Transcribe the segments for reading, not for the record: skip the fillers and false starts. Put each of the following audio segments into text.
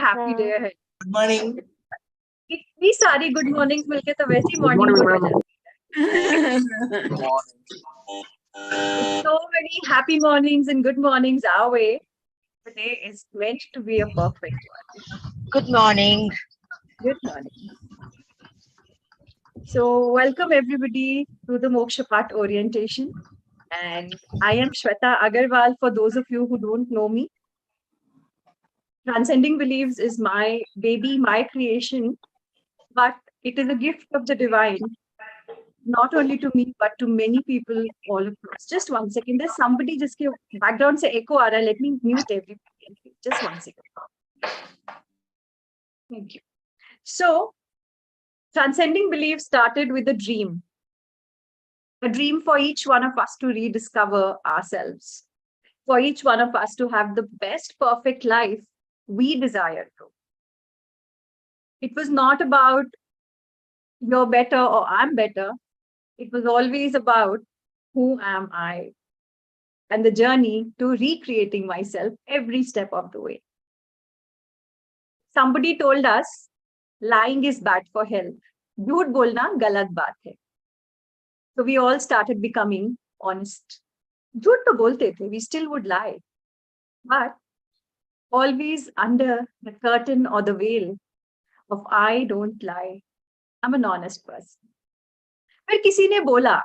happy day ahead. Good morning. इतनी सारी good mornings मिलके तो वैसे ही morning good हो जाती है. So many happy mornings and good mornings our way. Today is meant to be a perfect one. Good morning. Good morning. So welcome everybody to the Mokshapatta orientation. And I am Shweta Agarwal for those of you who don't know me. Transcending Beliefs is my baby, my creation, but it is a gift of the divine, not only to me, but to many people all across. Just 1 second. There's somebody just give background say echo aa raha hai. Let me mute everybody. Just 1 second. Thank you. So, Transcending Beliefs started with a dream for each one of us to rediscover ourselves, for each one of us to have the best perfect life we desire to. It was not about you're better or I'm better. It was always about who am I and the journey to recreating myself every step of the way. Somebody told us lying is bad for health. झूठ बोलना गलत बात है. So we all started becoming honest. झूठ तो बोलते थे, we still would lie. But always under the curtain or the veil of I don't lie. I'm an honest person. फिर किसी ने बोला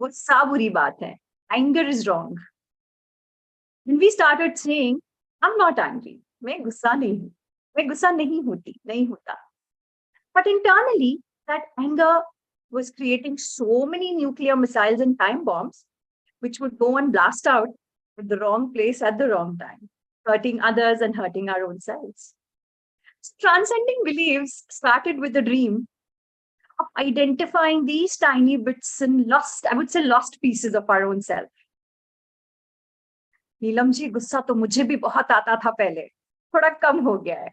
गुस्सा बुरी बात है. Anger is wrong. When we started saying, I'm not angry. मैं गुस्सा नहीं हूँ. मैं गुस्सा नहीं होता. But internally, that anger was creating so many nuclear missiles and time bombs, which would go and blast out at the wrong place at the wrong time, hurting others and hurting our own selves. So Transcending Beliefs started with a dream of identifying these tiny bits and lost pieces of our own self. Neelam ji गुस्सा तो मुझे भी बहुत आता था पहले, थोड़ा कम हो गया है.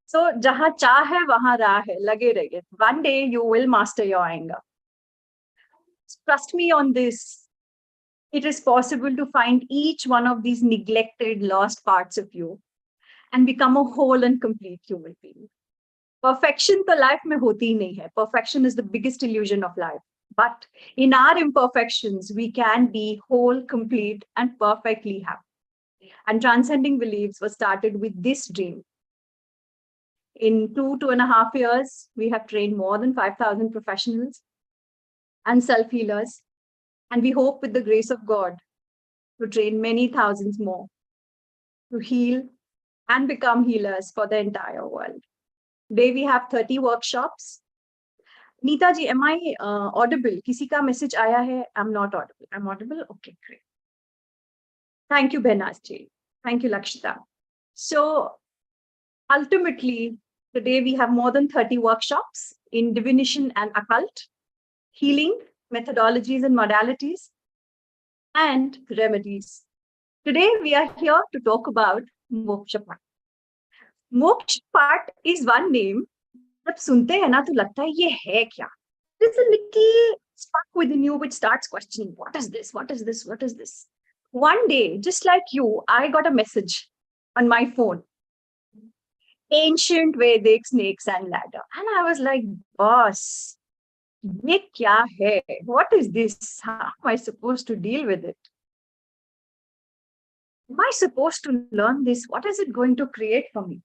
So जहां चाह है वहां राह है, लगे रहिए. One day you will master your anger. Trust me on this. It is possible to find each one of these neglected, lost parts of you and become a whole and complete human being. Perfection तो life में होती ही नहीं है. Perfection is the biggest illusion of life. But in our imperfections, we can be whole, complete, and perfectly happy. And Transcending Beliefs was started with this dream. In 2.5 years, we have trained more than 5,000 professionals and self-healers. And we hope with the grace of God to train many thousands more to heal and become healers for the entire world. Today we have 30 workshops. Neeta ji, am I audible? Kisi ka message aaya hai? I'm not audible. I'm audible? Okay, great. Thank you, Behnaz ji. Thank you, Lakshita. So ultimately, today we have more than 30 workshops in divination and occult, healing, methodologies and modalities, and remedies. Today we are here to talk about Mokshapatta. Mokshapatta is one name. जब सुनते हैं ना तो लगता है ये है क्या? There's a little spark within you which starts questioning, what is this? What is this? What is this? One day, just like you, I got a message on my phone. Ancient Vedic snakes and ladder. And I was like, boss, ये क्या है? What is this? How am I supposed to deal with it? Am I supposed to learn this? What is it going to create for me?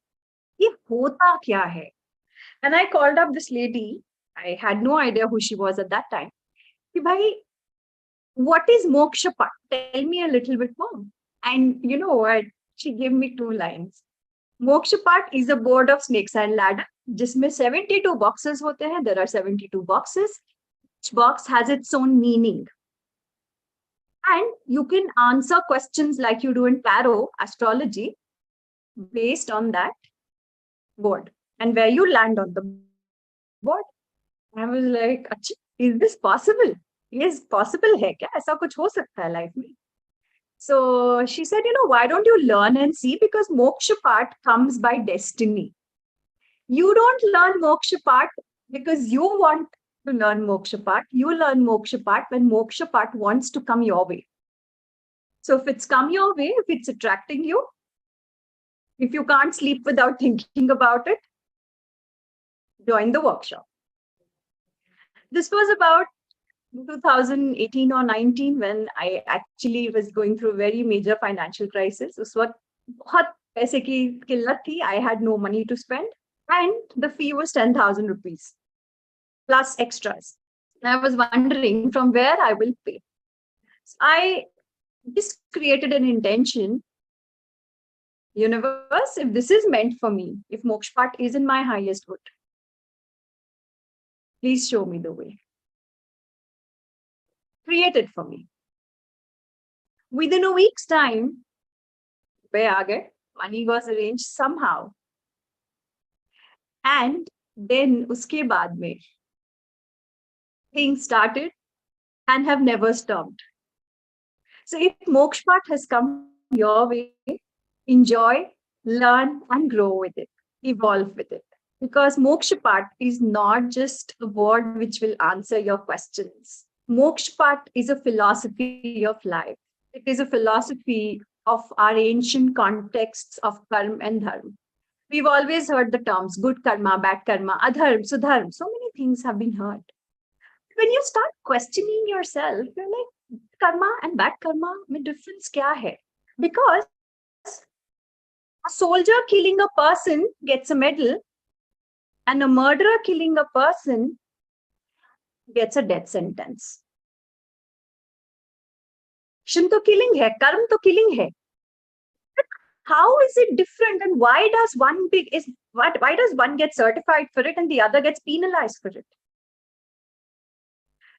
ये होता क्या है? And I called up this lady. I had no idea who she was at that time. कि भाई, what is Mokshapatta? Tell me a little bit more. And you know what? She gave me 2 lines. Mokshapatta is a board of snakes and ladder. जिसमें 72 boxes होते हैं. There are 72 boxes. Each box has its own meaning. And you can answer questions like you do in tarot, astrology, based on that board. And where you land on the board. I was like, is this possible? Yes, possible है क्या? ऐसा कुछ हो सकता है life में. So she said, why don't you learn and see? Because Mokshapatta comes by destiny. You don't learn Mokshapatta because you want to learn Mokshapatta. You learn Mokshapatta when Mokshapatta wants to come your way. So if it's come your way, if it's attracting you, If you can't sleep without thinking about it, join the workshop. This was about 2018 or 19 when I actually was going through a very major financial crisis. उस वक्त बहुत पैसे की किल्लत थी. I had no money to spend, and the fee was 10,000 rupees plus extras. And I was wondering from where I will pay. So I just created an intention. Universe, if this is meant for me, if Mokshapatta is in my highest good, please show me the way. Create it for me. Within a week's time, money was arranged somehow. And then uske baad mein, things started and have never stopped. So if Mokshapatta has come your way, enjoy, learn, and grow with it, evolve with it. Because Mokshapatta is not just a word which will answer your questions. Mokshapatta is a philosophy of life. It is a philosophy of our ancient contexts of karma and dharma. We've always heard the terms good karma, bad karma, adharma, sudharma. So many things have been heard. When you start questioning yourself, you're like, karma and bad karma, mein difference kya hai? Because a soldier killing a person gets a medal, and a murderer killing a person gets a death sentence. Action to killing hai, karma to killing hai. How is it different, and why does one get certified for it and the other gets penalized for it?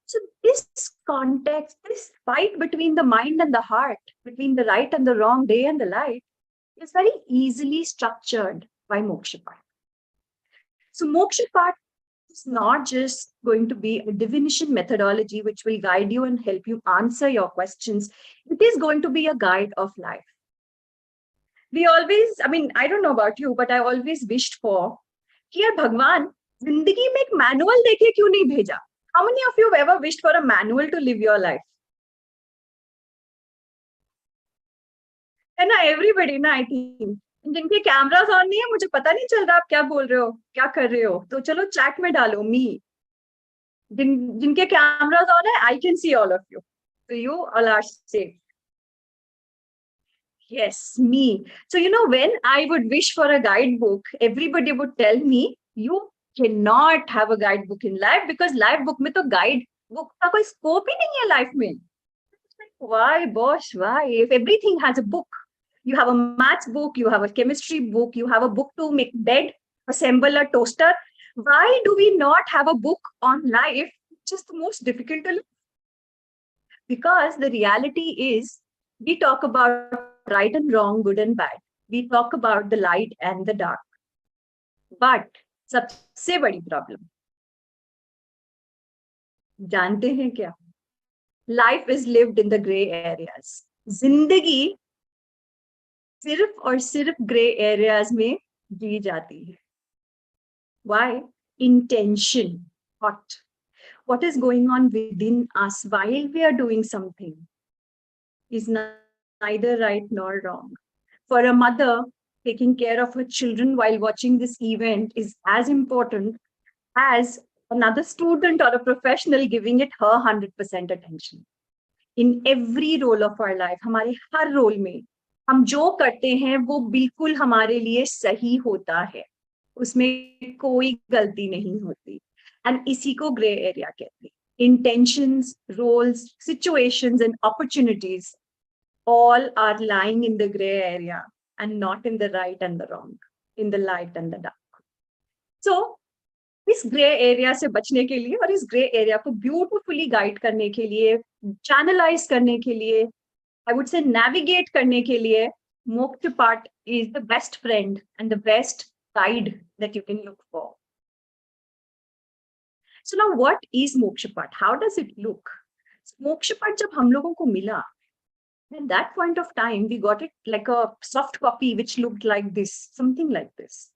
So this context, this fight between the mind and the heart, between the right and the wrong, day and the light, is very easily structured by Mokshapatta. So Mokshapatta is not just going to be a divination methodology which will guide you and help you answer your questions. It is going to be a guide of life. We always, I don't know about you, but I always wished for, कि यार भगवान, जिंदगी में एक manual देके क्यों नहीं भेजा? How many of you have ever wished for a manual to live your life? है ना, everybody ना, I think. जिनके कैमरास ऑन नहीं है, मुझे पता नहीं चल रहा आप क्या बोल रहे हो, क्या कर रहे हो, तो चलो चैट में डालो मी. जिनके कैमरास ऑन है, I can see all of you. So you all are safe. Yes, me. So, when I would wish for a guidebook, everybody would tell me, you cannot have a guidebook in life because life book में तो guide book का कोई scope ही नहीं है life में. Why, boss? Why? If everything has a book, you have a maths book, you have a chemistry book, you have a book to make bed, assemble a toaster. Why do we not have a book on life, which is the most difficult to live? Because the reality is, we talk about right and wrong, good and bad. We talk about the light and the dark. But सबसे बड़ी problem जानते हैं क्या? Life is lived in the gray areas. जिंदगी सिर्फ और सिर्फ grey areas में जी जाती है. Why? Intention. What is going on within us while we are doing something is neither right nor wrong. For a mother, taking care of her children while watching this event is as important as another student or a professional giving it her 100% attention. In every role of our life, हमारे हर role में हम जो करते हैं वो बिल्कुल हमारे लिए सही होता है, उसमें कोई गलती नहीं होती. एंड इसी को ग्रे एरिया कहते हैं. Intentions, roles, situations, and opportunities all are lying in the gray area and not in the right and the wrong, in the light and the dark. So, इस ग्रे एरिया से बचने के लिए और इस grey area को beautifully guide करने के लिए, चैनलाइज करने के लिए, I would say navigate करने के लिए, Mokshapatta is the best friend and the best guide that you can look for. So now what is Mokshapatta? How does it look? Mokshapatta जब हम लोगों को मिला, at that point of time, we got it like a soft copy which looked like this, something like this.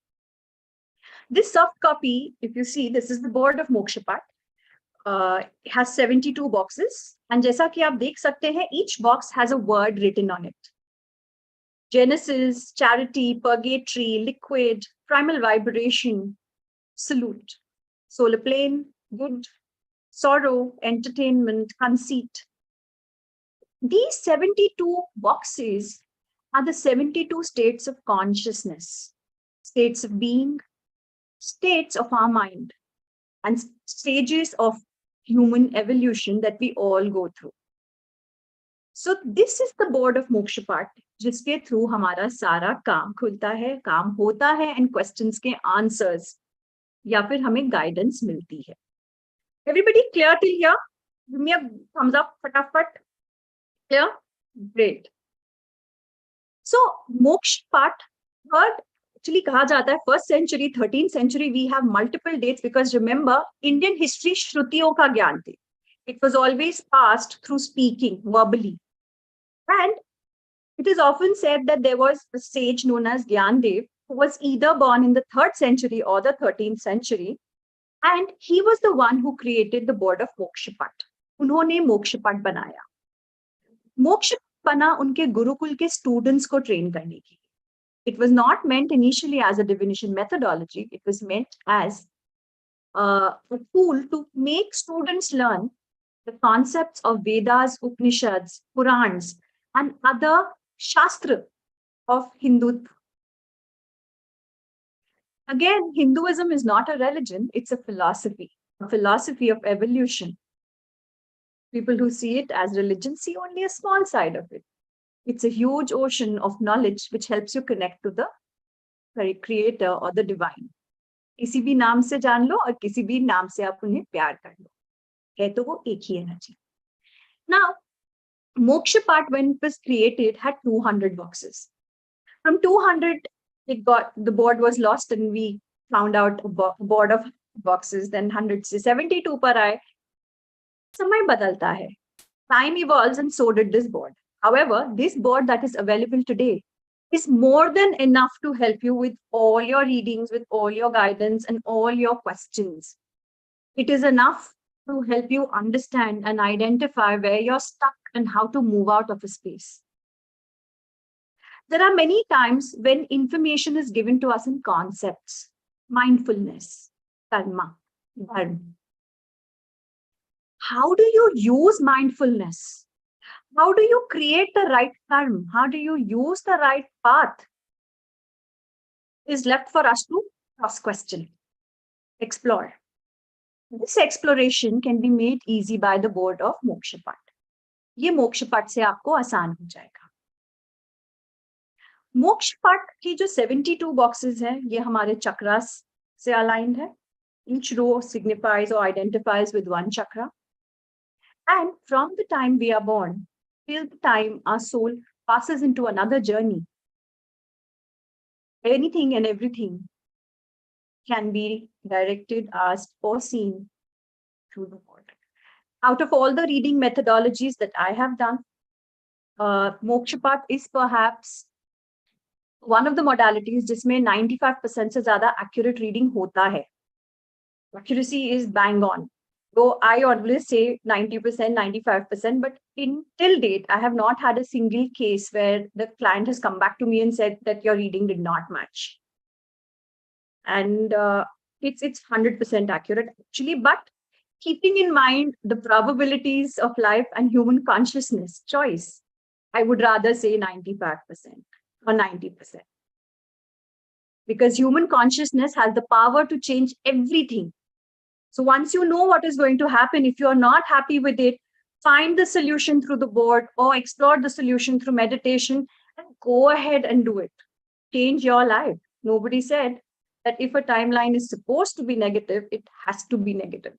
This soft copy, if you see, this is the board of Mokshapatta. It has 72 boxes. And जैसा कि आप देख सकते हैं, each box has a word written on it. Genesis, charity, purgatory, liquid, primal vibration, salute. Solar plane, good, sorrow, entertainment, conceit. These 72 boxes are the 72 states of consciousness, states of being, states of our mind, and stages of human evolution that we all go through. So this is the board of Mokshapatt, जिसके through हमारा सारा काम खुलता है, काम होता है, and questions के answers या फिर हमें guidance मिलती है. Everybody clear till here? Give me a thumbs up, फटाफट. Clear? Great. So Mokshapatt, third, actually कहा जाता है 1st century, 13th century, we have multiple dates because remember, Indian history श्रुतियों का ज्ञान थी. It was always passed through speaking, verbally. And it is often said that there was a sage known as Gyandev who was either born in the 3rd century or the 13th century. And he was the one who created the board of Mokshapatt. उन्होंने मोक्षपाट बनाया. मोक्षपाट बना उनके गुरुकुल के students को train करने के लिए. It was not meant initially as a divination methodology. It was meant as a tool to make students learn the concepts of Vedas, Upanishads, Purans, and other Shastra of Hindutva. Again, Hinduism is not a religion, it's a philosophy of evolution. People who see it as religion see only a small side of it. It's a huge ocean of knowledge which helps you connect to the very creator or the divine. किसी भी नाम से जान लो और किसी भी नाम से आप उन्हें प्यार कर लो. है तो वो एक ही energy. Now, Mokshapatt, when it was created, had 200 boxes. From 200, the board was lost and we found out a board of boxes. Then 100 से 72 पर आए. समय बदलता है. Time evolves and so did this board. However, this board that is available today is more than enough to help you with all your readings, with all your guidance and all your questions. It is enough to help you understand and identify where you're stuck and how to move out of a space. There are many times when information is given to us in concepts, mindfulness, karma, dharma. How do you use mindfulness? How do you create the right karma? How do you use the right path? Is left for us to cross-question, explore. This exploration can be made easy by the board of Mokshapatt. ये मोक्षपाट से आपको आसान हो जाएगा. मोक्षपाट की जो 72 boxes हैं, ये हमारे chakras से aligned है. Each row signifies or identifies with one chakra. And from the time we are born till the time our soul passes into another journey, anything and everything can be directed, asked, or seen through the board. Out of all the reading methodologies that I have done, Mokshapatt is perhaps one of the modalities जिसमें 95% से ज़्यादा accurate reading होता है. Accuracy is bang on. Though I always say 90%, 95%, but till date, I have not had a single case where the client has come back to me and said that your reading did not match. And it's 100% accurate actually, but keeping in mind the probabilities of life and human consciousness choice, I would rather say 95% or 90%. Because human consciousness has the power to change everything. So once you know what is going to happen, if you're not happy with it, find the solution through the board or explore the solution through meditation and go ahead and do it. Change your life. Nobody said that if a timeline is supposed to be negative, it has to be negative.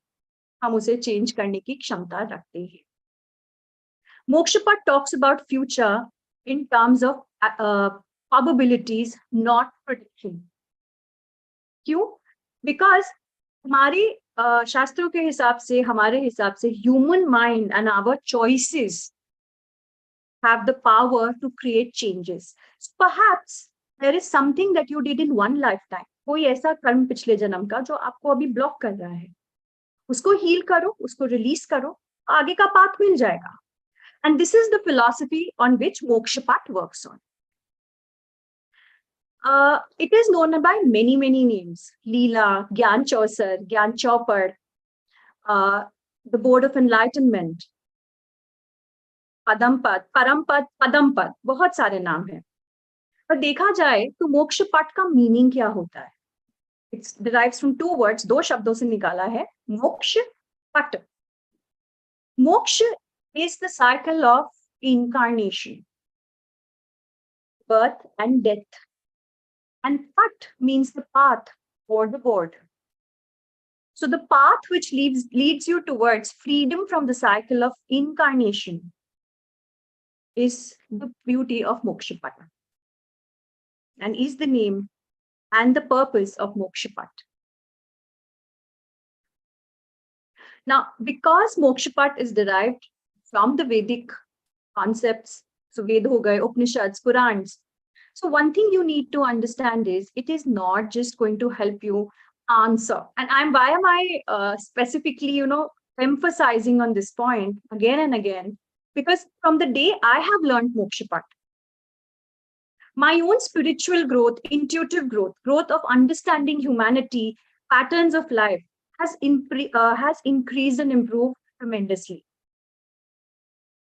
हम उसे change करने की क्षमता रखते हैं. Mokshapatt talks about future in terms of probabilities, not prediction. क्यों? Because हमारे शास्त्रों के हिसाब से, हमारे हिसाब से, human mind and our choices have the power to create changes. So perhaps there is something that you did in one lifetime. कोई ऐसा कर्म पिछले जन्म का जो आपको अभी ब्लॉक कर रहा है. उसको हील करो, उसको रिलीज करो, आगे का पाथ मिल जाएगा. And this is the philosophy on which Mokshapatt works on. It is known by many names. Leela, Gyan Chaucer, Gyan Chopad, uh, the Board of Enlightenment, पदमपद, परमपद, पदमपद, बहुत सारे नाम हैं. पर देखा जाए तो मोक्ष पट का मीनिंग क्या होता है? It derives from two words, दो शब्दों से निकाला है, मोक्ष पट. मोक्ष is the cycle of incarnation, birth and death. And pat means the path or the board. So the path which leads you towards freedom from the cycle of incarnation is the beauty of Mokshapatta and is the name and the purpose of Mokshapatta. Now, because Mokshapatta is derived from the Vedic concepts, so Ved ho gaye, Upanishads, Purans. So one thing you need to understand is it is not just going to help you answer. And why am I specifically, emphasizing on this point again and again? Because from the day I have learned Mokshapatta, my own spiritual growth, intuitive growth, growth of understanding humanity, patterns of life has increased and improved tremendously.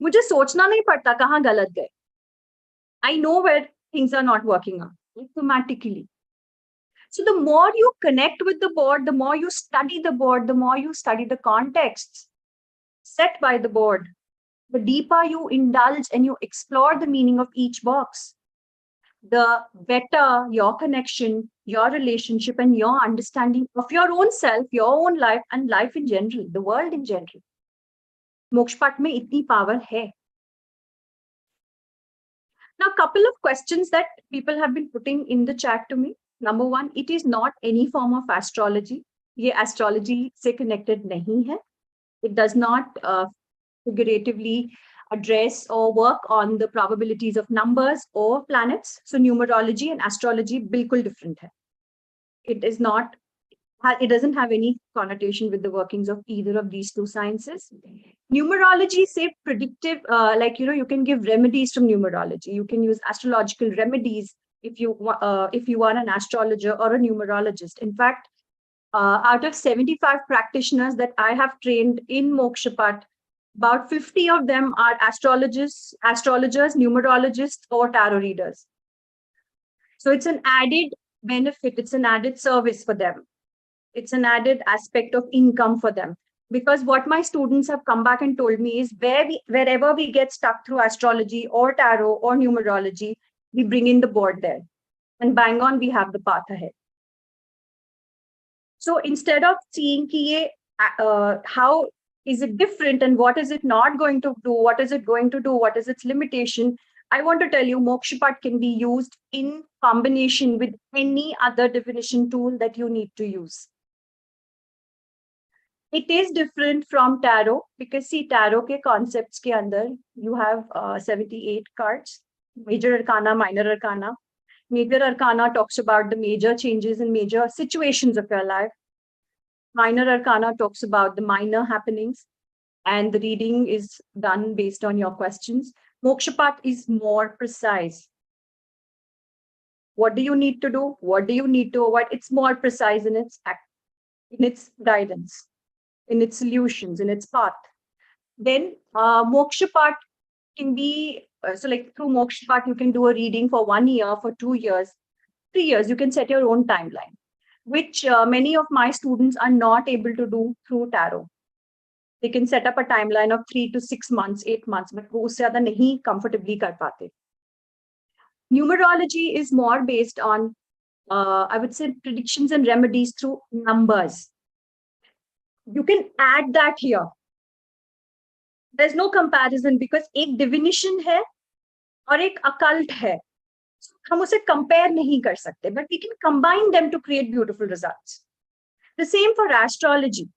मुझे सोचना नहीं पड़ता कहाँ गलत गए. I know where things are not working out automatically. So the more you connect with the board, the more you study the board, the more you study the contexts set by the board, the deeper you indulge and you explore the meaning of each box, the better your connection, your relationship, and your understanding of your own self, your own life, and life in general, the world in general. Mokshapatta में इतनी power है. Now, a couple of questions that people have been putting in the chat to me. Number one, it is not any form of astrology. ये astrology से connected नहीं है. It does not figuratively address or work on the probabilities of numbers or planets. So numerology and astrology बिल्कुल different है. It doesn't have any connotation with the workings of either of these two sciences. Numerology, say predictive, you can give remedies from numerology. You can use astrological remedies if you are an astrologer or a numerologist. In fact, out of 75 practitioners that I have trained in Mokshapatta, about 50 of them are astrologers, numerologists, or tarot readers. So it's an added benefit, it's an added service for them. It's an added aspect of income for them. Because what my students have come back and told me is wherever we get stuck through astrology or tarot or numerology, we bring in the board there. And bang on, we have the path ahead. So instead of seeing how is it different and what is it not going to do, what is it going to do, what is its limitation, I want to tell you Mokshapatta can be used in combination with any other divination tool that you need to use. It is different from tarot because see, tarot ke concepts ke andar, you have 78 cards, major arcana, minor arcana. Major arcana talks about the major changes and major situations of your life. Minor arcana talks about the minor happenings, and the reading is done based on your questions. Mokshapatta is more precise. What do you need to do? What do you need to avoid? It's more precise in its guidance, in its solutions, in its path. Then Mokshapatta can be, through Mokshapatta, you can do a reading for 1 year, for 2 years, 3 years. You can set your own timeline, which many of my students are not able to do through tarot. They can set up a timeline of 3 to 6 months, 8 months, but वो उससे ज़्यादा नहीं comfortably कर पाते. Numerology is more based on, I would say, predictions and remedies through numbers. You can add that here. There's no comparison because एक divination है और एक occult है. हम उसे compare नहीं कर सकते, but we can combine them to create beautiful results. The same for astrology.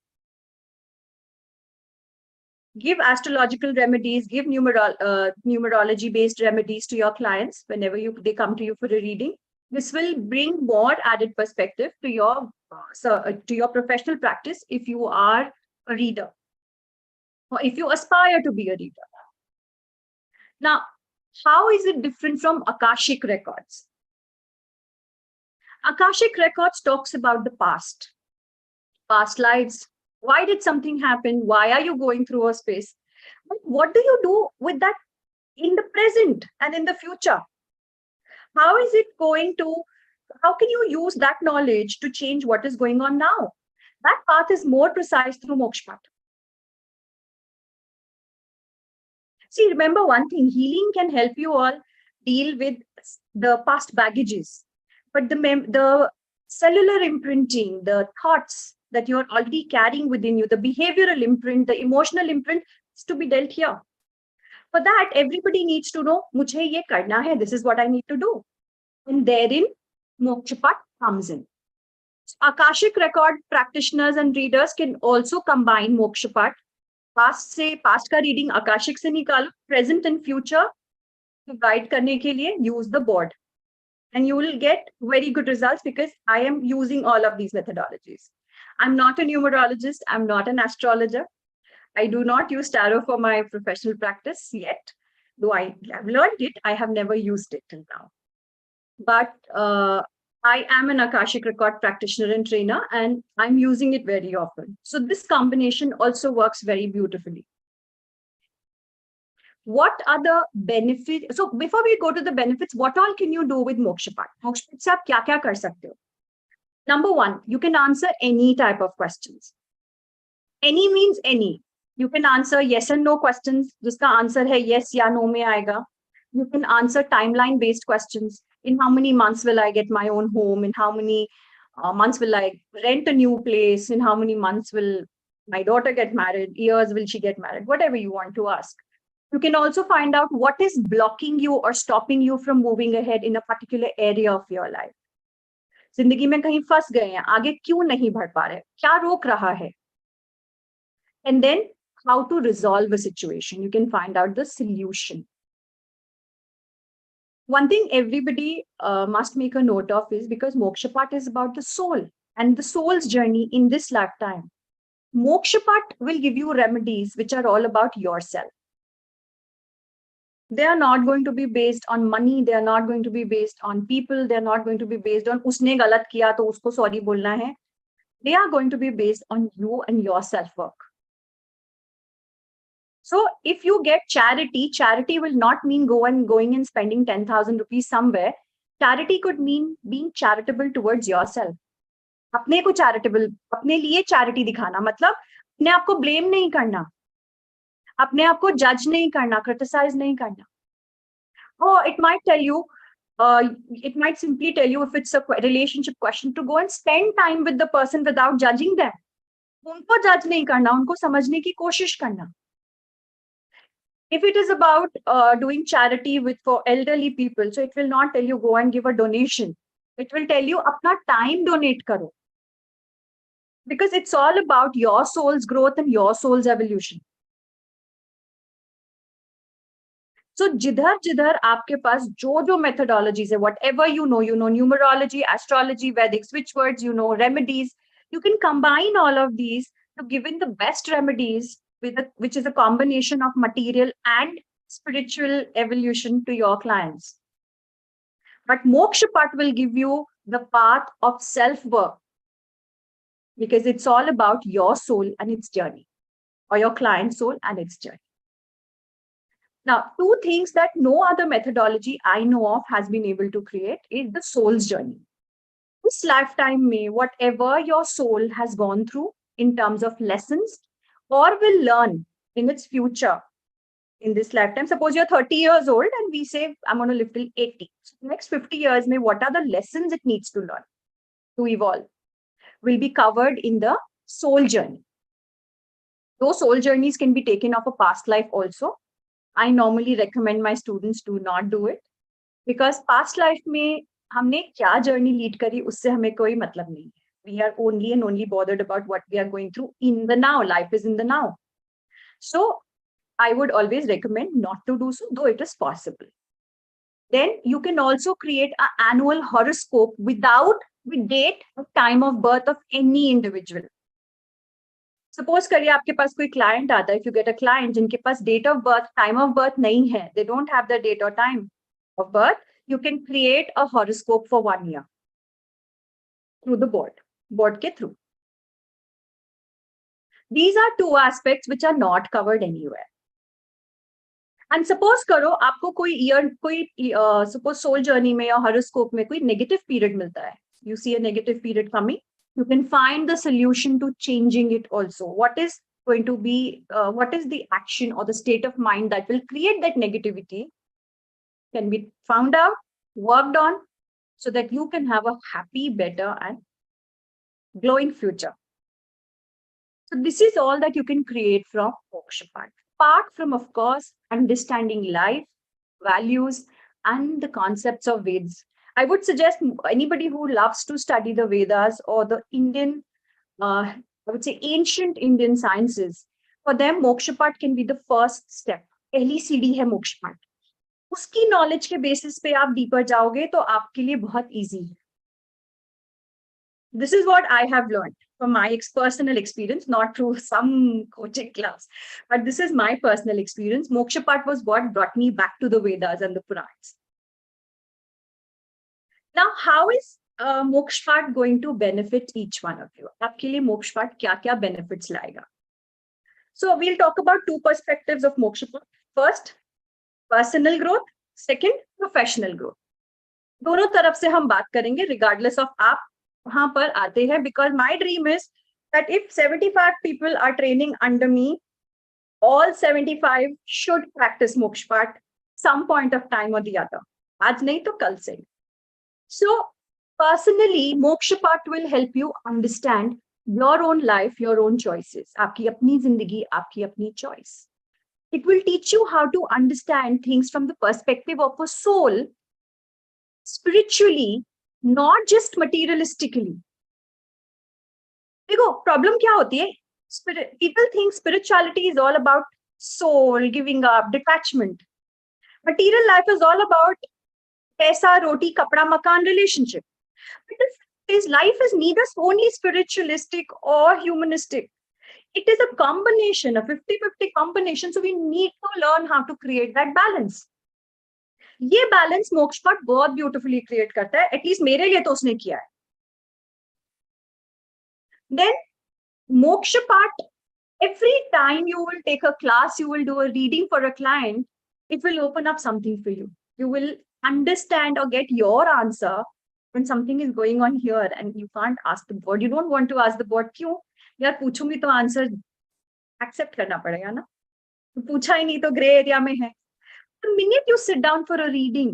Give astrological remedies, give numerology-based remedies to your clients whenever they come to you for a reading. This will bring more added perspective to your professional practice if you are a reader or if you aspire to be a reader. Now, how is it different from Akashic records? Akashic records talks about the past lives. Why did something happen? Why are you going through a space? But what do you do with that in the present and in the future? How is it going to, how can you use that knowledge to change what is going on now? That path is more precise through Mokshapatta. See, remember one thing, healing can help you all deal with the past baggages, but the cellular imprinting, the thoughts that you're already carrying within you, the behavioral imprint, the emotional imprint is to be dealt here. For that, everybody needs to know, mujhe ye karna hai, this is what I need to do. And therein, Mokshapatta comes in. Akashic record practitioners and readers can also combine Mokshapatta. Past का reading Akashic से निकालो, present and future to guide करने के लिए use the board. And you will get very good results because I am using all of these methodologies. I'm not a numerologist. I'm not an astrologer. I do not use tarot for my professional practice yet. Though I have learned it, I have never used it till now. But I am an Akashic record practitioner and trainer, and I'm using it very often. So this combination also works very beautifully. What are the benefits? So before we go to the benefits, what all can you do with Mokshapatta? Mokshapatta से आप क्या-क्या कर सकते हो? Number one, you can answer any type of questions. Any means any. You can answer yes and no questions, जिसका answer है yes या no में आएगा. You can answer timeline based questions. In how many months will I get my own home? In how many months will I rent a new place? In how many months will my daughter get married? Years will she get married? Whatever you want to ask. You can also find out what is blocking you or stopping you from moving ahead in a particular area of your life. जिंदगी में कहीं फंस गए हैं, आगे क्यों नहीं बढ़ पा रहे, क्या रोक रहा है? And then how to resolve a situation. You can find out the solution. One thing everybody must make a note of is because Mokshapatta is about the soul and the soul's journey in this lifetime. Mokshapatta will give you remedies which are all about yourself. They are not going to be based on money. They are not going to be based on people. They are not going to be based on usne galat kiya to usko sorry bolna hai. They are going to be based on you and your self-work. So if you get charity, charity will not mean going and spending 10,000 rupees somewhere. Charity could mean being charitable towards yourself. अपने को charitable, अपने लिए charity दिखाना, मतलब अपने आप को blame नहीं करना, अपने आप को judge नहीं करना, criticize नहीं करना. Oh, it might tell you, it might simply tell you if it's a relationship question to go and spend time with the person without judging them. उनको judge नहीं करना, उनको समझने की कोशिश करना. If it is about doing charity for elderly people, so it will not tell you go and give a donation. It will tell you अपना time donate करो. Because it's all about your soul's growth and your soul's evolution. So jidhar आपके पास जो methodologies है, whatever you know numerology, astrology, Vedic switch words, remedies, you can combine all of these to give in the best remedies which is a combination of material and spiritual evolution to your clients. But Mokshapatta will give you the path of self-work because it's all about your soul and its journey, or your client's soul and its journey. Now, two things that no other methodology I know of has been able to create is the soul's journey. This lifetime may, whatever your soul has gone through in terms of lessons, or will learn in its future in this lifetime. Suppose you're 30 years old and we say, I'm going to live till 80. So next 50 years, what are the lessons it needs to learn to evolve will be covered in the soul journey. Those soul journeys can be taken of a past life also. I normally recommend my students do not do it because past life में हमने क्या journey lead करी उससे हमें कोई मतलब नहीं है. We are only and only bothered about what we are going through in the now. Life is in the now. So I would always recommend not to do so, though it is possible. Then you can also create an annual horoscope without the date or time of birth of any individual. Suppose करिए आपके पास कोई client आता है, if you get a client जिनके पास date of birth, time of birth नहीं है, they don't have the date or time of birth, you can create a horoscope for 1 year. through the board के through. These are two aspects which are not covered anywhere. And suppose करो आपको कोई suppose soul journey में या horoscope में कोई negative period मिलता है. You see a negative period coming. You can find the solution to changing it also. What is going to be, what is the action or the state of mind that will create that negativity can be found out, worked on, so that you can have a happy, better, and glowing future. So this is all that you can create from Mokshapatta. Apart from, of course, understanding life, values, and the concepts of Vedas. I would suggest anybody who loves to study the Vedas or the Indian, I would say ancient Indian sciences, for them, Mokshapatta can be the first step. पहली सीढ़ी है Mokshapatta. उसकी knowledge के basis पे आप deeper जाओगे तो आपके लिए बहुत easy है. This is what I have learned from my personal experience, not through some coaching class, but this is my personal experience. Mokshapatta was what brought me back to the Vedas and the Purans. Now, how is Mokshapatta going to benefit each one of you? आपके लिए Mokshapatta क्या-क्या benefits लाएगा? So we'll talk about two perspectives of Mokshapatta. First, personal growth. Second, professional growth. दोनों तरफ से हम बात करेंगे, regardless of आप वहां पर आते हैं, because my dream is that if 75 people are training under me, all 75 should practice Mokshapatta some point of time or the other. आज नहीं तो कल से. So personally, Mokshapatta will help you understand your own life, your own choices. आपकी अपनी जिंदगी, आपकी अपनी choice. It will teach you how to understand things from the perspective of a soul, spiritually, not just materialistically. देखो problem क्या होती है? People think spirituality is all about soul, giving up, detachment. Material life is all about पैसा, रोटी, कपड़ा, मकान, relationship. But this life is neither only spiritualistic or humanistic. It is a combination, a 50-50 combination. So we need to learn how to create that balance. ये balance मोक्षपाठ बहुत beautifully create करता है, at least मेरे लिए तो उसने किया है. Then Mokshapatta, every time you will take a class, you will do a reading for a client, it will open up something for you. You will understand or get your answer when something is going on here and you can't ask the board. You don't want to ask the board, क्यों? यार पूछूंगी तो answer accept करना पड़ेगा ना, पूछा ही नहीं तो ग्रे एरिया में है. The minute you sit down for a reading,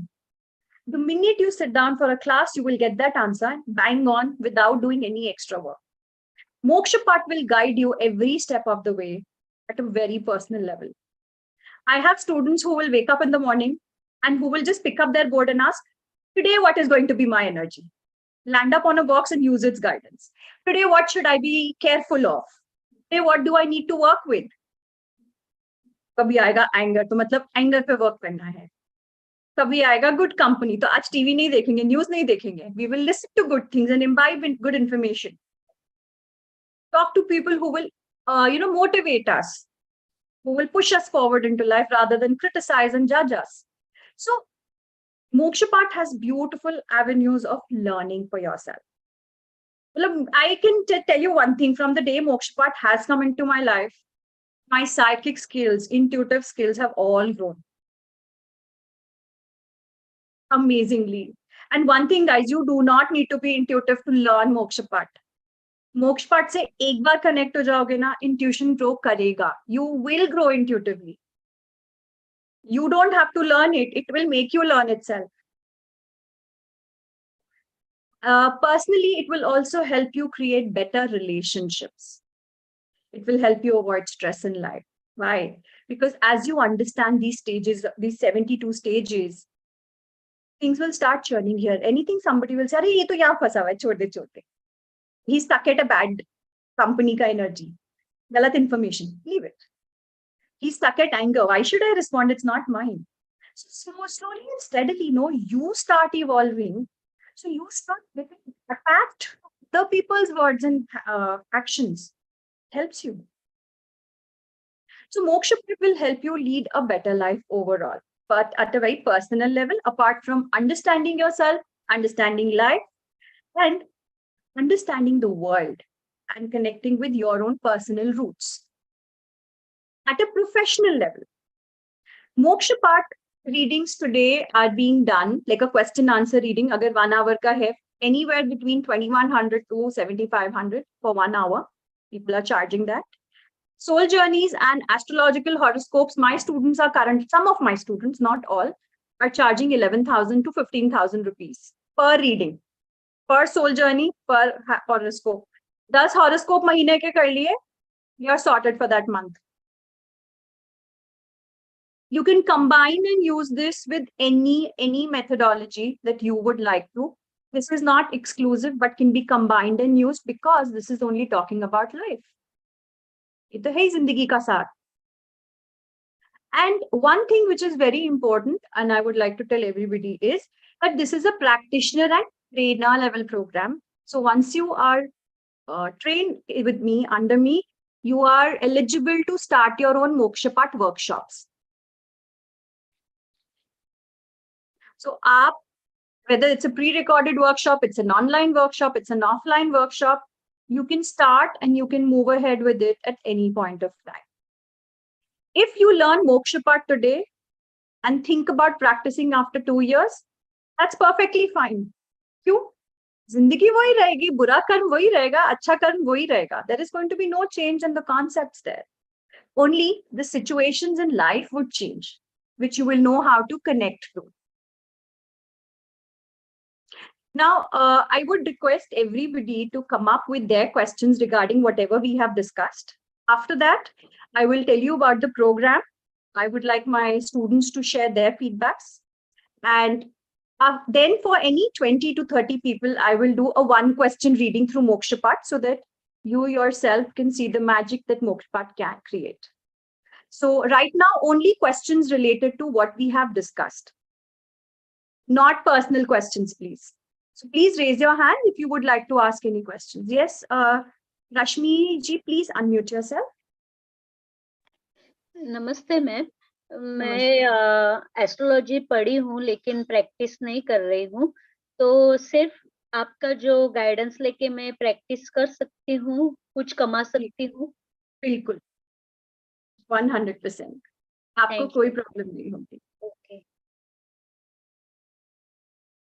the minute you sit down for a class, you will get that answer bang on without doing any extra work. Mokshapatta will guide you every step of the way at a very personal level. I have students who will wake up in the morning and who will just pick up their board and ask, today, what is going to be my energy? Land up on a box and use its guidance. Today, what should I be careful of? Today, what do I need to work with? कभी आएगा anger, तो मतलब anger पे work करना है. कभी आएगा good company, तो आज टीवी नहीं देखेंगे, न्यूज नहीं देखेंगे. We will listen to good things and imbibe in good information. Talk to people who will motivate us, who will push us forward into life rather than criticize and judge us. So Mokshapatta has beautiful avenues of learning for yourself. Well, I can tell you one thing, from the day Mokshapatta has come into my life, my psychic skills, intuitive skills have all grown amazingly. And one thing, guys, you do not need to be intuitive to learn Mokshapatta. Mokshapatta से एक बार connect हो जाओगे ना, intuition grow करेगा. You will grow intuitively. You don't have to learn it. It will make you learn itself. Personally, it will also help you create better relationships. It will help you avoid stress in life. Why? Because as you understand these stages, these 72 stages, things will start churning here. Anything somebody will say, अरे ये तो यहाँ फंसा हुआ है, छोड़ दे छोड़ दे. He's stuck at a bad company का energy. गलत information. Leave it. He's stuck at anger. Why should I respond? It's not mine. So slowly and steadily, you start evolving. So you start getting attached to the people's words and actions. Helps you. So Mokshapatta will help you lead a better life overall, but at a very personal level, apart from understanding yourself, understanding life, and understanding the world, and connecting with your own personal roots. At a professional level, Mokshapat readings today are being done like a question answer reading. Agar 1 hour ka hai, anywhere between 2100 to 7500 for 1 hour. People are charging that. Soul journeys and astrological horoscopes. My students are some of my students, not all, are charging 11,000 to 15,000 rupees per reading, per soul journey, per horoscope. 10 horoscope mahine ke kar liye, you're sorted for that month. You can combine and use this with any methodology that you would like to. This is not exclusive, but can be combined and used because this is only talking about life. ये तो है जिंदगी का सार. And one thing which is very important, and I would like to tell everybody, is that this is a practitioner and trainer level program. So once you are trained with me, under me, you are eligible to start your own Mokshapat workshops. So whether it's a pre-recorded workshop, it's an online workshop, it's an offline workshop, you can start and you can move ahead with it at any point of time. If you learn Mokshapat today and think about practicing after 2 years, that's perfectly fine. क्यों? जिंदगी वही रहेगी, बुरा कर्म वही रहेगा, अच्छा कर्म वही रहेगा. There is going to be no change in the concepts there. Only the situations in life would change, which you will know how to connect to. Now, I would request everybody to come up with their questions regarding whatever we have discussed. After that, I will tell you about the program. I would like my students to share their feedbacks. And then for any 20 to 30 people, I will do a 1-question reading through Mokshapat so that you yourself can see the magic that Mokshapat can create. So right now, only questions related to what we have discussed. Not personal questions, please. So please raise your hand if you would like to ask any questions. Yes, Rashmi ji, please unmute yourself. नमस्ते ma'am, मैं astrology पढ़ी हूँ लेकिन practice नहीं कर रही हूँ, तो सिर्फ आपका जो गाइडेंस लेके मैं प्रैक्टिस कर सकती हूँ, कुछ कमा सकती हूँ? बिल्कुल, 100%. आपको कोई प्रॉब्लम नहीं होगी. ओके.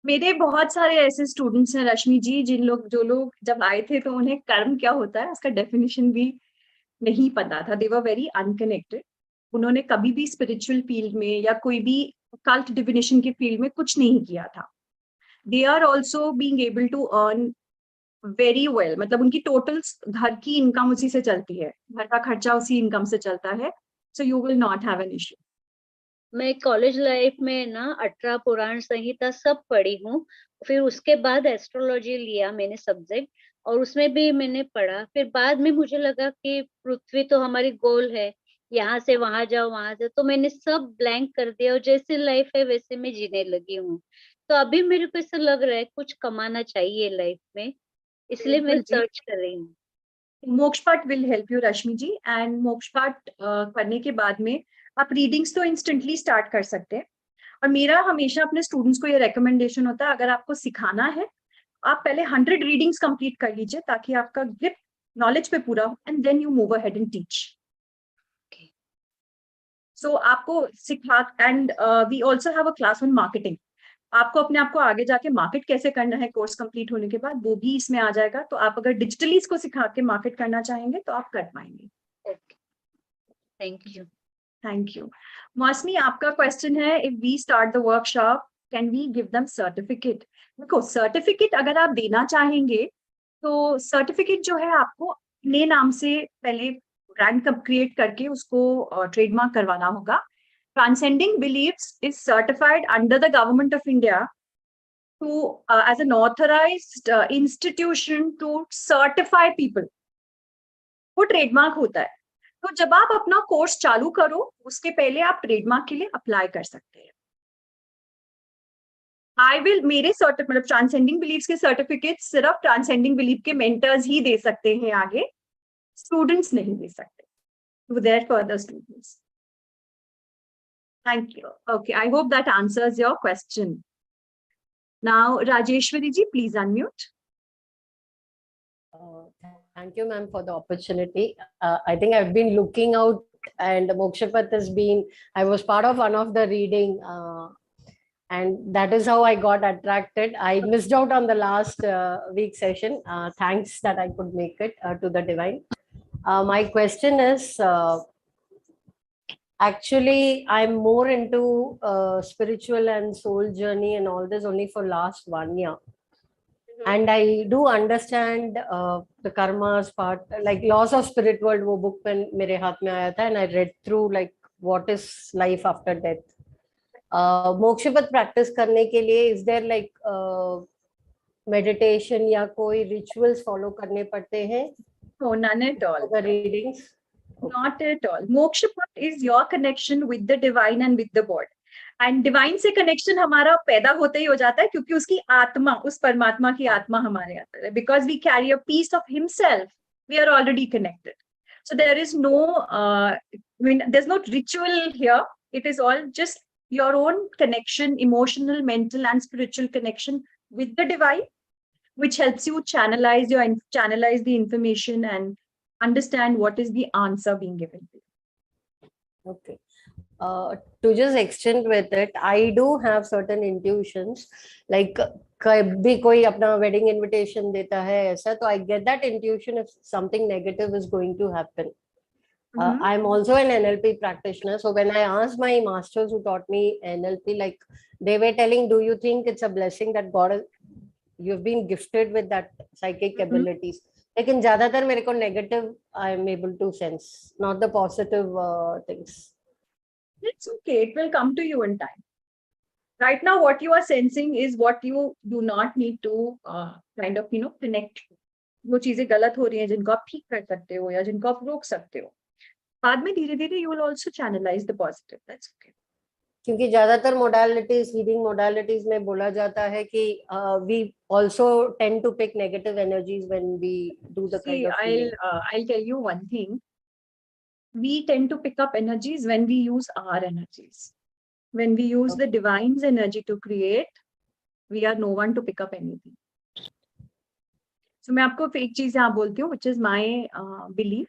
मेरे बहुत सारे ऐसे स्टूडेंट्स हैं रश्मि जी, जो लोग जब आए थे तो उन्हें कर्म क्या होता है उसका डेफिनेशन भी नहीं पता था. दे वर वेरी अनकनेक्टेड. उन्होंने कभी भी स्पिरिचुअल फील्ड में या कोई भी कल्ट डिविनेशन के फील्ड में कुछ नहीं किया था. They are also being able to earn very well. मतलब उनकी टोटल घर की इनकम उसी से चलती है, घर का खर्चा उसी इनकम से चलता है. So you will not have an issue. मैं कॉलेज लाइफ में ना 18 पुराण संहिता सब पढ़ी हूँ, फिर उसके बाद एस्ट्रोलॉजी लिया मैंने सब्जेक्ट, और उसमें भी मैंने पढ़ा. फिर बाद में मुझे लगा कि पृथ्वी तो हमारी गोल है, यहाँ से वहां जाओ वहां से, तो मैंने सब ब्लैंक कर दिया और जैसे लाइफ है वैसे मैं जीने लगी हूँ. तो अभी मेरे को ऐसा लग रहा है कुछ कमाना चाहिए लाइफ में, इसलिए मैं सर्च कर रही हूँ. Mokshapath will help you Rashmi ji. And Mokshapath करने के बाद में आप रीडिंग्स तो इंस्टेंटली स्टार्ट कर सकते हैं. और मेरा हमेशा अपने स्टूडेंट्स को ये रेकमेंडेशन होता है, अगर आपको सिखाना है आप पहले 100 रीडिंग्स कंप्लीट कर लीजिए ताकि आपका ग्रिप नॉलेज पे पूरा हो, and then you move ahead and teach. So आपको सिखा. And we also have a class on marketing. आपको अपने आप को आगे जाके मार्केट कैसे करना है कोर्स कंप्लीट होने के बाद, वो भी इसमें आ जाएगा. तो आप अगर डिजिटली इसको सिखा के मार्केट करना चाहेंगे तो आप कर पाएंगे. Thank you. Thank you. Mousami, आपका क्वेश्चन है, if we start the workshop can we give them certificate? देखो, सर्टिफिकेट अगर आप देना चाहेंगे तो सर्टिफिकेट जो है आपको अपने नाम से पहले ब्रांड क्रिएट करके उसको ट्रेडमार्क करवाना होगा. Transcending Beliefs is certified under the government of India to as an authorized institution to certify people. वो ट्रेडमार्क होता है. तो जब आप अपना कोर्स चालू करो उसके पहले आप ट्रेडमार्क के लिए अप्लाई कर सकते हैं. मेरे मतलब ट्रांसेंडिंग बिलीव्स के सर्टिफिकेट सिर्फ ट्रांसेंडिंग बिलीफ के मेंटर्स ही दे सकते हैं, आगे स्टूडेंट्स नहीं दे सकते. तो therefore the students. Thank you. Okay, I hope that answers your question. Now, Rajeshwari ji, please unmute. Thank you, ma'am, for the opportunity. I think I've been looking out, and Mokshapatta has been, I was part of one of the reading, and that is how I got attracted. I missed out on the last week session. Thanks that I could make it to the divine. My question is, actually, I'm more into spiritual and soul journey and all this only for last 1 year. And I do understand the karmas part, like Laws of Spirit World, वो book pen मेरे हाथ में आया था, and I read through like what is life after death. मोक्षपथ practice करने के लिए is there like meditation या कोई rituals follow करने पड़ते हैं? No, none at all. The readings? Not at all. Mokshapatta is your connection with the divine and with the God. And divine से connection हमारा पैदा होते ही हो जाता है क्योंकि उसकी आत्मा, उस परमात्मा की आत्मा हमारे अंदर है. Because we carry a piece of himself, we are already connected. So there is no there is no ritual here. It is all just your own connection, emotional, mental and spiritual connection with the divine, which helps you channelize the information and understand what is the answer being given to you. Okay. To just extend with it, I do have certain intuitions. Like कभी कोई अपना wedding invitation देता है ऐसा, तो I get that intuition if something negative is going to happen. I'm also an NLP practitioner. So when I asked my masters who taught me NLP, like they were telling, do you think it's a blessing that God, you've been gifted with that psychic abilities? लेकिन ज्यादातर मेरे को negative I am able to sense, not the positive things. It's okay. It will come to you in time. Right now, what you are sensing is what you do not need to kind of, connect. वो चीजें गलत हो रही हैं जिनको आप ठीक कर सकते हो या जिनको आप रोक सकते हो. बाद में धीरे-धीरे you will also channelize the positive. That's okay. क्योंकि ज्यादातर मोडालिटीज, हीलिंग मोडालिटीज में बोला जाता है कि we also tend to pick negative energies when we do the kind of healing. I'll tell you one thing. We tend to pick up energies when we use our energies. When we use the divine's energy to create, we are no one to pick up anything. So मैं आपको एक चीज यहाँ बोलती हूँ, which is my belief,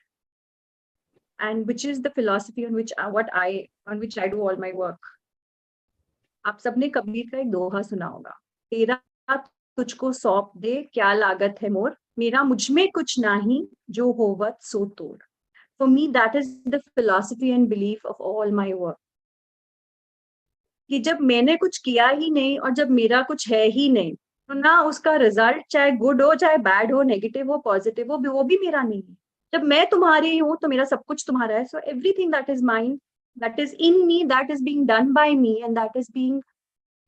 and which is the philosophy on which I do all my work. आप सबने कबीर का एक दोहा सुना होगा, तेरा तुझको सौंप दे क्या लागत है मोर, मेरा मुझ में कुछ नहीं जो होवत सो तोड़. For me, that is the philosophy and belief of all my work. कि जब मैंने कुछ किया ही नहीं और जब मेरा कुछ है ही नहीं, तो ना उसका रिजल्ट चाहे गुड हो, चाहे बैड हो, नेगेटिव हो, पॉजिटिव हो, वो भी मेरा नहीं है. जब मैं तुम्हारी हूं तो मेरा सब कुछ तुम्हारा है. So everything that is mind, that is in me, that is being done by me, and that is being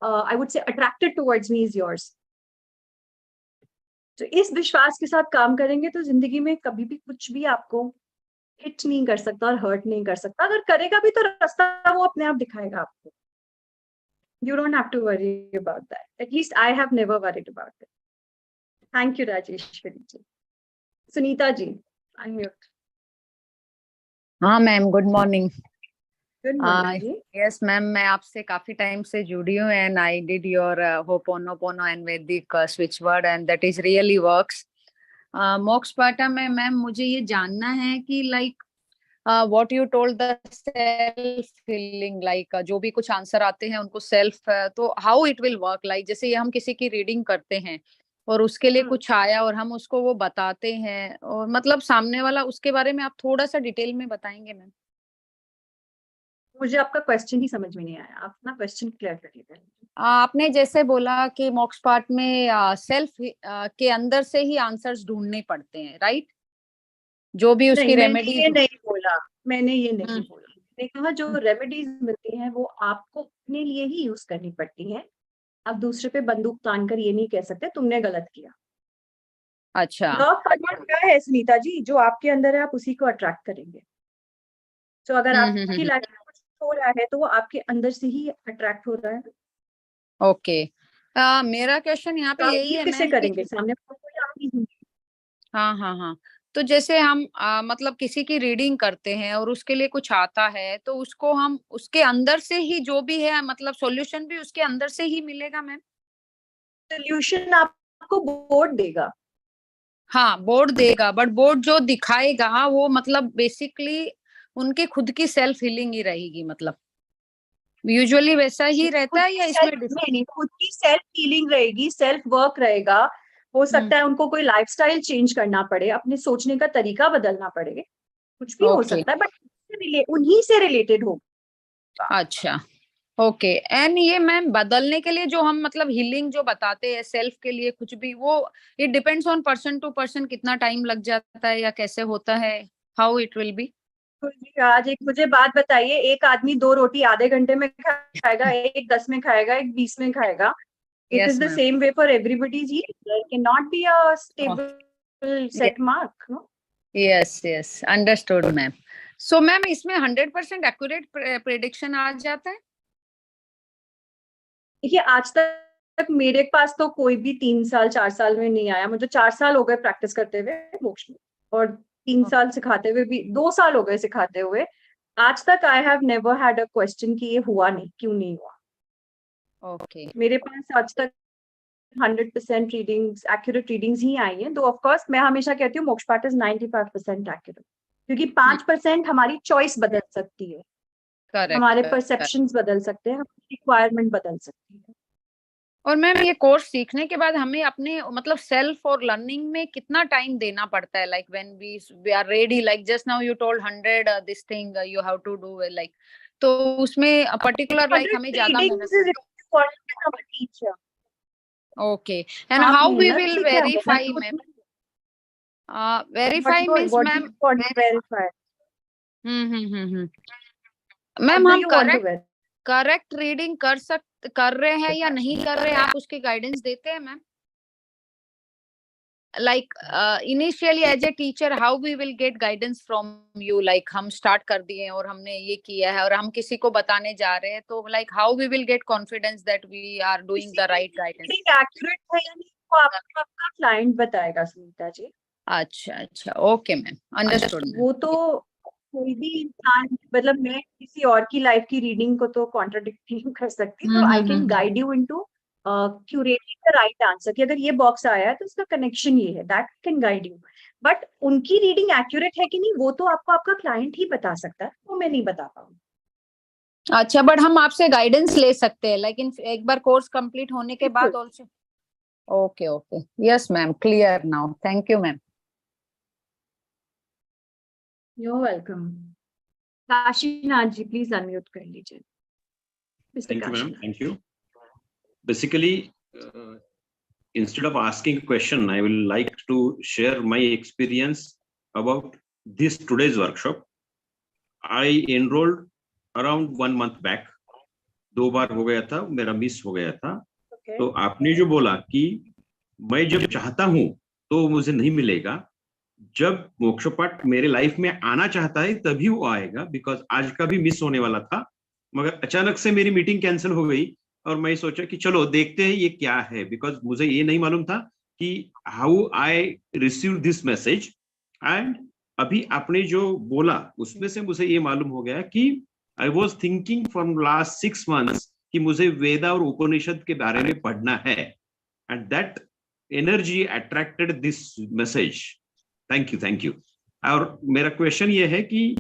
I would say attracted towards me is yours. तो इस विश्वास के साथ काम करेंगे तो जिंदगी में कभी भी कुछ भी आपको हिट नहीं कर सकता और हर्ट नहीं कर सकता. अगर करेगा भी तो रास्ता वो अपने आप दिखाएगा आपको. You don't have to worry about that. At least I have never worried about it. Thank you, Rajeshwari ji. Sunita ji, unmute. हाँ ma'am, good morning. Good morning ji. Yes ma'am, मैं आपसे काफी टाइम से जुड़ी हूँ and I did your ho'oponopono and Vedic switch word and that is really works. Mokshapatha में ma'am मुझे ये जानना है कि like what you told the self feeling, like जो भी कुछ आंसर आते हैं उनको सेल्फ, तो how it will work, like जैसे ये हम किसी की रीडिंग करते हैं और उसके लिए कुछ आया और हम उसको वो बताते हैं, और मतलब सामने वाला, उसके बारे में आप थोड़ा सा डिटेल में बताएंगे मैम? मुझे आपका क्वेश्चन ही समझ में नहीं आया. आप ना क्वेश्चन क्लियर करिए. आपने जैसे बोला कि मोक्ष पाठ में सेल्फ के अंदर से ही आंसर्स ढूंढने पड़ते हैं, राइट? जो भी उसकी रेमेडी. मैंने ये नहीं बोला. मैंने कहा जो रेमेडीज मिलती हैं वो आपको अपने लिए ही यूज करनी पड़ती हैं. आप दूसरे पे बंदूक तान कर ये नहीं कह सकते तुमने गलत किया. अच्छा, क्या है सुनीता जी, जो आपके अंदर है आप उसी को अट्रैक्ट करेंगे. तो अगर आपकी लाइफ में कुछ हो रहा है तो वो आपके अंदर से ही अट्रैक्ट हो रहा है. ओके. मेरा क्वेश्चन यहाँ पे यही है किसे करेंगे, सामने हाँ. तो जैसे हम मतलब किसी की रीडिंग करते हैं और उसके लिए कुछ आता है, तो उसको हम उसके अंदर से ही जो भी है, मतलब सॉल्यूशन भी उसके अंदर से ही मिलेगा मैम? सोल्यूशन आपको बोर्ड देगा. हाँ बोर्ड देगा, बट बोर्ड जो दिखाएगा वो मतलब बेसिकली उनके खुद की सेल्फ हीलिंग ही रहेगी, मतलब यूजुअली वैसा ही रहता खुद है की या सेल्फ इसमें नहीं नहीं, खुद की सेल्फ हीलिंग रहेगी, सेल्फ वर्क रहेगा। हो सकता है उनको कोई लाइफस्टाइल चेंज करना पड़े, अपने सोचने का तरीका बदलना पड़े, कुछ भी हो ओके, सकता है, बट उन्हीं से रिलेटेड होगा। अच्छा, ओके। एंड ये मैम बदलने के लिए जो हम मतलब हीलिंग जो बताते हैं सेल्फ के लिए कुछ भी, वो it depends on person to person, कितना टाइम लग जाता है या कैसे होता है, हाउ इट विल बी? तो जी, आज एक मुझे बात बताइए, एक आदमी 2 रोटी आधे घंटे में खाएगा, एक 10 में खाएगा, एक 20 में खाएगा। It yes is the ma'am, same way for everybody's year. There cannot be a stable set mark, no? Yes yes, understood ma'am. So ma'am इसमें 100% एक्यूरेट प्रेडिक्शन आ जाता है? देखिए, आज तक मेरे पास तो कोई भी 3 साल 4 साल में नहीं आया। मुझे 4 साल हो गए प्रैक्टिस करते हुए मोक्ष में, और 3 साल सिखाते हुए भी, 2 साल हो गए सिखाते हुए। आज तक I have never had a question कि ये हुआ नहीं, क्यों नहीं हुआ। ओके, मेरे पास आज तक 100% रीडिंग्स, एक्यूरेट रीडिंग्स ही आई हैं। तो ऑफ कोर्स मैं हमेशा कहती हूँ मोक्षपाठ इज 95% एक्यूरेट, क्योंकि 5% हमारी चॉइस बदल सकती है, हमारे करेक्ट। परसेप्शंस बदल सकते हैं, हमारी रिक्वायरमेंट बदल सकती है। और मैम ये कोर्स सीखने के बाद हमें अपने मतलब सेल्फ और लर्निंग में कितना टाइम देना पड़ता है? Like when we are ready, like just now you told 100 this thing you have to do, like तो उसमें पर्टिकुलर लाइक 100 हमें ज्यादा मेहनत readings is important to our teacher. Okay. And आप हाउ वी मेहनत विल से क्या, मेहनत verify तो मैम? उसमें verify means what do ma'am, you want to verify? What ma'am do हम you want to correct verify? Correct reading कर रहे हैं या नहीं कर रहे हैं, आप उसके गाइडेंस देते हैं ma'am? Like initially as a teacher how we will get guidance from you, like हम start कर दिए हैं और हमने ये किया है और हम किसी को बताने जा रहे हैं, तो like how we will get confidence that we are doing the right guidance? Reading accurate है या नहीं, वो आपको आपका क्लाइंट बताएगा सुनीता जी। अच्छा अच्छा, ओके मैम, अंडरस्टूड मैम। वो तो कोई भी इंसान, मतलब मैं किसी और की लाइफ की रीडिंग को तो कॉन्ट्रडिक्ट नहीं कर सकती, तो I can guide you into curating the right answer, कि अगर ये बॉक्स आया है तो इसका कनेक्शन ये है, that can guide you. But उनकी रीडिंग एक्यूरेट है कि नहीं, वो तो आपको आपका क्लाइंट ही बता सकता है, वो मैं नहीं बता पाऊंगी। अच्छा, बट हम आपसे गाइडेंस ले सकते हैं लेकिन एक बार कोर्स कंप्लीट होने के बाद also? Okay okay, yes ma'am, clear now, thank you ma'am. You're welcome. Kashinath ji please unmute कर लीजिए। Thank you, ma'am. Thank you. Basically, instead of asking a question, I will like to share my experience about this today's workshop. I enrolled around 1 month back. 2 बार हो गया था, मेरा miss हो गया था। तो आपने जो बोला कि मैं जब चाहता हूं तो मुझे नहीं मिलेगा, जब मोक्षपाठ मेरे लाइफ में आना चाहता है तभी वो आएगा, बिकॉज आज का भी मिस होने वाला था, मगर अचानक से मेरी मीटिंग कैंसिल हो गई और मैं सोचा कि चलो देखते हैं ये क्या है, बिकॉज मुझे ये नहीं मालूम था कि how I receive this message. And अभी आपने जो बोला उसमें से मुझे ये मालूम हो गया कि I was thinking from last 6 months कि मुझे वेदा और उपनिषद के बारे में पढ़ना है, and that energy attracted this message. Thank you, thank you. और मेरा क्वेश्चन ये है कि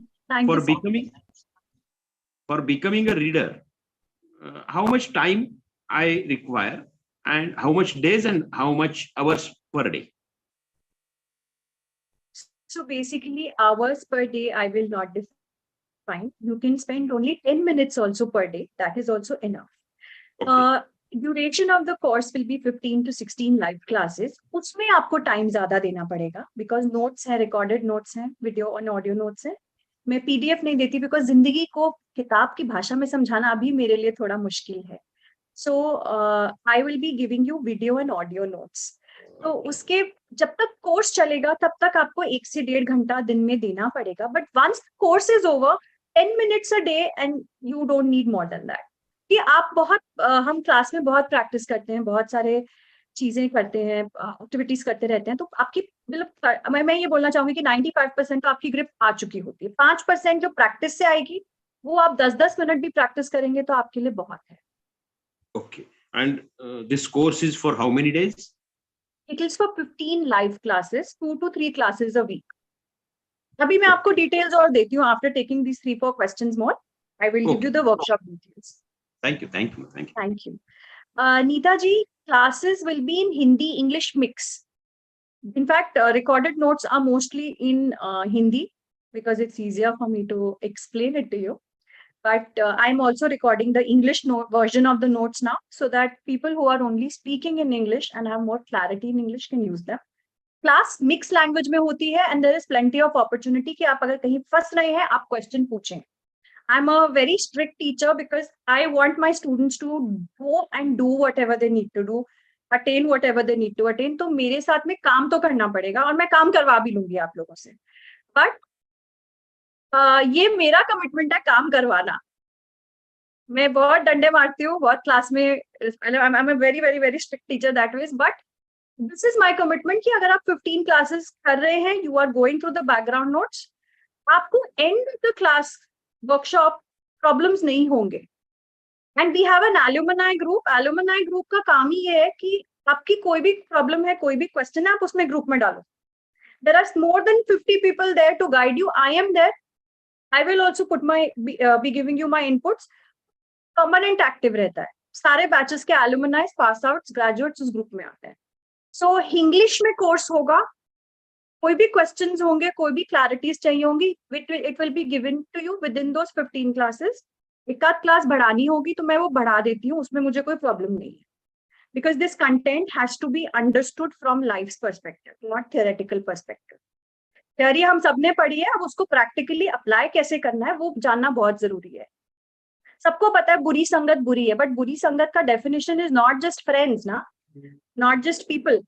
for becoming a reader, how much time I require, and how much days and how much hours per day? So basically hours per day I will not define. You can spend only 10 minutes also per day, that is also enough. Okay. Duration of the course will be 15 to 16 live classes. उसमें आपको time ज्यादा देना पड़ेगा, because notes है, recorded notes हैं, video और audio notes हैं। मैं पीडीएफ नहीं देती, बिकॉज जिंदगी को किताब की भाषा में समझाना अभी मेरे लिए थोड़ा मुश्किल है। So I will be giving you video and audio notes. तो उसके जब तक कोर्स चलेगा तब तक आपको 1 से 1.5 घंटा दिन में देना पड़ेगा, but once course is over 10 minutes a day and you don't need more than that. कि आप बहुत हम क्लास में बहुत प्रैक्टिस करते हैं, बहुत सारे चीजें करते हैं, एक्टिविटीज करते रहते हैं, तो आपकी मतलब मैं ये बोलना चाहूंगी कि 95% तो आपकी ग्रिप आ चुकी होती है। 5% जो प्रैक्टिस से आएगी, वो आप 10-10 मिनट भी प्रैक्टिस करेंगे तो आपके लिए बहुत है। Okay. And this course is for how many days? It is for 15 live classes, 2 to 3 classes a week. अभी मैं आपको details और देती हूँ. After taking these 3-4 questions more, I will give you the workshop details. Thank you, thank you, thank you. Thank you. Neeta ji, classes will be in Hindi English mix. In fact, recorded notes are mostly in Hindi because it's easier for me to explain it to you. But I'm also recording the English version of the notes now, so that people who are only speaking in English and have more clarity in English can use them. Class mixed language में होती है, and there is plenty of opportunity कि आप अगर कहीं फंस रहे हैं, आप question पूछें. I'm a very strict teacher because I want my students to go and do whatever they need to do, attain whatever they need to attain. तो मेरे साथ में काम तो करना पड़ेगा और मैं काम करवा भी लूंगी आप लोगों से. But ये मेरा कमिटमेंट है काम करवाना. मैं बहुत डंडे मारती हूँ बहुत क्लास में. I'm a very very very strict teacher that way. But this is my commitment कि अगर आप 15 classes कर रहे हैं, you are going through the background notes, आपको end of the class workshop problems नहीं होंगे. And we have an alumni group. Alumni group का काम ही ये है कि आपकी कोई भी problem है, कोई भी question है, आप उसमें group में डालो. There are more than 50 people there to guide you. I am there. I will also be giving you my inputs. Permanent active रहता है. सारे batches के alumni, pass outs, graduates उस group में आते हैं. So English में course होगा. कोई भी questions होंगे, कोई भी clarities चाहिए होंगी, it will be given to you within those 15 classes. एक आध class बढ़ानी होगी तो मैं वो बढ़ा देती हूँ, उसमें मुझे कोई problem नहीं है. Because this content has to be understood from life's perspective, not theoretical perspective. Theory हम सबने पढ़ी है, अब उसको practically apply कैसे करना है, वो जानना बहुत जरूरी है. सबको पता है बुरी संगत बुरी है, but बुरी संगत का definition is not just friends, ना, not just people.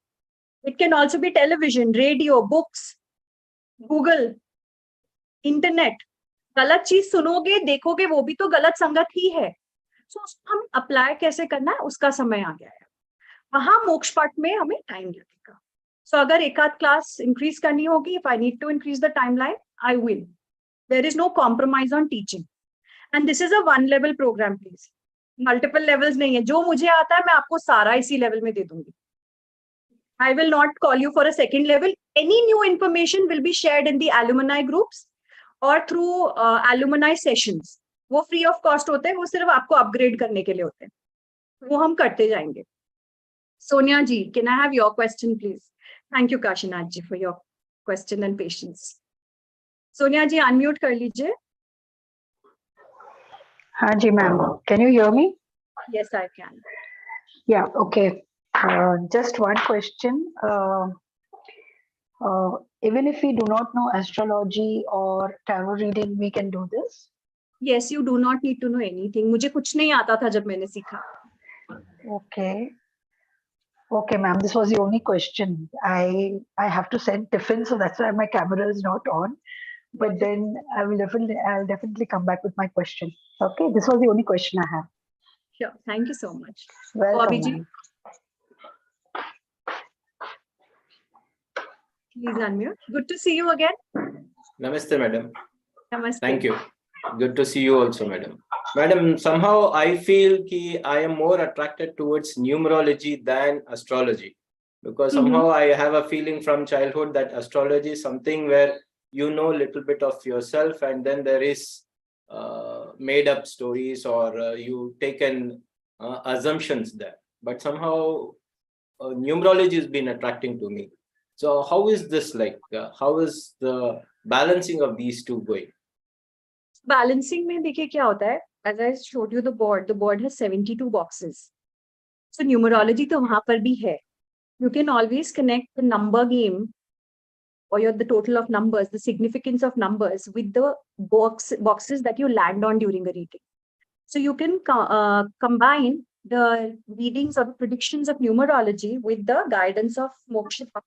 It can also be television, radio, books, Google, internet. गलत चीज सुनोगे, देखोगे, वो भी तो गलत संगत ही है. So उसको हम apply कैसे करना है, उसका समय आ गया है. वहां मोक्षपाठ में हमें टाइम लगेगा. So अगर एक आध क्लास इंक्रीज करनी होगी, if I need to increase the timeline, I will. There is no compromise on teaching. And this is a one level program, please. Multiple levels नहीं है. जो मुझे आता है मैं आपको सारा इसी लेवल में दे दूंगी. I will not call you for a second level. Any new information will be shared in the alumni groups or through alumni sessions. वो free of cost होते हैं, वो सिर्फ आपको upgrade करने के लिए होते हैं. वो हम करते जाएंगे. Sonia ji, can I have your question, please? Thank you, Kashinath ji, for your question and patience. Sonia ji, unmute कर लीजिए. हाँ जी ma'am, can you hear me? Yes, I can. Yeah, okay. Just one question. Even if we do not know astrology or tarot reading, we can do this? Yes, you do not need to know anything. मुझे कुछ नहीं आता था जब मैंने सीखा. Okay. Okay, ma'am. This was the only question. I have to send tiffin, so that's why my camera is not on. But then I'll definitely come back with my question. Okay, this was the only question I have. Sure. Thank you so much. Welcome, ji, ma'am. Please unmute. Good to see you again. Namaste, madam. Namaste. Thank you. Good to see you also, madam. Madam, somehow I feel ki I am more attracted towards numerology than astrology, because somehow I have a feeling from childhood that astrology is something where you know a little bit of yourself, and then there is made up stories, or you taken assumptions there. But somehow numerology has been attracting to me. So how is this like? How is the balancing of these two going? Balancing में देखिए क्या होता है. As I showed you the board has 72 boxes. So numerology तो वहाँ पर भी है. You can always connect the number game or the total of numbers, the significance of numbers with the boxes that you land on during a reading. So you can combine the readings or the predictions of numerology with the guidance of Mokshapatta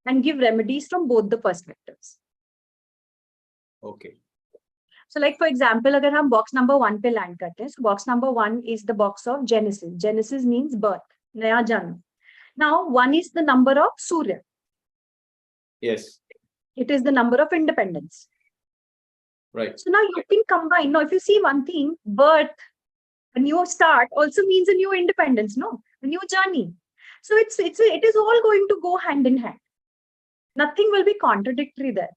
and give remedies from both the perspectives. Okay. So like for example, अगर हम box number 1 पे land करते हैं, so box number 1 is the box of Genesis. Genesis means birth, नया जन्म. Now 1 is the number of Surya. Yes. It is the number of independence. Right. So now you can combine. Now if you see one thing, birth, a new start also means a new independence, no? A new journey. So it is all going to go hand in hand. Nothing will be contradictory there.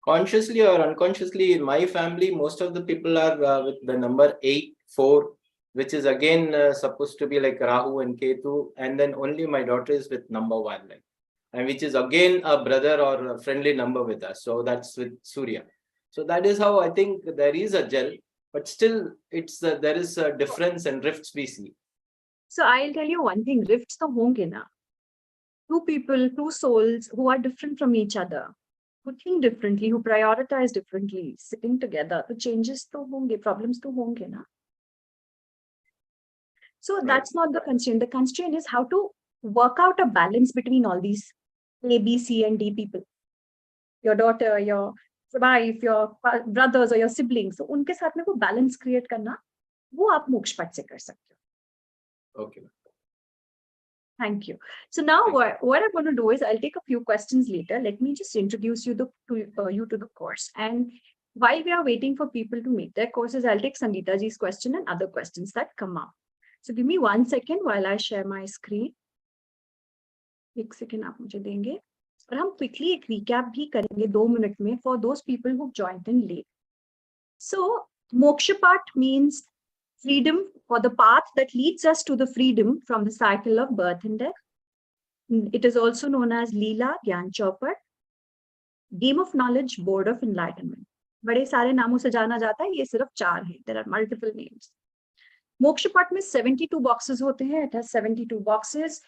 Consciously or unconsciously, in my family, most of the people are with the number 8, 4, which is again supposed to be like Rahu and Ketu, and then only my daughter is with number 1, like, and which is again a brother or a friendly number with us. So that's with Surya. So that is how I think there is a gel, but still it's there is a difference and rifts we see. So I'll tell you one thing, rifts to honge na. Two people, two souls who are different from each other, who think differently, who prioritize differently, sitting together, the changes to honge, problems to honge na. So that's not the constraint. The constraint is how to work out a balance between all these A, B, C, and D people. Your daughter, your wife, your brothers or your siblings. So उनके साथ में वो balance create करना, वो आप मोक्षपट से कर सकते हो. Okay. Thank you. So now what I'm going to do is I'll take a few questions later. Let me just introduce you to the course. And while we are waiting for people to make their courses, I'll take Sangeeta ji's question and other questions that come up. So give me 1 second while I share my screen. 1 second आप मुझे देंगे. और हम quickly एक recap भी करेंगे 2 minutes में for those people who joined in late. So Mokshapatta means freedom, for the path that leads us to the freedom from the cycle of birth and death. It is also known as Leela, Gyan Chaupat, Game of Knowledge, Board of Enlightenment. बड़े सारे नामों से जाना जाता है, ये सिर्फ 4 हैं. There are multiple names. Mokshapatta में 72 boxes होते हैं. It has 72 boxes.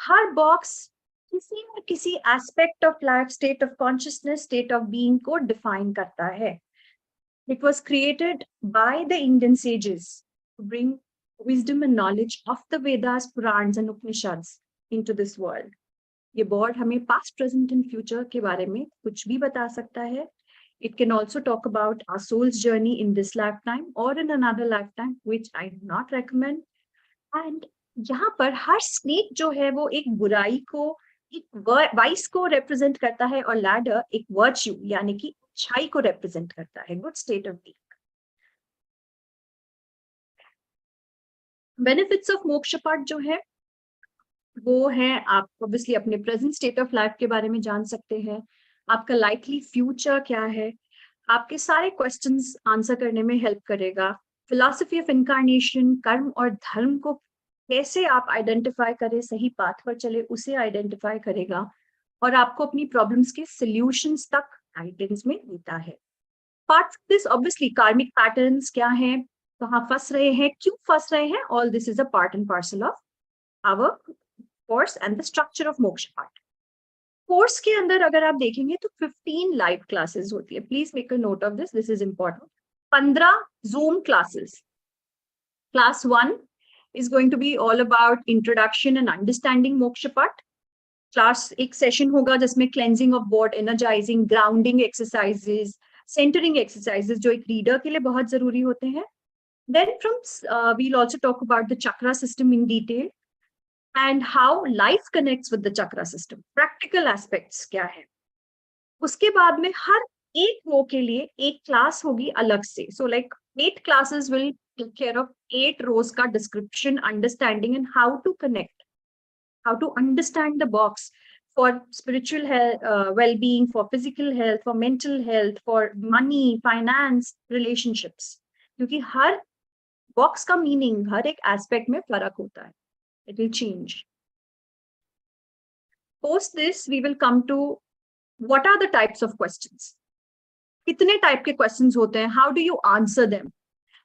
Her box किसी न किसी aspect of life, state of consciousness, state of being को define करता है. It was created by the Indian sages to bring wisdom and knowledge of the Vedas, Purans and Upanishads into this world. ये board हमें past, present and future के बारे में कुछ भी बता सकता है. It can also talk about our soul's journey in this lifetime or in another lifetime, which I do not recommend. And यहाँ पर हर snake जो है वो एक बुराई को, एक vice को represent करता है और ladder एक virtue यानी कि अच्छाई को represent करता है, good state of being. Benefits of Mokshapatta जो है वो है, आप obviously अपने present state of life के बारे में जान सकते हैं. आपका likely future क्या है, आपके सारे questions answer करने में help करेगा. Philosophy of incarnation, कर्म और धर्म को कैसे आप identify करें, सही path पर चले उसे identify करेगा और आपको अपनी problems के solutions तक guidance में देता है. Part of this obviously karmic patterns क्या हैं, कहाँ फंस रहे हैं, क्यों फंस रहे हैं, all this is a part and parcel of our course and the structure of Mokshapatta. Course के अंदर अगर आप देखेंगे तो 15 लाइव क्लासेस होती है. Please make a note of this, this is important. 15 zoom classes. Class 1 is going to be all about introduction and understanding Mokshapatta. Class एक session होगा जिसमें cleansing of board, energizing, grounding exercises, centering exercises जो एक reader के लिए बहुत जरूरी होते हैं. Then we'll also talk about the chakra system in detail and how life connects with the chakra system. Practical aspects क्या है. उसके बाद में हर एक रो के लिए एक क्लास होगी अलग से. So like 8 classes will take care of 8 rows का description, understanding and how to connect, how to understand the box for spiritual health, well-being, for physical health, for mental health, for money, finance, relationships. क्योंकि हर box का meaning हर एक aspect में फर्क होता है. It will change. Post this, we will come to what are the types of questions. कितने type के questions होते हैं? How do you answer them?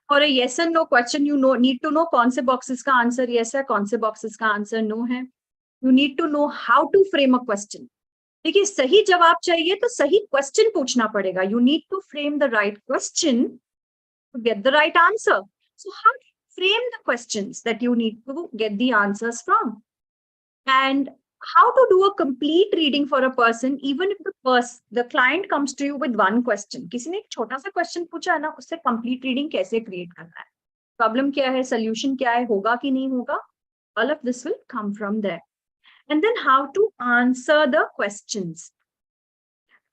For a yes and no question, you need to know कौन से boxes का answer yes है, कौन से boxes का answer no है. You need to know how to frame a question. देखिए सही जवाब चाहिए तो सही question पूछना पड़ेगा. You need to frame the right question to get the right answer. So how do you frame the questions that you need to get the answers from? And how to do a complete reading for a person, even if the client comes to you with one question. किसी ने एक छोटा सा question पूछा है ना, उससे complete reading कैसे create करना है, problem क्या है, solution क्या है, होगा कि नहीं होगा, all of this will come from there. And then how to answer the questions.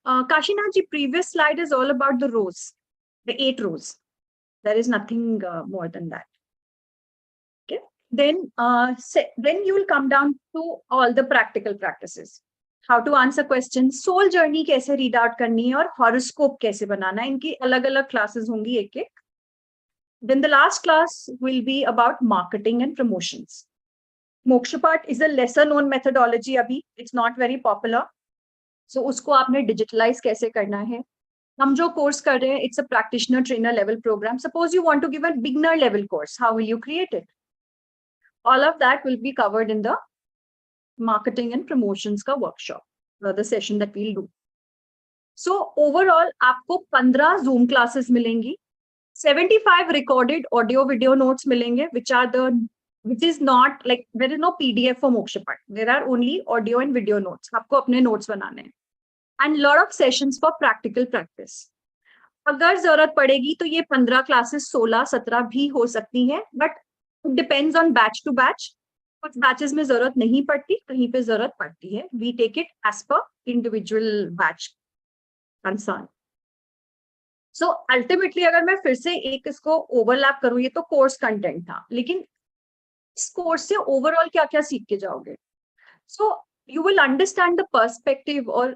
Kashinath ji, previous slide is all about the rows, the 8 rows. There is nothing more than that. Okay. Then you will come down to all the practical practices. How to answer questions, soul journey कैसे read out करनी है और horoscope कैसे बनाना है, इनकी अलग-अलग classes होंगी एक-एक. Then the last class will be about marketing and promotions. Mokshapatta is a lesser known methodology अभी, it's not very popular. So उसको आपने digitalize कैसे करना है. हम जो course कर रहे हैं, it's a practitioner trainer level program. Suppose you want to give a beginner level course, how will you create it? All of that will be covered in the marketing and promotions का workshop, the session that we'll do. So overall आपको 15 Zoom classes मिलेंगी, 75 recorded audio video notes मिलेंगे, which is not like, there is no PDF for Mokshapatta. There are only audio and video notes. आपको अपने notes बनाने हैं. And lot of sessions for practical practice. अगर जरूरत पड़ेगी तो ये 15 classes 16-17 भी हो सकती हैं, but it depends on batch to batch. कुछ batches में जरूरत नहीं पड़ती, कहीं पे जरूरत पड़ती है. We take it as per individual batch concern. So ultimately अगर मैं फिर से एक इसको overlap करूँ, ये तो course content था, लेकिन इस course से overall क्या-क्या सीख के जाओगे? So you will understand the perspective or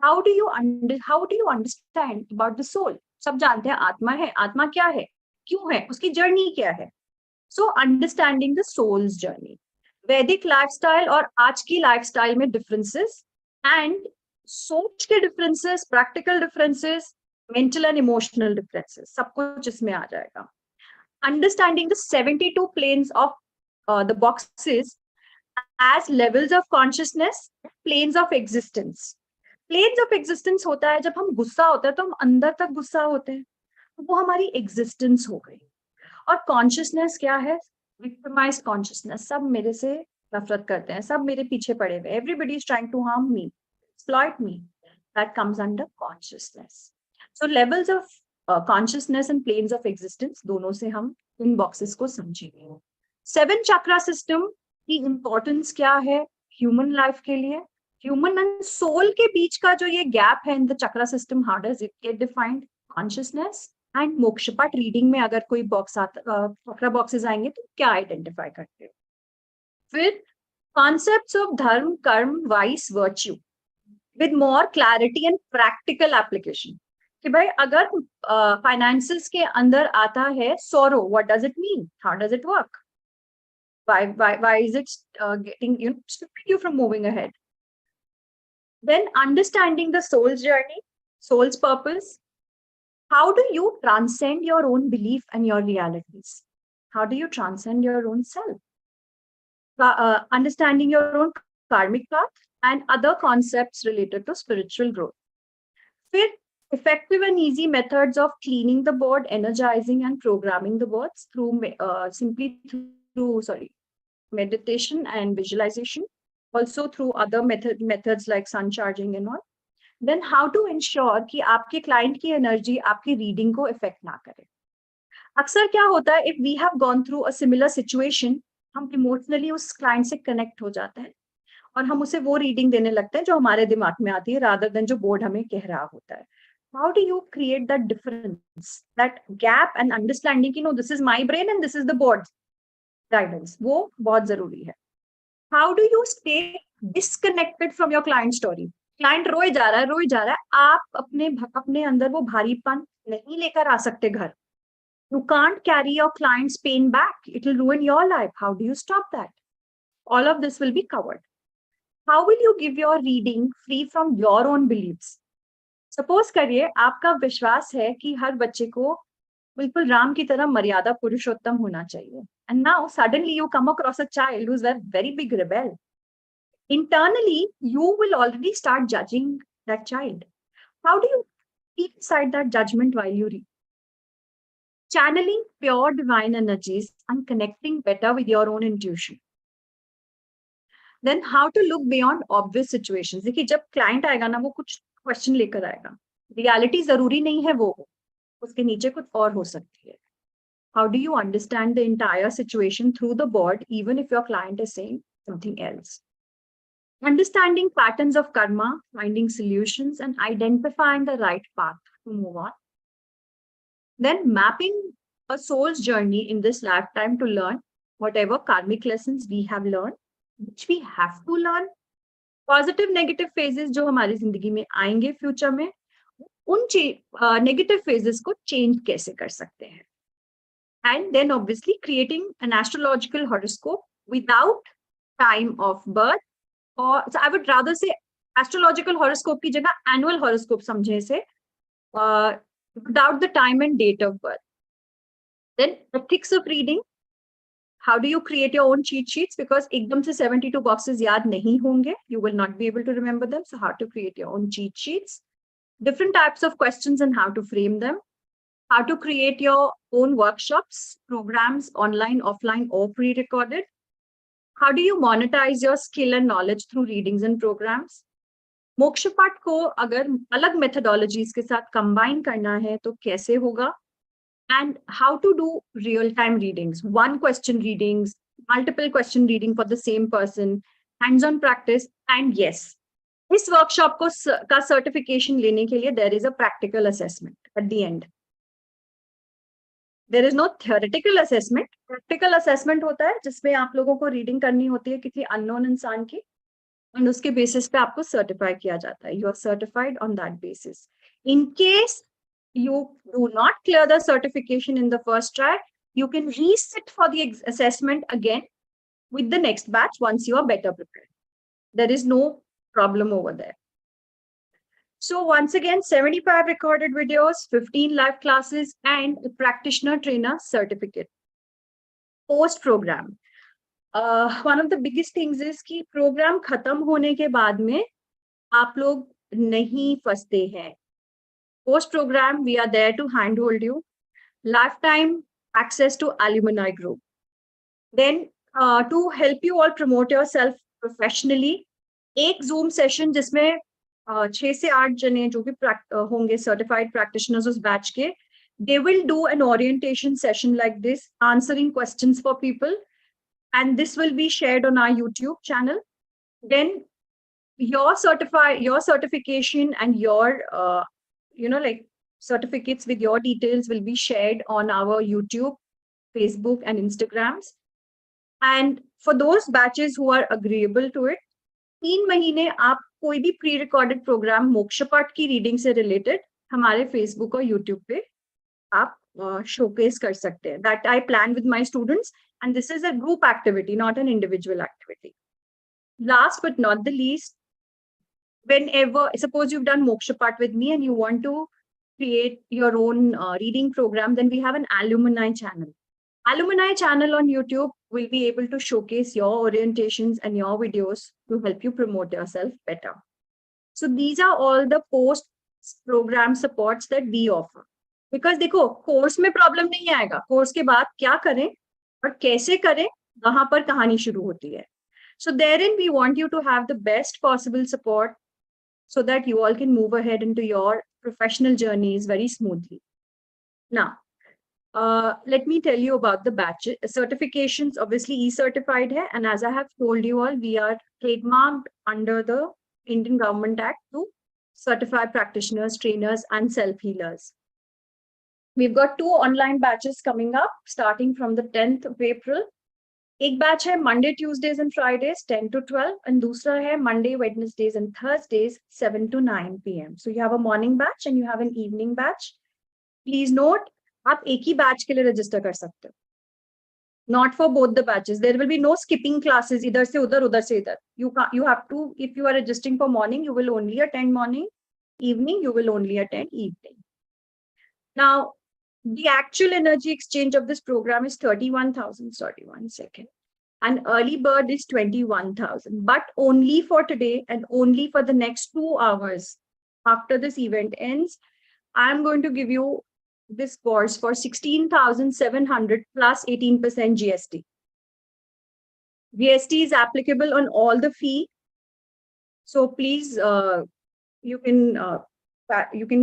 how do you understand about the soul? सब जानते हैं आत्मा है, आत्मा क्या है, क्यों है, उसकी जर्नी क्या है. So understanding the soul's journey. Vedic lifestyle और आज की लाइफस्टाइल में डिफरेंसेस एंड सोच के differences, practical differences, mental and emotional differences, सब कुछ इसमें आ जाएगा. Understanding the 72 planes of the boxes as levels of consciousness, planes of existence. Planes of existence होता है जब हम गुस्सा होता है तो हम अंदर तक गुस्सा होते हैं, तो वो हमारी existence हो गई. और consciousness क्या है? Victimized consciousness. सब मेरे से नफरत करते हैं, सब मेरे पीछे पड़े हुए. Everybody is trying to harm me, exploit me. That comes under consciousness. So levels of consciousness and planes of existence, दोनों से हम इन boxes को समझेंगे. 7 chakra system की importance क्या है ह्यूमन लाइफ के लिए, ह्यूमन एंड सोल के बीच का जो ये गैप है in the chakra system, how does it get defined, consciousness and Mokshapath reading में अगर कोई बॉक्स चक्रा बॉक्सेस आएंगे तो क्या आइडेंटिफाई करते हो. फिर कॉन्सेप्ट्स ऑफ धर्म, कर्म, vice, virtue with more clarity and practical application. कि भाई अगर फाइनेंसेस के अंदर आता है सोरो, what does it mean, how does it work, why is it getting stopping you from moving ahead. Then understanding the soul's journey, soul's purpose. How do you transcend your own belief and your realities? How do you transcend your own self? Understanding your own karmic path and other concepts related to spiritual growth. फिर effective and easy methods of cleaning the board, energizing and programming the boards through meditation and visualization, also through other methods like sun charging and all. Then how to ensure कि आपके client की energy आपकी reading को affect ना करे. अक्सर क्या होता है, if we have gone through a similar situation, हम emotionally उस client से connect हो जाते हैं और हम उसे वो reading देने लगते हैं जो हमारे दिमाग में आती है rather than जो board हमें कह रहा होता है. How do you create that difference, that gap and understanding कि no, this is my brain and this is the board guidance, वो बहुत जरूरी है. How do you stay disconnected from your client story? Client रोए जा रहा है, आप अपने अंदर वो भारीपन नहीं लेकर आ सकते घर. You can't carry your client's pain back. It will ruin your life. How do you stop that? All of this will be covered. How will you give your reading free from your own beliefs? Suppose करिए आपका विश्वास है कि हर बच्चे को बिल्कुल राम की तरह मर्यादा पुरुषोत्तम होना चाहिए. And now suddenly you come across a child who's a very big rebel. Internally, you will already start judging that child. How do you keep aside that judgment while you read? Channeling pure divine energies and connecting better with your own intuition. Then how to look beyond obvious situations. देखिए जब client आएगा ना, वो कुछ question लेकर आएगा. Reality जरूरी नहीं है वो हो, उसके नीचे कुछ और हो सकती है. How do you understand the entire situation through the board, even if your client is saying something else? Understanding patterns of karma, finding solutions, and identifying the right path to move on. Then mapping a soul's journey in this lifetime to learn whatever karmic lessons we have learned, which we have to learn. Positive negative phases जो हमारी जिंदगी में आएंगे future में, उन negative phases को change कैसे कर सकते हैं. And then obviously creating an astrological horoscope without time of birth, और I would rather say astrological horoscope की जगह एनुअल हॉरोस्कोप समझे से, without the time and date of birth. Then ethics of reading. How do you create your own cheat sheets? Because ekdam se 72 boxes yaad nahi honge. You will not be able to remember them. So how to create your own cheat sheets. Different types of questions and how to frame them. How to create your own workshops, programs, online, offline, or pre-recorded. How do you monetize your skill and knowledge through readings and programs? Mokshapatta ko agar alag methodologies ke sath combine karna hai to kaise hoga? And how to do real-time readings, one question readings, multiple question reading for the same person, hands-on practice. And yes, इस workshop का certification लेने के लिए there is a practical assessment at the end. There is no theoretical assessment. Practical assessment होता है जिसमें आप लोगों को reading करनी होती है किसी unknown इंसान की, and उसके basis पे आपको certify किया जाता है. You are certified on that basis. In case you do not clear the certification in the first try, you can resit for the assessment again with the next batch once you are better prepared. There is no problem over there. So once again, 75 recorded videos, 15 live classes, and a practitioner trainer certificate. Post program. One of the biggest things is कि program खत्म होने के बाद में आप लोग नहीं फंसते हैं. Post program, we are there to handhold you. Lifetime access to alumni group. Then to help you all promote yourself professionally, एक Zoom session जिसमें 6 से 8 जने जो भी होंगे certified practitioners उस batch के, they will do an orientation session like this, answering questions for people, and this will be shared on our YouTube channel. Then your certification and your like certificates with your details will be shared on our YouTube, Facebook, and Instagrams. And for those batches who are agreeable to it, 3 महीने आप कोई भी pre-recorded program मोक्षपाठ की reading से related हमारे Facebook और YouTube पे आप showcase कर सकते हैं. That I plan with my students, and this is a group activity, not an individual activity. Last but not the least, whenever, suppose you've done Mokshapatta with me and you want to create your own reading program, then we have an alumni channel. Alumni channel on YouTube will be able to showcase your orientations and your videos to help you promote yourself better. So these are all the post program supports that we offer. Because देखो, course में problem नहीं आएगा. Course के बाद क्या करें और कैसे करें, वहां पर कहानी शुरू होती है. So therein we want you to have the best possible support so that you all can move ahead into your professional journeys very smoothly. Now, let me tell you about the batch certifications. Obviously, e-certified hai, and as I have told you all, we are trademarked under the Indian Government Act to certify practitioners, trainers, and self-healers. We've got 2 online batches coming up starting from the 10th of April. एक batch है Monday, Tuesdays and Fridays 10 to 12, and दूसरा है Monday, Wednesdays and Thursdays 7 to 9 p.m. So you have a morning batch and you have an evening batch. Please note, आप एक ही batch के लिए register कर सकते हो. Not for both the batches. There will be no skipping classes इधर से उधर. You have to, if you are registering for morning, you will only attend morning. Evening, you will only attend evening. Now, the actual energy exchange of this program is 31,000. Sorry, 1 second. And early bird is 21,000, but only for today and only for the next 2 hours after this event ends. I'm going to give you this course for 16,700 plus 18% GST. GST is applicable on all the fee. So please, you can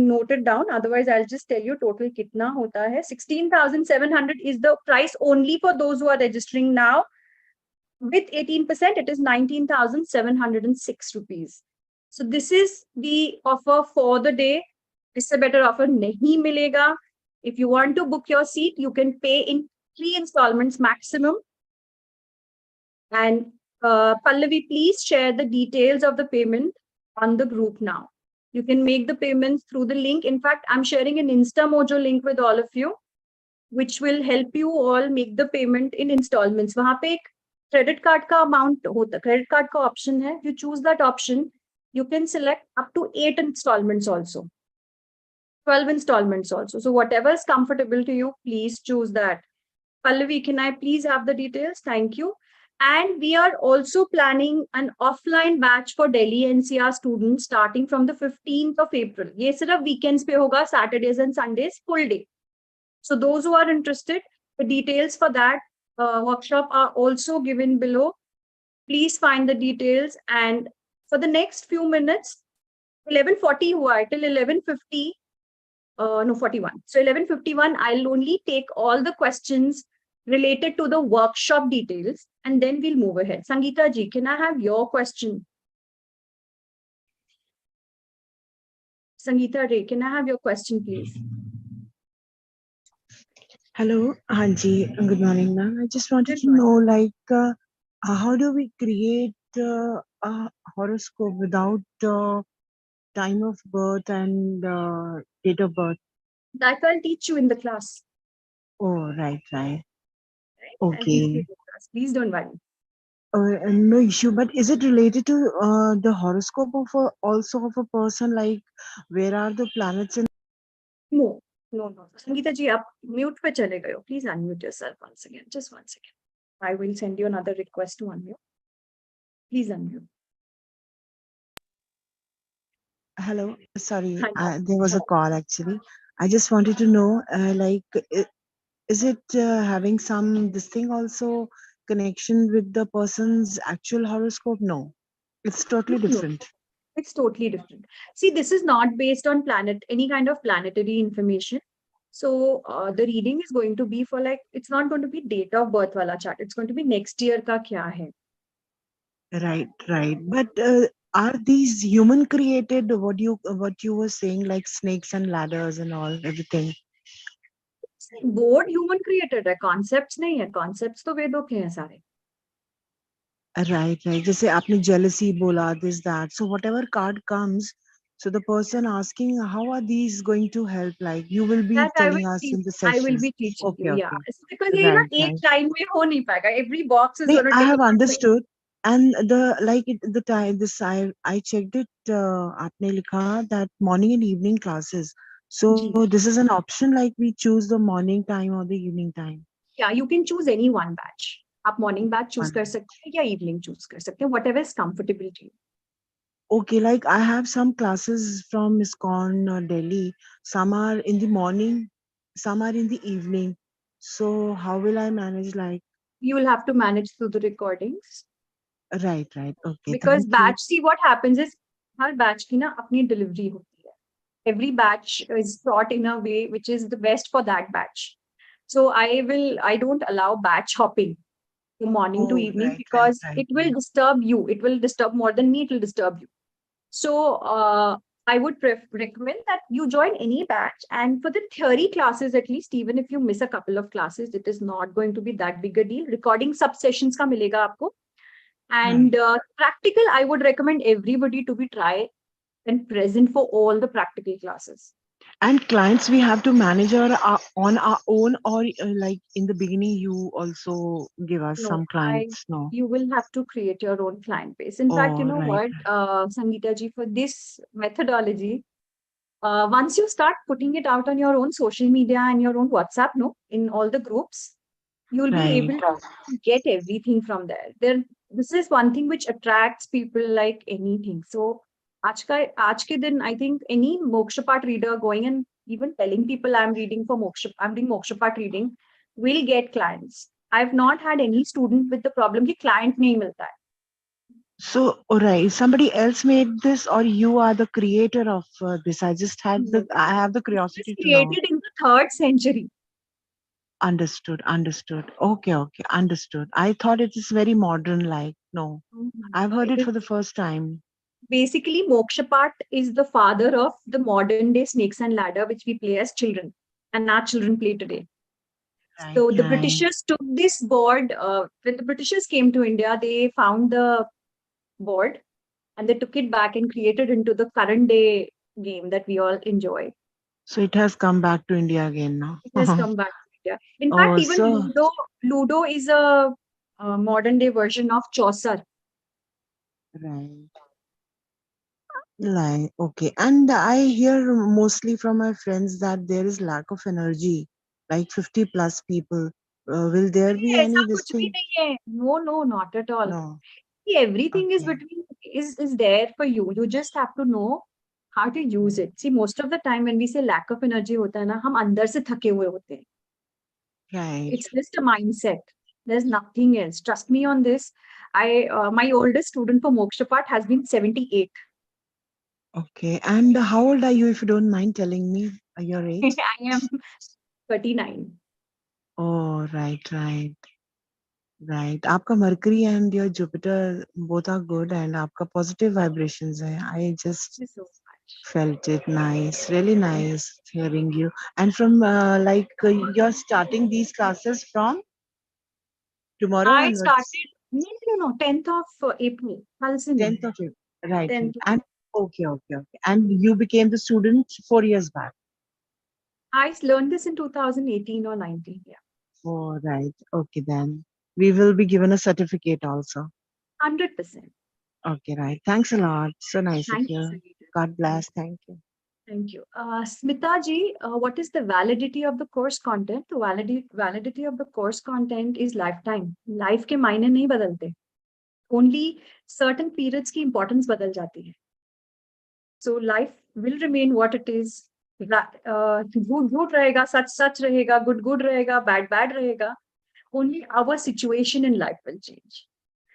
note it down. Otherwise, I'll just tell you total kitna hota hai. 16,700 is the price only for those who are registering now. With 18%, it is 19,706 rupees. So this is the offer for the day. Isse better offer nahi milega. If you want to book your seat, you can pay in 3 installments maximum. And Pallavi, please share the details of the payment on the group now. You can make the payments through the link. In fact, I'm sharing an InstaMojo link with all of you, which will help you all make the payment in installments. वहाँ पे एक credit card का amount होता, credit card का option है. You choose that option. You can select up to 8 installments also, 12 installments also. So whatever is comfortable to you, please choose that. Pallavi, can I please have the details? Thank you. And we are also planning an offline batch for Delhi NCR students starting from the 15th of April. ये सिर्फ weekends पे होगा, Saturdays and Sundays, full day. So those who are interested, the details for that workshop are also given below. Please find the details. And for the next few minutes, 11:40 हुआ है, till 11:50, no, 41. So 11:51, I'll only take all the questions related to the workshop details, and then we'll move ahead. Sangeeta ji, can I have your question? Sangeeta Ray, can I have your question, please? Hello, Hanji. Good morning, ma'am. I just wanted to know, like, how do we create a horoscope without time of birth and date of birth? That I'll teach you in the class. Oh, right. Right? Okay. Please don't worry. No issue, but is it related to the horoscope of also of a person? Like, where are the planets in? No. Sangeeta ji, आप mute पे चले गए हो. Please unmute yourself once again. Just one second. I will send you another request to unmute. Please unmute. Hello, sorry, there was a call actually. I just wanted to know, like, is it having this thing also connection with the person's actual horoscope? No, it's totally different. No. It's totally different. See, this is not based on any kind of planetary information. So the reading is going to be for like, it's not going to be date of birth wala chart. It's going to be next year ka kya hai. Right. But are these human created? What you were saying, like snakes and ladders and all, everything? Board human created है, concepts नहीं है. Concepts तो वेदों के हैं सारे. Right. जैसे आपने jealousy बोला, this, that. So whatever card comes, so the person asking, how are these going to help? Like, you will be telling us in the session. I will be teaching you, yeah. Because Right. एक time में हो नहीं पाएगा. Every box is going to take. I have understood. And the time I checked it. आपने लिखा that morning and evening classes. So this is an option, like we choose the morning time or the evening time. Yeah, you can choose any one batch. आप morning batch choose कर सकते हैं या evening choose कर सकते हैं. Whatever is comfortable to you. Okay, like I have some classes from ISKCON Delhi. Some are in the morning, some are in the evening. So how will I manage? Like, you will have to manage through the recordings. Right. Okay. Because batch, see what happens is, her batch की ना अपनी delivery होती है. Every batch is taught in a way which is the best for that batch. So I don't allow batch hopping from morning to evening, because it will disturb you. It will disturb more than me. It will disturb you. So I would recommend that you join any batch. And for the theory classes, at least, even if you miss a couple of classes, it is not going to be that big a deal. Recording sub-sessions ka milega aapko. And practical, I would recommend everybody to be try and present for all the practical classes. And clients we have to manage on our own, or like in the beginning you also give us some clients? No, you will have to create your own client base. In fact, you know what, Sangeeta ji, for this methodology, once you start putting it out on your own social media and your own WhatsApp, in all the groups, you will be able to get everything from there. This is one thing which attracts people like anything. So आज के दिन, I think any Mokshapatta reader going and even telling people I'm doing Mokshapatta reading will get clients. I've not had any student with the problem कि client नहीं मिलता है. So, alright, somebody else made this, or you are the creator of this? I have the curiosity to know. Created in the 3rd century. Understood. Okay, understood. I thought it is very modern, like, no. I've heard it for the first time. Basically, Mokshapatta is the father of the modern day snakes and ladder, which we play as children, and our children play today. So the Right. Britishers took this board, when the Britishers came to India, they found the board and they took it back and created into the current day game that we all enjoy. So it has come back to India again now. It has come back to India. In fact, Oh, even so Ludo is a modern day version of Chaucer. right. Like, okay. And I hear mostly from my friends that there is lack of energy, like 50 plus people. Will there be ऐसा any this कुछ भी thing? नहीं है. No, not at all. No. See, everything is Okay. between is there for you. You just have to know how to use it. See, most of the time when we say lack of energy होता है ना, हम अंदर से थके हुए होते हैं. Right. It's just a mindset. There's nothing else. Trust me on this. My oldest student for Mokshapatta has been 78. Okay. And how old are you, if you don't mind telling me your age? I am 39. Oh, right. आपका Mercury and your Jupiter both are good, and आपका positive vibrations है. I just Thank you so much. felt it nice, really nice hearing you. And from you're starting these classes from tomorrow I onwards, started, no, 10th of April. कल से 10th नहीं. of April. Right. 10th. And okay. And you became the student 4 years back. I learned this in 2018 or 19. Yeah. Oh, right. Okay, then we will be given a certificate also. 100%. Okay, right. Thanks a lot. So nice of Thank you, you. Sangeeta. God bless. Thank you. Thank you. Smita ji, what is the validity of the course content? The validity of the course content is lifetime. Life के मायने नहीं बदलते. Only certain periods की importance बदल जाती है. So life will remain what it is. Good रहेगा, such रहेगा, good रहेगा, bad रहेगा. Only our situation in life will change.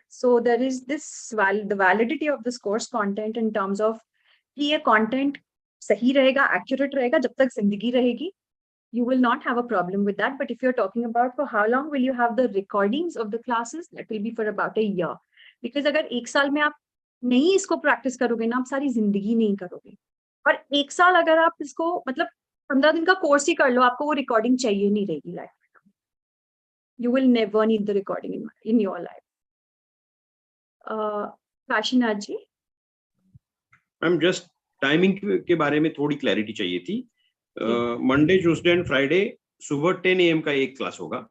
So there is this the validity of this course content in terms of कि ये content सही रहेगा, accurate रहेगा जब तक जिंदगी रहेगी. You will not have a problem with that. But if you're talking about for how long will you have the recordings of the classes, that will be for about a year. Because अगर एक साल में आप नहीं इसको practice करोगे ना, आप सारी जिंदगी नहीं करोगे. और एक साल अगर आप इसको मतलब 15 दिन का कोर्स ही कर लो, आपको वो रिकॉर्डिंग चाहिए नहीं रहेगी लाइफ में. You will never need the recording in your life. Kashinath ji. Ma'am just timing के बारे में थोड़ी क्लैरिटी चाहिए थी. मंडे, ट्यूसडे एंड फ्राइडे सुबह 10 AM का एक क्लास होगा.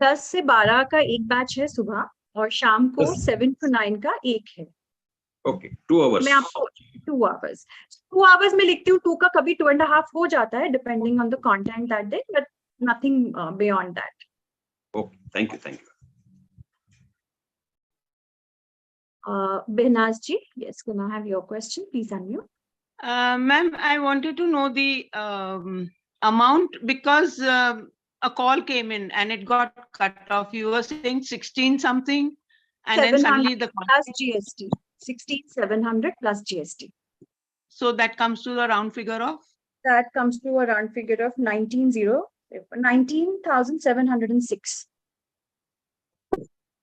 10 से 12 का एक बैच है सुबह और शाम को 7 to 9 का एक है. Okay, 2 hours. मैं आपको 2 hours. 2 hours में लिखती हूँ, 2 का कभी 2.5 हो जाता है depending on the content that day, but nothing beyond that. Okay, thank you. Behnaz ji, yes, can I have your question? Please unmute. Ma'am, I wanted to know the amount because a call came in and it got cut off. You were saying 16 something and then suddenly the plus GST. 16,700 plus GST. So that comes to the round figure of? That comes to a round figure of 19,706.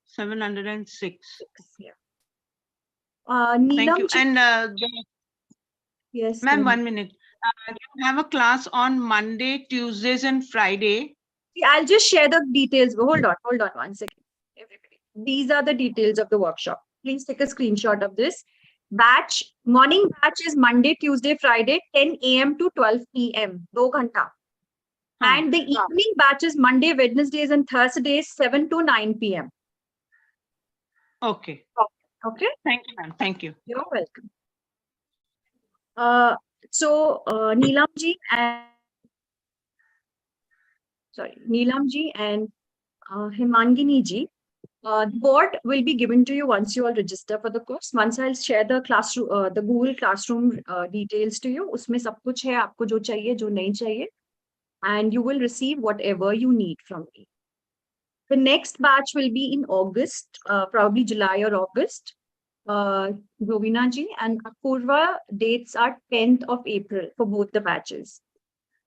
706. Yeah. Thank you. And yes, ma'am, 1 minute. You have a class on Monday, Tuesdays, and Friday. I'll just share the details. Hold on 1 second. Everybody. These are the details of the workshop. Please take a screenshot of this. Morning batch is Monday, Tuesday, Friday, 10 AM to 12 PM. 2 ghanta. And the evening batch is Monday, Wednesdays, and Thursdays, 7 to 9 PM. Okay. Okay. Thank you, ma'am. Thank you. You're welcome. Neelam ji and Himangini ji, the board will be given to you once you all register for the course. Once I'll share the classroom, the Google Classroom details to you. उसमें सब कुछ है, आपको जो चाहिए, जो नहीं चाहिए, and you will receive whatever you need from me. The next batch will be in August, probably July or August. Govina ji and Apurva, dates are 10th of April for both the batches.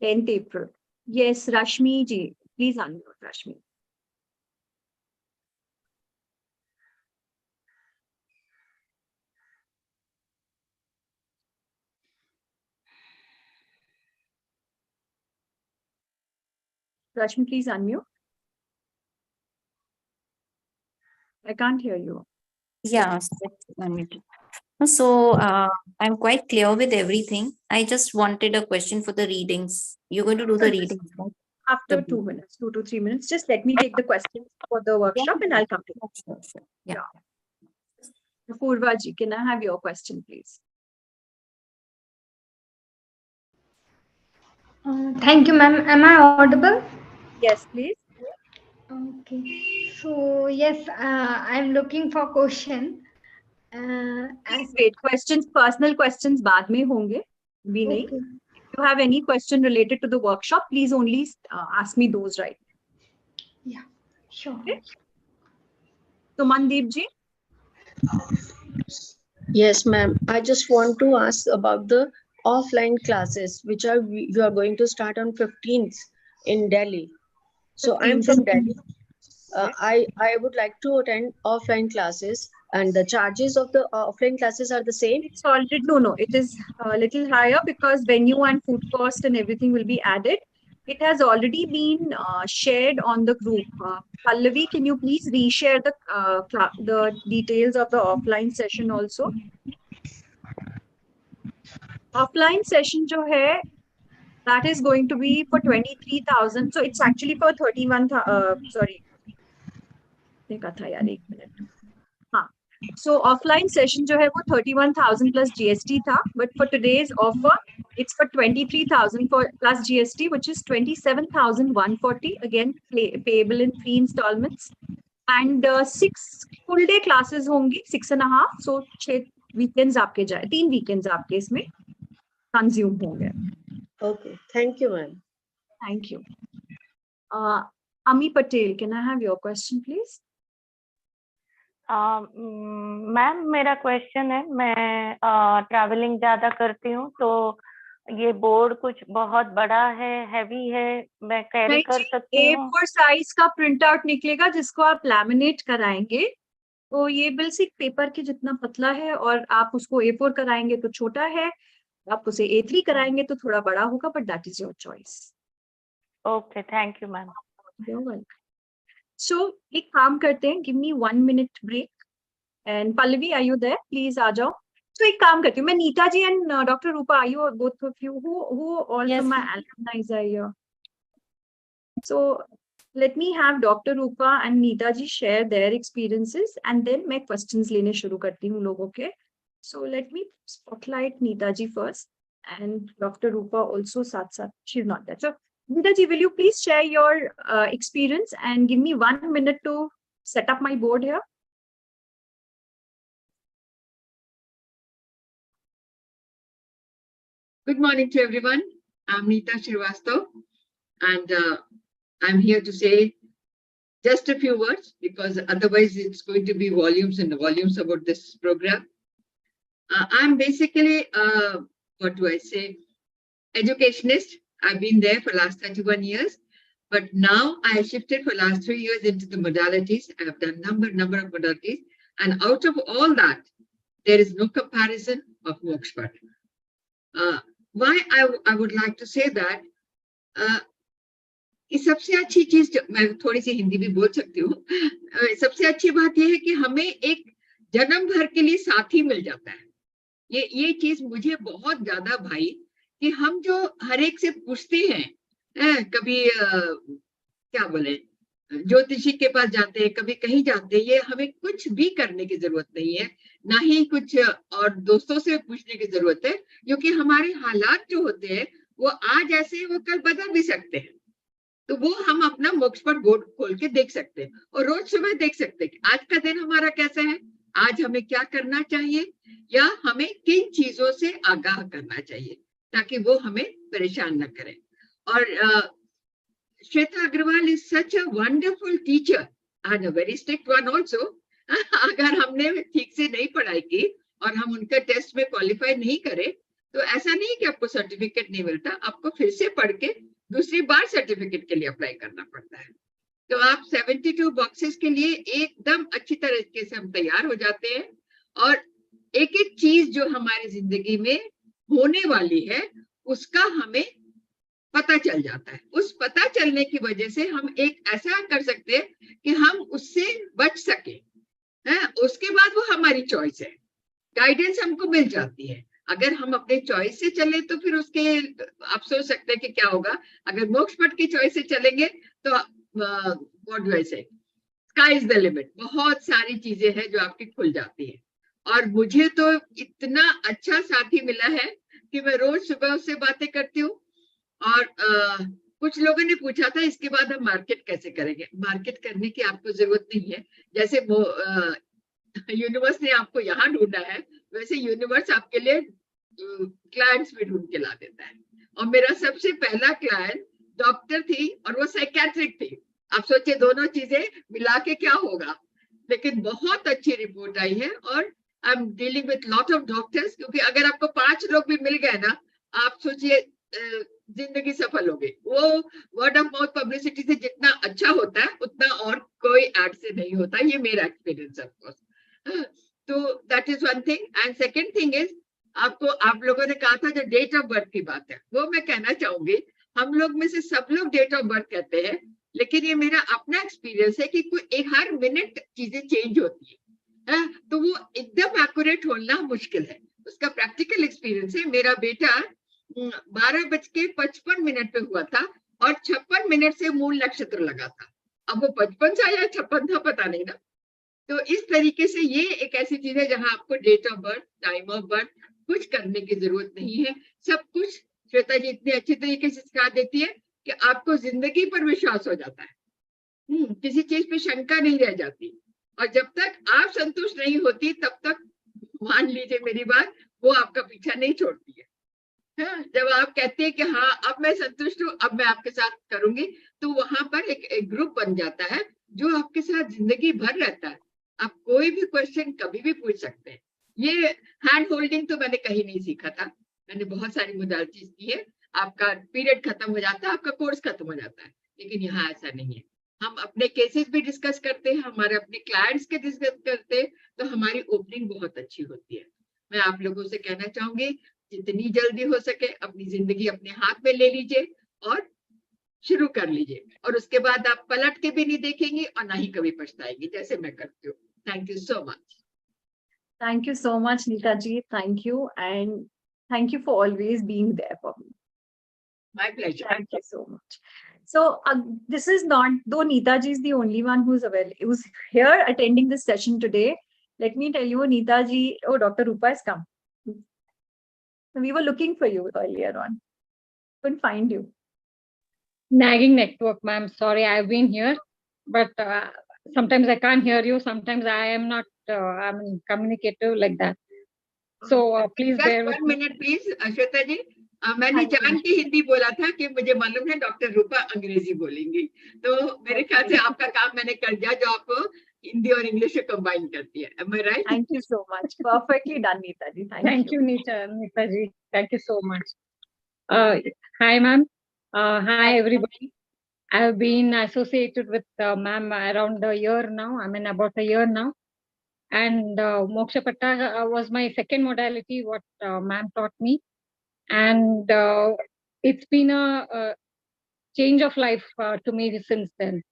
10th April. Yes, Rashmi ji, please unmute Rashmi. Rashmi, please unmute. I can't hear you. Yes. So I'm quite clear with everything. I just wanted a question for the readings. You're going to do the readings, right? After 2 minutes, 2 to 3 minutes. Just let me take the questions for the workshop and I'll come to you. Sure. Yeah. Purva ji, can I have your question, please? Thank you, ma'am. Am I audible? Yes, please. Okay. So yes, I'm looking for question. Please wait. Questions, personal questions, बाद में होंगे. भी नहीं. Okay. If you have any question related to the workshop, please only ask me those, right? Yeah, sure. Okay. So Mandeep ji. Yes, ma'am. I just want to ask about the offline classes, which you are going to start on 15th in Delhi. So I'm from Delhi. I would like to attend offline classes, and the charges of the offline classes are the same. It's already no. It is a little higher because venue and food cost and everything will be added. It has already been shared on the group. Pallavi, can you please reshare the details of the offline session also? Offline session jo hai, that is going to be for 23,000. So it's actually for 31,000. Sorry. देखा था यार, एक minute. हाँ. So offline session जो है वो 31,000 plus GST था, but for today's offer, it's for 23,000 plus GST, which is 27,140. Again, payable in 3 installments, and 6 full day classes होंगी, 6.5. So 6 weekends आपके जाए, 3 weekends आपके इसमें consume होंगे. Okay, thank you, ma'am. Thank you. Ami Patel, can I have your question, please? Ma'am मेरा question है, मैं travelling ज्यादा करती हूँ, तो ये बोर्ड कुछ बहुत बड़ा है, हैवी है, मैं कैरी कर सकती हूँ? A4 साइज का प्रिंट आउट निकलेगा जिसको आप लैमिनेट कराएंगे, तो ये बिल्कुल पेपर के जितना पतला है, और आप उसको A4 कराएंगे तो छोटा है, आप उसे A3 कराएंगे तो थोड़ा बड़ा होगा, but that is your choice. Okay, thank you ma'am. You're welcome. So एक काम करते हैं, give me 1 minute break. And Pallavi, are you there? Please आ जाओ. So एक काम करती हूँ मैं, नीता जी and Dr. Rupa, are you both of you who all Yes. from my alumni are here? So let me have Dr. Rupa and Neeta ji share their experiences, and then मैं questions लेने शुरू करती हूँ लोगों के. So let me spotlight Neeta ji first, and Dr. Rupa also साथ साथ. She's not there. So Neeta ji, will you please share your experience and give me 1 minute to set up my board here? Good morning to everyone. I'm Neeta Srivastava, and I'm here to say just a few words, because otherwise it's going to be volumes and volumes about this program. I'm basically, what do I say, educationist. I've been there for the last 31 years, but now I have shifted for the last 3 years into the modalities. I have done number of modalities, and out of all that, there is no comparison of Mokshapatta. Why I would like to say that, ये सबसे अच्छी चीज, मैं थोड़ी सी हिंदी भी बोल सकती हूँ, सबसे अच्छी बात यह है कि हमें एक जन्म भर के लिए साथी मिल जाता है. ये चीज मुझे बहुत ज्यादा भाई, कि हम जो हर एक से पूछते हैं, कभी क्या बोले, ज्योतिषी के पास जाते हैं, कभी कहीं जाते हैं, ये हमें कुछ भी करने की जरूरत नहीं है, ना ही कुछ और दोस्तों से पूछने की जरूरत है, क्योंकि हमारे हालात जो होते हैं वो आज ऐसे हैं, वो कल बदल भी सकते हैं. तो वो हम अपना मोक्षपट बोर्ड खोल के देख सकते हैं, और रोज सुबह देख सकते हैं कि आज का दिन हमारा कैसा है, आज हमें क्या करना चाहिए, या हमें किन चीजों से आगाह करना चाहिए, ताकि वो हमें परेशान न करें. और Shweta Agrawal is such a wonderful teacher and a very strict one also. अगर हमने ठीक से नहीं पढ़ाई की और हम उनका टेस्ट में क्वालिफाई नहीं करे, तो ऐसा नहीं कि आपको सर्टिफिकेट नहीं मिलता, आपको फिर से पढ़ के दूसरी बार सर्टिफिकेट के लिए अप्लाई करना पड़ता है. तो आप 72 बॉक्सेस के लिए एकदम अच्छी तरीके से हम तैयार हो जाते हैं, और एक एक चीज जो हमारी जिंदगी में होने वाली है उसका हमें पता चल जाता है. उस पता चलने की वजह से हम एक ऐसा कर सकते हैं कि हम उससे बच सके. है, उसके बाद वो हमारी चॉइस है, गाइडेंस हमको मिल जाती है। अगर हम अपने चॉइस से चले तो फिर उसके आप सोच सकते हैं कि क्या होगा। अगर मोक्ष पट की चॉइस से चलेंगे तो व्हाट डू आई से, स्काई इज द लिमिट, बहुत सारी चीजें हैं जो आपकी खुल जाती है। और मुझे तो इतना अच्छा साथी मिला है कि मैं रोज सुबह उससे बातें करती हूँ। और कुछ लोगों ने पूछा था इसके बाद हम मार्केट कैसे करेंगे। मार्केट करने की आपको जरूरत नहीं है, जैसे यूनिवर्स ने आपको यहाँ ढूंढा है वैसे यूनिवर्स आपके लिए क्लाइंट्स भी ढूंढ के ला देता है। और मेरा सबसे पहला क्लाइंट डॉक्टर थी और वो साइकेट्रिक थी। आप सोचिए दोनों चीजें मिला के क्या होगा। लेकिन बहुत अच्छी रिपोर्ट आई है और I am dealing with lot of doctors, क्योंकि अगर आपको 5 लोग भी मिल गए ना, आप सोचिए जिंदगी सफल होगी। वो वर्ड ऑफ माउथ पब्लिसिटी से जितना अच्छा होता है उतना और कोई एड से नहीं होता, ये मेरा एक्सपीरियंस ऑफ कोर्स। तो that is one thing. And second thing is, आपको आप लोगों ने कहा था जो डेट ऑफ बर्थ की बात है, वो मैं कहना चाहूंगी, हम लोग में से सब लोग डेट ऑफ बर्थ कहते हैं, लेकिन ये मेरा अपना एक्सपीरियंस है कि कोई हर मिनट चीजें चेंज होती है, तो वो एकदम एक्यूरेट होना मुश्किल है। उसका प्रैक्टिकल एक्सपीरियंस है। मेरा बेटा 12:55 पे हुआ था और 56 मिनट से मूल नक्षत्र लगा था। अब वो 55 था या 56 था पता नहीं ना। तो इस तरीके से ये एक ऐसी चीज है जहां आपको date of birth, time of birth कुछ करने की जरूरत नहीं है। सब कुछ श्वेता जी इतने अच्छे तरीके से सिखा देती है कि आपको जिंदगी पर विश्वास हो जाता है। किसी चीज पे शंका नहीं रह जाती। और जब तक आप संतुष्ट नहीं होती तब तक मान लीजिए मेरी बात, वो आपका पीछा नहीं छोड़ती है। जब आप कहते हैं कि हाँ अब मैं संतुष्ट हूँ, अब मैं आपके साथ करूंगी, तो वहां पर एक ग्रुप बन जाता है जो आपके साथ जिंदगी भर रहता है। आप कोई भी क्वेश्चन कभी भी पूछ सकते हैं। ये हैंड होल्डिंग तो मैंने कहीं नहीं सीखा था, मैंने बहुत सारी मोडालिटीज की है। आपका पीरियड खत्म हो जाता है, आपका कोर्स खत्म हो जाता है, लेकिन यहाँ ऐसा नहीं है। हम अपने केसेस भी डिस्कस करते हैं, हमारे अपने क्लाइंट्स के डिस्कस करते हैं, तो हमारी ओपनिंग बहुत अच्छी होती है। मैं आप लोगों से कहना चाहूंगी जितनी जल्दी हो सके अपनी जिंदगी अपने हाथ में ले लीजिए और शुरू कर लीजिए, और उसके बाद आप पलट के भी नहीं देखेंगे और ना ही कभी पछताएंगे, जैसे मैं करती हूँ। Thank you so much. Thank you so much, Neeta ji. Thank you, and thank you for always being there for me. My pleasure. Thank you so much. So this is not, though Neeta ji is the only one who's here attending this session today. Let me tell you, Neeta ji, oh, Dr. Rupa has come. We were looking for you earlier on. Couldn't find you. Nagging network, ma'am. Sorry, I've been here, but sometimes I can't hear you. Sometimes I am not, I'm communicative like that. So please bear with me. 1 minute, please, Shweta जी। मैंने जान के हिंदी बोला था कि मुझे मालूम है doctor रूपा अंग्रेजी बोलेंगी, तो मेरे ख्याल से आपका काम मैंने कर दिया जो आपको हिंदी और इंग्लिश से कंबाइन करती है। Am I right? Thank you so much. Perfectly done, Neeta ji. Thank you, Neeta ji. Thank you so much. Hi, ma'am. Hi, everybody. I have been associated with ma'am around a year now. I mean, about a year now. And Mokshapatta was my second modality, what ma'am taught me. And it's been a change of life to me since then.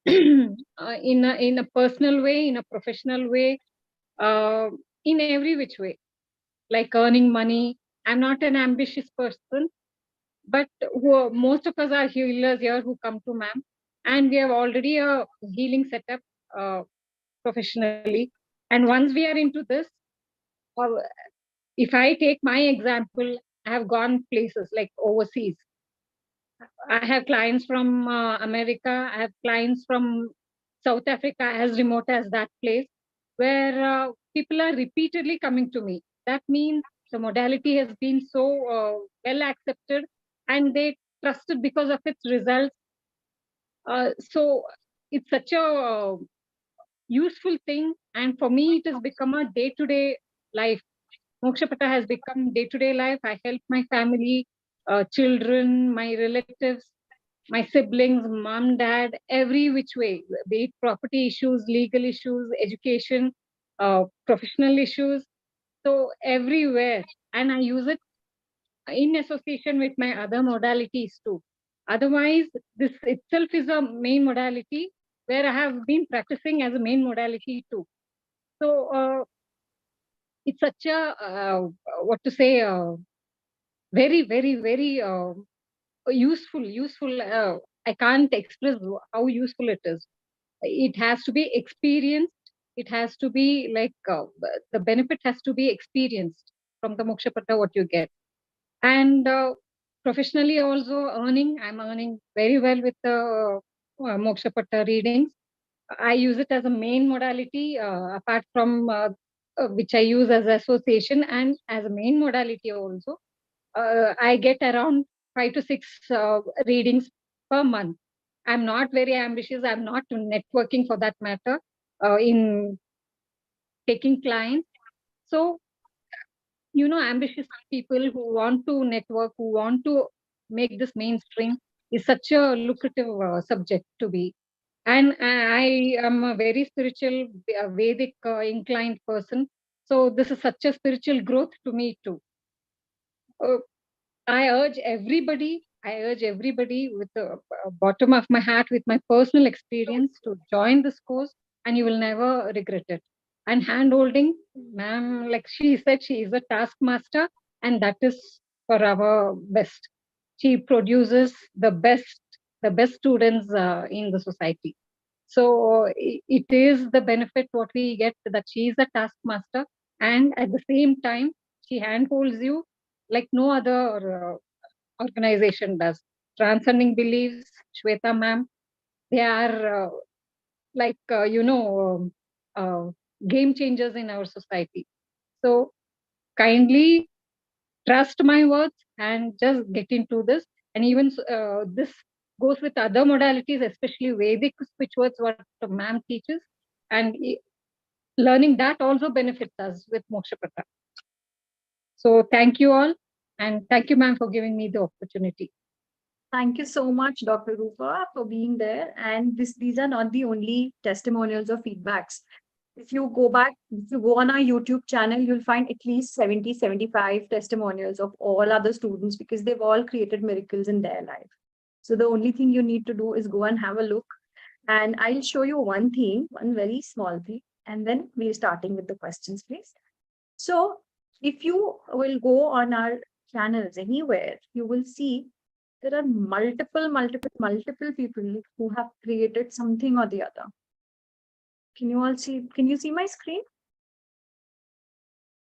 In a personal way, in a professional way, in every which way, like earning money. I'm not an ambitious person, but most of us are healers here who come to ma'am, and we have already a healing setup professionally. And once we are into this, if I take my example, I have gone places like overseas. I have clients from America. I have clients from South Africa, as remote as that place, where people are repeatedly coming to me. That means the modality has been so well accepted, and they trust it because of its results. So it's such a useful thing, and for me, it has become a day-to-day life. Mokshapatta has become day-to-day life. I help my family, children, my relatives, my siblings, mom, dad, every which way, be it property issues, legal issues, education, professional issues. So everywhere, and I use it in association with my other modalities too. Otherwise, this itself is a main modality where I have been practicing as a main modality too. So it's such a what to say, very, very, very useful. I can't express how useful it is. It has to be experienced. It has to be like the benefit has to be experienced from the Mokshapatta what you get. And professionally also I'm earning very well with the Mokshapatta readings. I use it as a main modality, apart from which I use as association, and as a main modality also. I get around 5 to 6 readings per month. I'm not very ambitious. I'm not networking for that matter in taking clients. So, ambitious people who want to network, who want to make this mainstream is such a lucrative subject to be. And I am a very spiritual, Vedic inclined person. So this is such a spiritual growth to me too. I urge everybody with the bottom of my heart, with my personal experience, to join this course, and you will never regret it. And hand holding, ma'am, like she said, she is a taskmaster, and that is for our best. She produces the best students in the society. So it is the benefit what we get, that she is a taskmaster, and at the same time, she handholds you like no other organization does. Transcending Beliefs, Shweta ma'am, they are like, game changers in our society. So kindly trust my words and just get into this. And even this goes with other modalities, especially Vedic switch words, what the ma'am teaches. And learning that also benefits us with Mokshapatta. So thank you all. And thank you, ma'am, for giving me the opportunity. Thank you so much, Dr. Rupa, for being there. And these are not the only testimonials or feedbacks. If you go on our YouTube channel, you'll find at least 70, 75 testimonials of all other students, because they've all created miracles in their life. So the only thing you need to do is go and have a look. And I'll show you one very small thing, and then we're starting with the questions, please. So if you will go on our channels anywhere, you will see there are multiple people who have created something or the other. Can you see my screen?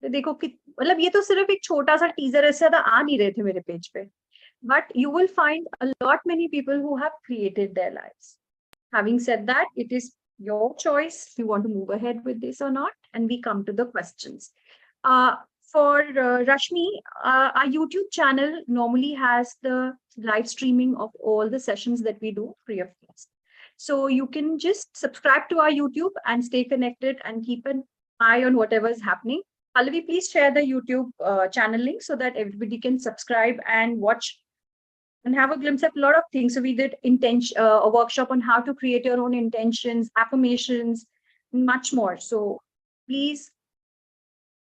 देखो कि मतलब ये तो सिर्फ एक छोटा सा teaser ऐसे ज्यादा आ नहीं रहे थे मेरे पेज पे, but you will find a lot many people who have created their lives. Having said that, it is your choice if you want to move ahead with this or not, and we come to the questions. For Rashmi, our YouTube channel normally has the live streaming of all the sessions that we do free of cost. So you can just subscribe to our YouTube and stay connected and keep an eye on whatever is happening. Pallavi, please share the YouTube channel link so that everybody can subscribe and watch and have a glimpse of a lot of things. So we did a workshop on how to create your own intentions, affirmations, much more. So please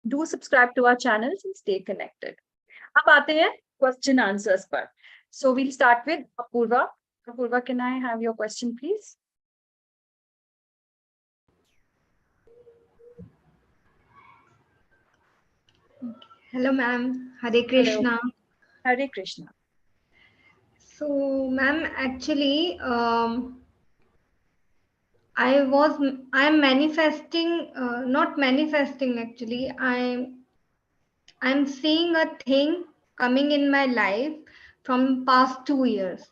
do subscribe to our channels and stay connected. अब आते हैं question answers पर. So we'll start with Apurva. Apurva, can I have your question, please? Hello, ma'am. Hare Krishna. Hello. Hare Krishna. So, ma'am, actually, I'm manifesting, not manifesting actually. I'm seeing a thing coming in my life from past 2 years.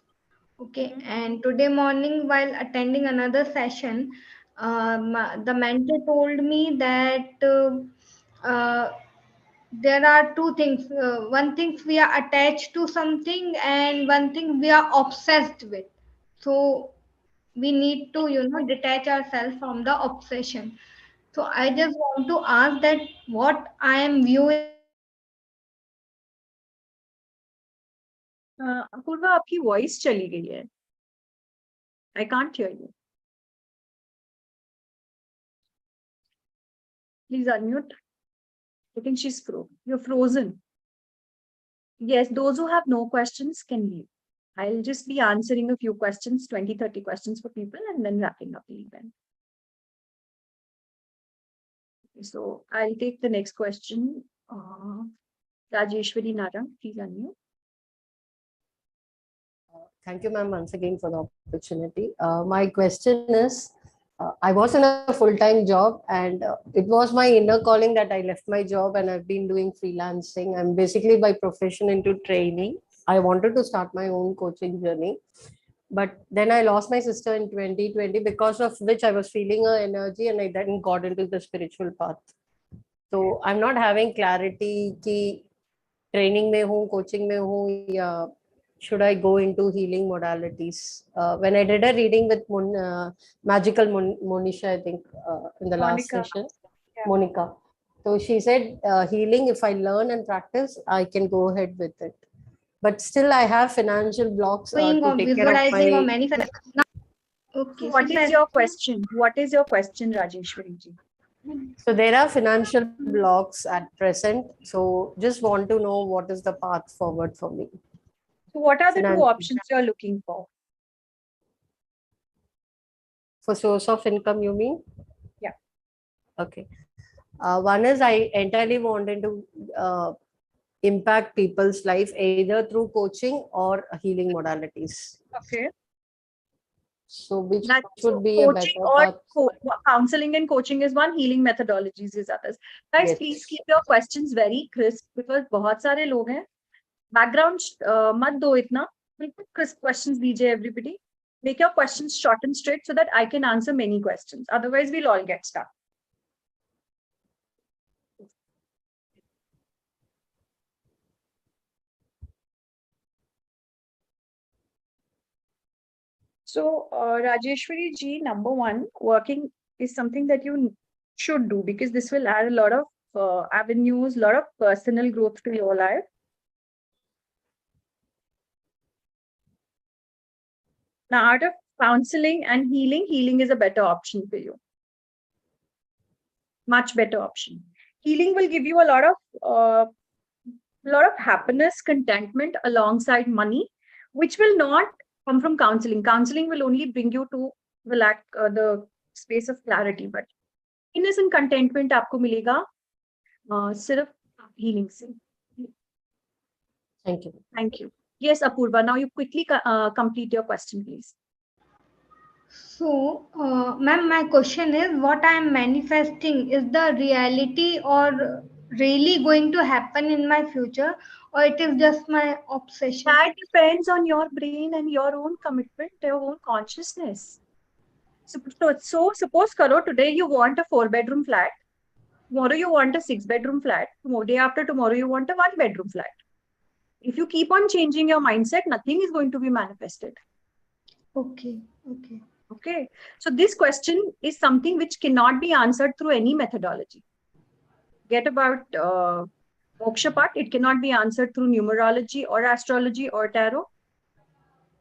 Okay, and today morning while attending another session, the mentor told me that there are two things. One thing, we are attached to something, and one thing we are obsessed with. So we need to, detach ourselves from the obsession. So I just want to ask that what I am viewing. Apurva, आपकी voice चली गई है. I can't hear you. Please unmute. I think she's frozen. You're frozen. Yes, those who have no questions can leave. I'll just be answering a few questions, 20, 30 questions for people, and then wrapping up the event. So I'll take the next question. Rajeshwari Narang, please unmute. Thank you, ma'am, once again for the opportunity. My question is, I was in a full-time job, and it was my inner calling that I left my job and I've been doing freelancing. I'm basically by profession into training. I wanted to start my own coaching journey, but then I lost my sister in 2020, because of which I was feeling her energy and I then got into the spiritual path. So I'm not having clarity कि training में हूँ, coaching में हूँ, या should I go into healing modalities? When I did a reading with magical Monisha, I think in the last session, Monica. So she said healing, if I learn and practice, I can go ahead with it. But still I have financial blocks to take care of visualizing or my... manifesting. Okay. What is your question? What is your question, Rajeshwari ji? So there are financial blocks at present. So just want to know what is the path forward for me. So what are the two options you're looking for? For source of income, you mean? Yeah. Okay. One is I entirely wanted to impact people's life either through coaching or healing modalities. Okay. So which would be a better path? Counseling and coaching is one, healing methodologies is others. Guys, Yes. Please keep your questions very crisp because बहुत सारे लोग हैं. Background मत दो इतना. बिल्कुल crisp questions दीजिए everybody. Make your questions short and straight so that I can answer many questions. Otherwise, we'll all get stuck. So, Rajeshwari ji, number one, working is something that you should do because this will add a lot of avenues, a lot of personal growth to your life. Now, out of counseling and healing is a better option for you. Much better option. Healing will give you a lot of happiness, contentment alongside money, which will not come from counseling. Counseling will only bring you to the space of clarity, but happiness and contentment आपको मिलेगा सिर्फ healing से. Thank you. Thank you. Yes, Apurva. Now you quickly complete your question, please. So, ma'am, my question is, what I am manifesting is the reality or really going to happen in my future, or it is just my obsession? That depends on your brain and your own commitment, your own consciousness. So suppose karo today you want a 4-bedroom flat, tomorrow you want a 6-bedroom flat, day after tomorrow you want a 1-bedroom flat. If you keep on changing your mindset, nothing is going to be manifested. Okay. Okay. So this question is something which cannot be answered through any methodology. Get about Mokshapatta, it cannot be answered through numerology or astrology or tarot.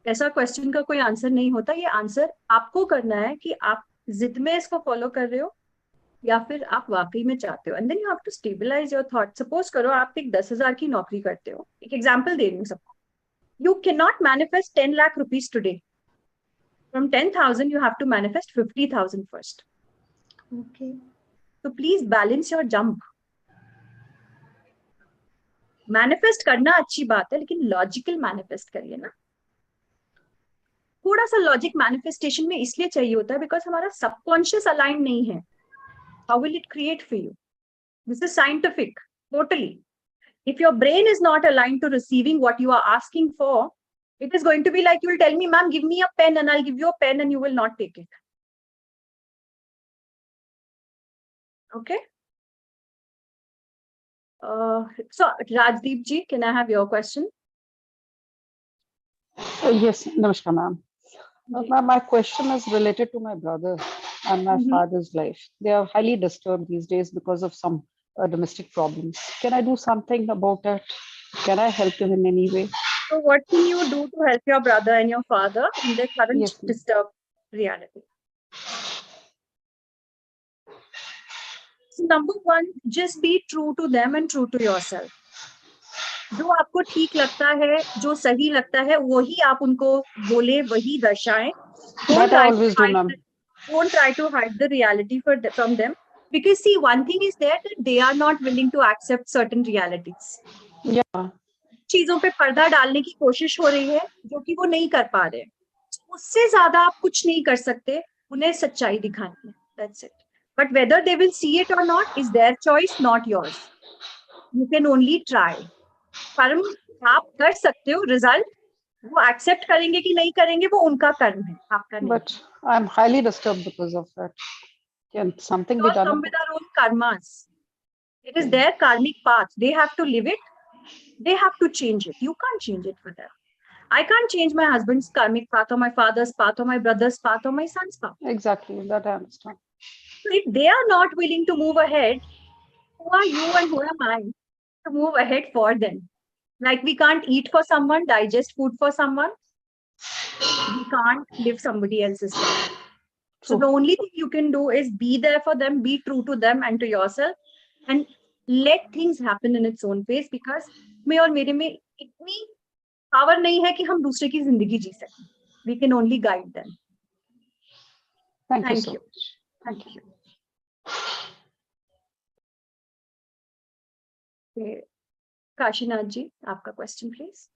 ऐसा question का कोई answer नहीं होता. ये answer आपको करना है कि आप जिद में इसको फॉलो कर रहे हो या फिर आप वाकई में चाहते हो. And then you have to stabilise your thought. Suppose करो आप एक 10,000 की नौकरी करते हो. एक एग्जांपल दे रही हूँ सबको. You can not manifest 10 lakh rupees today. From 10,000 you have to manifest 50,000 first. Okay. So please balance your jump. Manifest करना अच्छी बात है, लेकिन लॉजिकल मैनिफेस्ट करिए ना. थोड़ा सा लॉजिक मैनिफेस्टेशन में इसलिए चाहिए होता है बिकॉज हमारा सबकॉन्शियस अलाइन नहीं है. How will it create for you? This is scientific totally. If your brain is not aligned to receiving what you are asking for, it is going to be like you will tell me, ma'am, give me a pen, and I'll give you a pen and you will not take it. Okay. So Rajdeep ji, can I have your question? Yes, namaskar, ma'am. My question is related to my brother and my father's life. They are highly disturbed these days because of some domestic problems. Can I do something about it? Can I help them in any way? So what can you do to help your brother and your father in their current disturbed reality? So number one, just be true to them and true to yourself. जो आपको ठीक लगता है, जो सही लगता है, वही आप उनको बोले, वही दर्शाएं. Don't try to hide the reality from them, Because see, one thing is there that they are not willing to accept certain realities. Yeah. चीजों पे पर्दा डालने की कोशिश हो रही है जो कि वो नहीं कर पा रहे, उससे ज्यादा आप कुछ नहीं कर सकते, उन्हें सच्चाई दिखानी है, that's it. But whether they will see it or not is their choice, not yours. You can only try. कर्म आप कर सकते हो, रिजल्ट वो एक्सेप्ट करेंगे कि नहीं करेंगे वो उनका कर्म है, आपका नहीं. But I'm highly disturbed because of that. Can something be done? Come with our own karmas. It is their karmic path. They have to live it. They have to change it. You can't change it for them. I can't change my husband's karmic path or my father's path or my brother's path or my son's path. Exactly, that I understand. So if they are not willing to move ahead, who are you and who am I to move ahead for them? Like we can't eat for someone, digest food for someone. We can't live somebody else's life. So the only thing you can do is be there for them, be true to them and to yourself, and let things happen in its own pace, because मैं और मेरे में इतनी power नहीं है कि हम दूसरे की जिंदगी जी सकें. We can only guide them. Thank you so you. much. Thank you. Okay. Kashinath ji, आपका question please.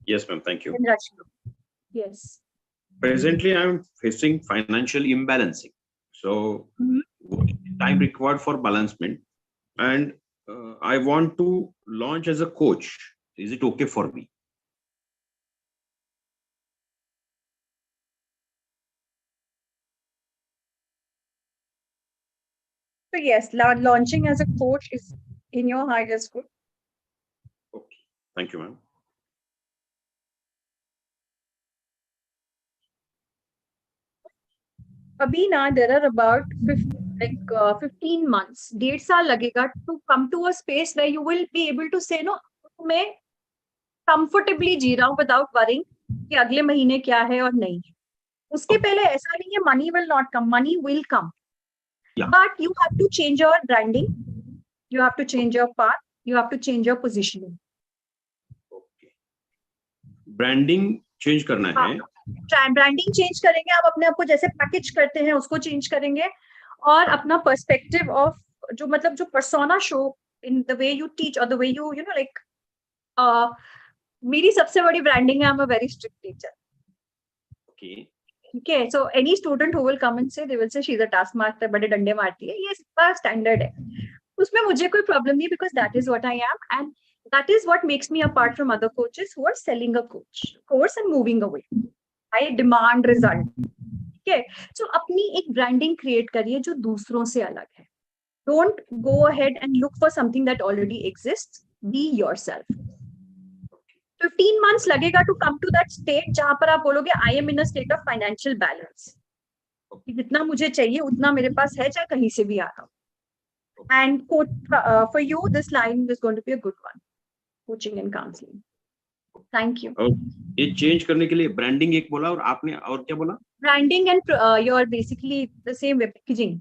Yes, ma'am. Thank you. Yes. Presently, I am facing financial imbalancing. So, what is the time required for balancement? And I want to launch as a coach. Is it okay for me? So yes, launching as a coach is in your highest good. Okay. Thank you, ma'am. Abhi na, there are about 15 months, 1.5 साल लगेगा to come to a space where you will be able to say, no, मैं comfortably जी रहा हूँ without worrying कि अगले महीने क्या है और नहीं. उसके पहले ऐसा नहीं है money will not come, money will come. Yeah. But you have to change your branding, you have to change your path, you have to change your positioning. Okay. Branding change करना है. ब्रांडिंग चेंज करेंगे, आप अपने आप को जैसे package करते हैं उसको चेंज करेंगे, और अपना पर्सपेक्टिव ऑफ जो मतलब जो persona show in the way you teach और the way you know like, मेरी सबसे बड़ी ब्रांडिंग है, I am a very strict teacher. ठीक है, so any student who will come and say they will say she is a taskmaster, बड़े डंडे मारती है, ये इसका स्टैंडर्ड है, उसमें मुझे कोई प्रॉब्लम नहीं, because that is what I am, and that is what makes me apart from other coaches who are selling a course and moving away. I demand result. ठीक है, so अपनी एक branding create करिए जो दूसरों से अलग है. Don't go ahead and look for something that already exists. Be yourself. 15 months लगेगा to come to that state जहां पर आप बोलोगे I am in a state of financial balance. जितना मुझे चाहिए उतना मेरे पास है, चाहे कहीं से भी आ रहा हो. And for you, this line is going to be a good one. Coaching and counseling. Thank you. ये चेंज करने के लिए ब्रांडिंग एक बोला, और आपने और क्या बोला? Branding and your basically the same way packaging.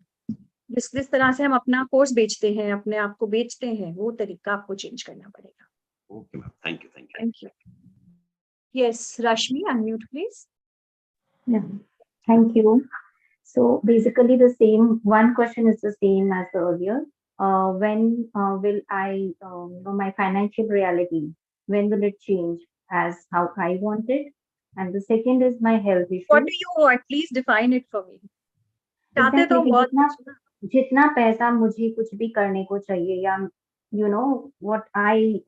जिस तरह से हम अपना कोर्स बेचते हैं, अपने आप को बेचते हैं, वो तरीका आपको चेंज करना पड़ेगा. Okay ma'am, thank you. Thank you. Yes, Rashmi, unmute please. Yeah, thank you. So basically the same, one question is the same as the earlier. When will I know my financial reality? When will it change as how I want it? And the second is my health issue. What do you want? Please define it for me. चाहते तो बहुत जितना पैसा मुझे कुछ भी करने को चाहिए, या you know what I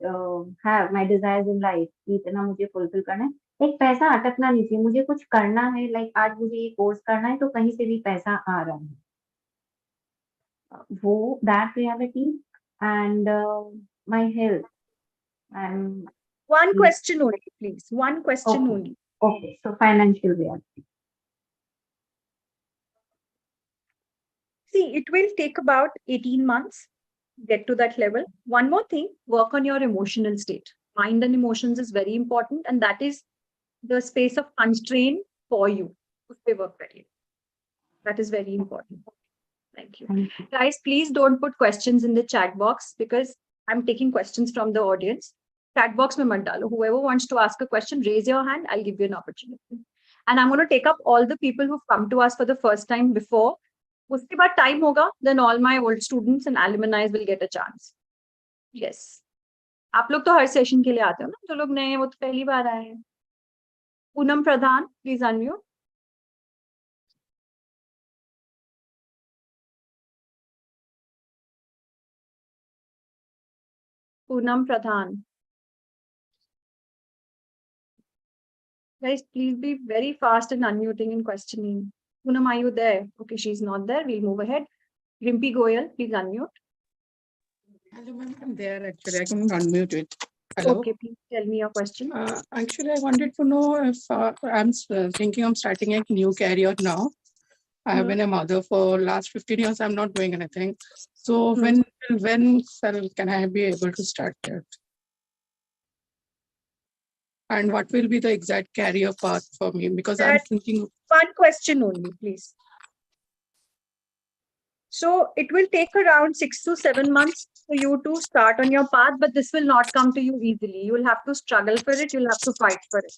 have my desires in life, इतना मुझे फुलफिल करना है, एक पैसा अटकना नहीं चाहिए. मुझे कुछ करना है, लाइक आज मुझे ये कोर्स करना है तो कहीं से भी पैसा आ रहा है, वो that reality. And my health. And one question only, please. One question only. Okay, so financial reality. See, it will take about 18 months get to that level. One more thing, work on your emotional state. Mind and emotions is very important, and that is the space of constraint for you. Usse work kariye. That is very important. Thank you. Guys, please don't put questions in the chat box, because I'm taking questions from the audience. Chat box mein mat dalo. Whoever wants to ask a question, raise your hand. I'll give you an opportunity. And I'm going to take up all the people who've come to us for the first time before. उसके बाद time होगा, then all my old students and alumni will get a chance. Yes. आप लोग तो हर session के लिए आते हो ना, जो लोग नए हैं वो तो पहली बार आए हैं. Poonam Pradhan, please unmute. Poonam Pradhan. Guys, please be very fast in unmuting and questioning. Poonam, are you there? Okay, she's not there. We'll move ahead. Rimpi Goyal, please unmute. Hello, ma'am. I'm there actually. I couldn't unmute it. Hello. Okay, please tell me your question. Actually, I wanted to know if I'm thinking of starting a new career now. I have been a mother for last 15 years. I'm not doing anything. So when can I be able to start that? And what will be the exact career path for me? Because I'm thinking. One question only, please. So it will take around 6 to 7 months for you to start on your path, but this will not come to you easily. You will have to struggle for it. You'll have to fight for it.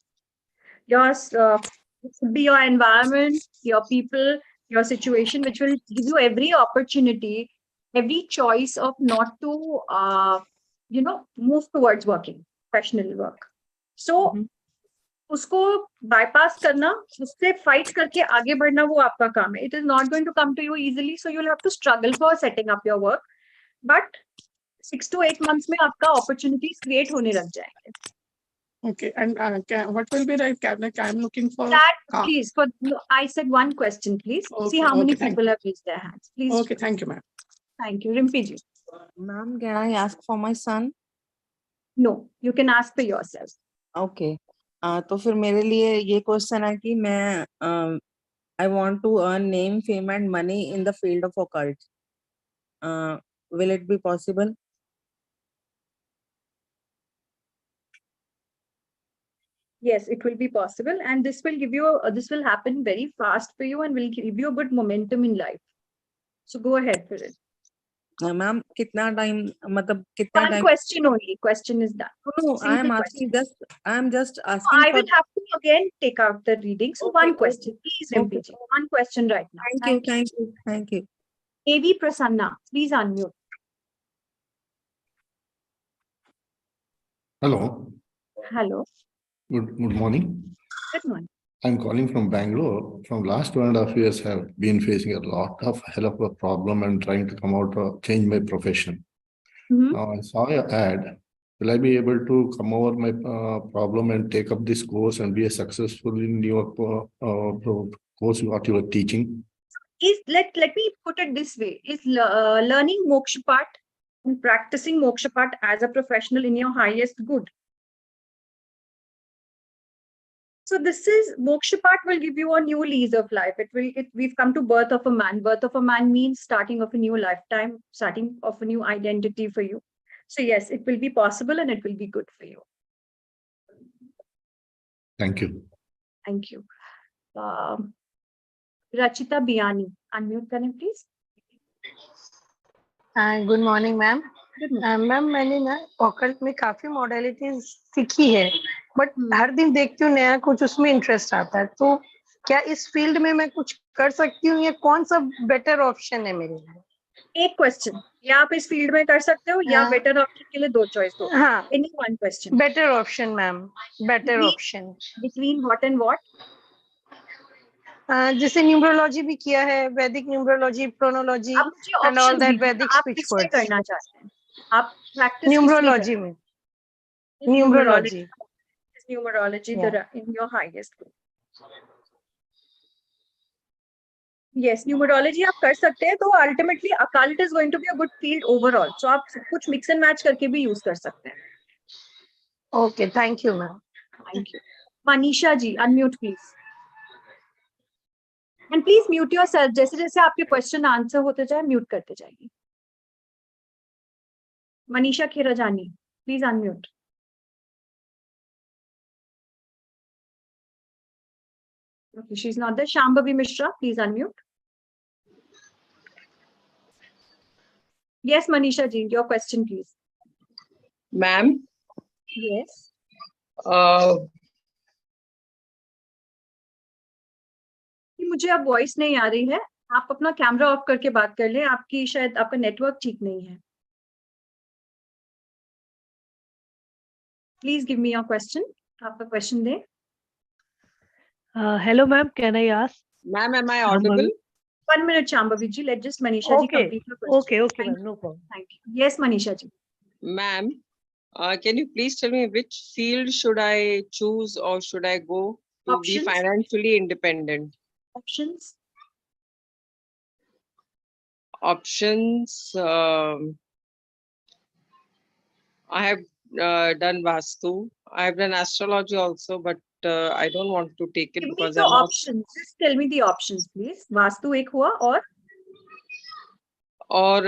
Yours could be your environment, your people, your situation, which will give you every opportunity, every choice of not to, move towards working, professional work. So, उसको bypass करना, उससे fight करके आगे बढ़ना वो आपका काम है. It is not going to come to you easily, so you'll have to struggle for setting up your work. But 6 to 8 months में आपका opportunities create होने लग जाएंगे. Okay, and what will be the I'm looking for? That, please, I said one question, please. Okay, see how many okay, people have raised their hands. Please. Okay, thank you, ma'am. Thank you. Rimpi ji. Ma'am, can I ask for my son? No, you can ask for yourself. Okay. तो फिर मेरे लिए ये question है कि मैं I want to earn name, fame and money in the field of occult. Will it be possible? Yes, it will be possible, and this will give you this will happen very fast for you and will give you a good momentum in life. So go ahead for it. Ma'am, कितना time मतलब कितना One time? question only. Question is done. No, I am asking I am just asking. I will have to again take out the reading. So one question, please, Rimpi ji. One question right now. Thank you. AV Prasanna, please unmute. Hello. Hello. Good morning. Good morning. I'm calling from Bangalore. From last 2.5 years, have been facing a lot of hell of a problem and trying to come out change my profession. Now I saw your ad. Will I be able to come over my problem and take up this course and be a successful in your course what you are teaching? Let me put it this way: is learning Mokshapatta and practicing Mokshapatta as a professional in your highest good. So this is Mokshapatta will give you a new lease of life. We've come to birth of a man. Birth of a man means starting of a new lifetime, starting of a new identity for you. So yes, it will be possible and it will be good for you. Thank you. Thank you. Rachita Biani, unmute करें please. Good morning, ma'am. Ma'am मैंने ना occult में काफी modalities सीखी है, but हर दिन देखती हूँ नया कुछ उसमें इंटरेस्ट आता है. तो क्या इस फील्ड में मैं कुछ कर सकती हूँ या कौन सा बेटर ऑप्शन है मेरे लिए? एक क्वेश्चन, या आप इस फील्ड में कर सकते हो या बेटर ऑप्शन के लिए 2 चॉइस दो. हाँ, any one question. Better option ma'am, better option. Between what and what? जैसे न्यूमरोलॉजी भी किया है, Vedic numerology, pronology and all that Vedic speech words. आप करना चाहते हैं? आप प्रैक्टिस न्यूमरोलॉजी में. Numerology in your highest good. Yes, numerology आप कर सकते हैं. तो ultimately occult is going to be a good field overall. So आप कुछ मिक्स एंड मैच करके भी यूज कर सकते हैं. Okay, thank you ma'am. Thank you. Manisha ji, unmute please. And please mute yourself. जैसे जैसे आपके क्वेश्चन आंसर होते जाए म्यूट करते जाइए. Manisha Khirajani, please unmute. Okay, she's not there. Shambhavi Mishra, please unmute. Yes, Manisha ji, your question, please. Ma'am. Yes. मुझे अब voice नहीं आ रही है. आप अपना कैमरा ऑफ करके बात कर लें, आपकी शायद आपका नेटवर्क ठीक नहीं है. Please give me your question. आपका question दें. Hello, ma'am. Can I ask? Ma'am, am I audible? 1 minute, Shambhavi ji. Let just Manisha ji complete her question. Okay, Thank ma'am. No problem. Thank you. Yes, Manisha ji. Ma'am, can you please tell me which field should I choose or should I go to be Options? financially independent? Options? Options. I have done Vastu. I have done astrology also, but I don't want to take it Give me because the I'm not. options. Just tell me the options, please. Vastu एक हुआ Or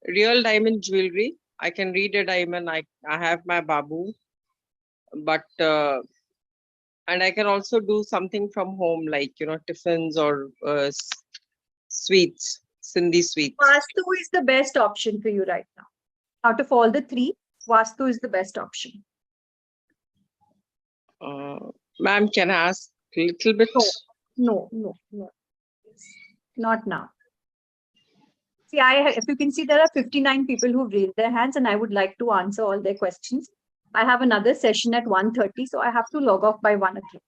real diamond jewelry. I can read a diamond. I have my babu, but and I can also do something from home, like tiffins or sweets, Sindhi sweets. Vastu is the best option for you right now. Out of all the three, Vastu is the best option. Ma'am, can I ask a little bit? No. Not now. See, if you can see, there are 59 people who've raised their hands, and I would like to answer all their questions. I have another session at 1:30, so I have to log off by 1 o'clock.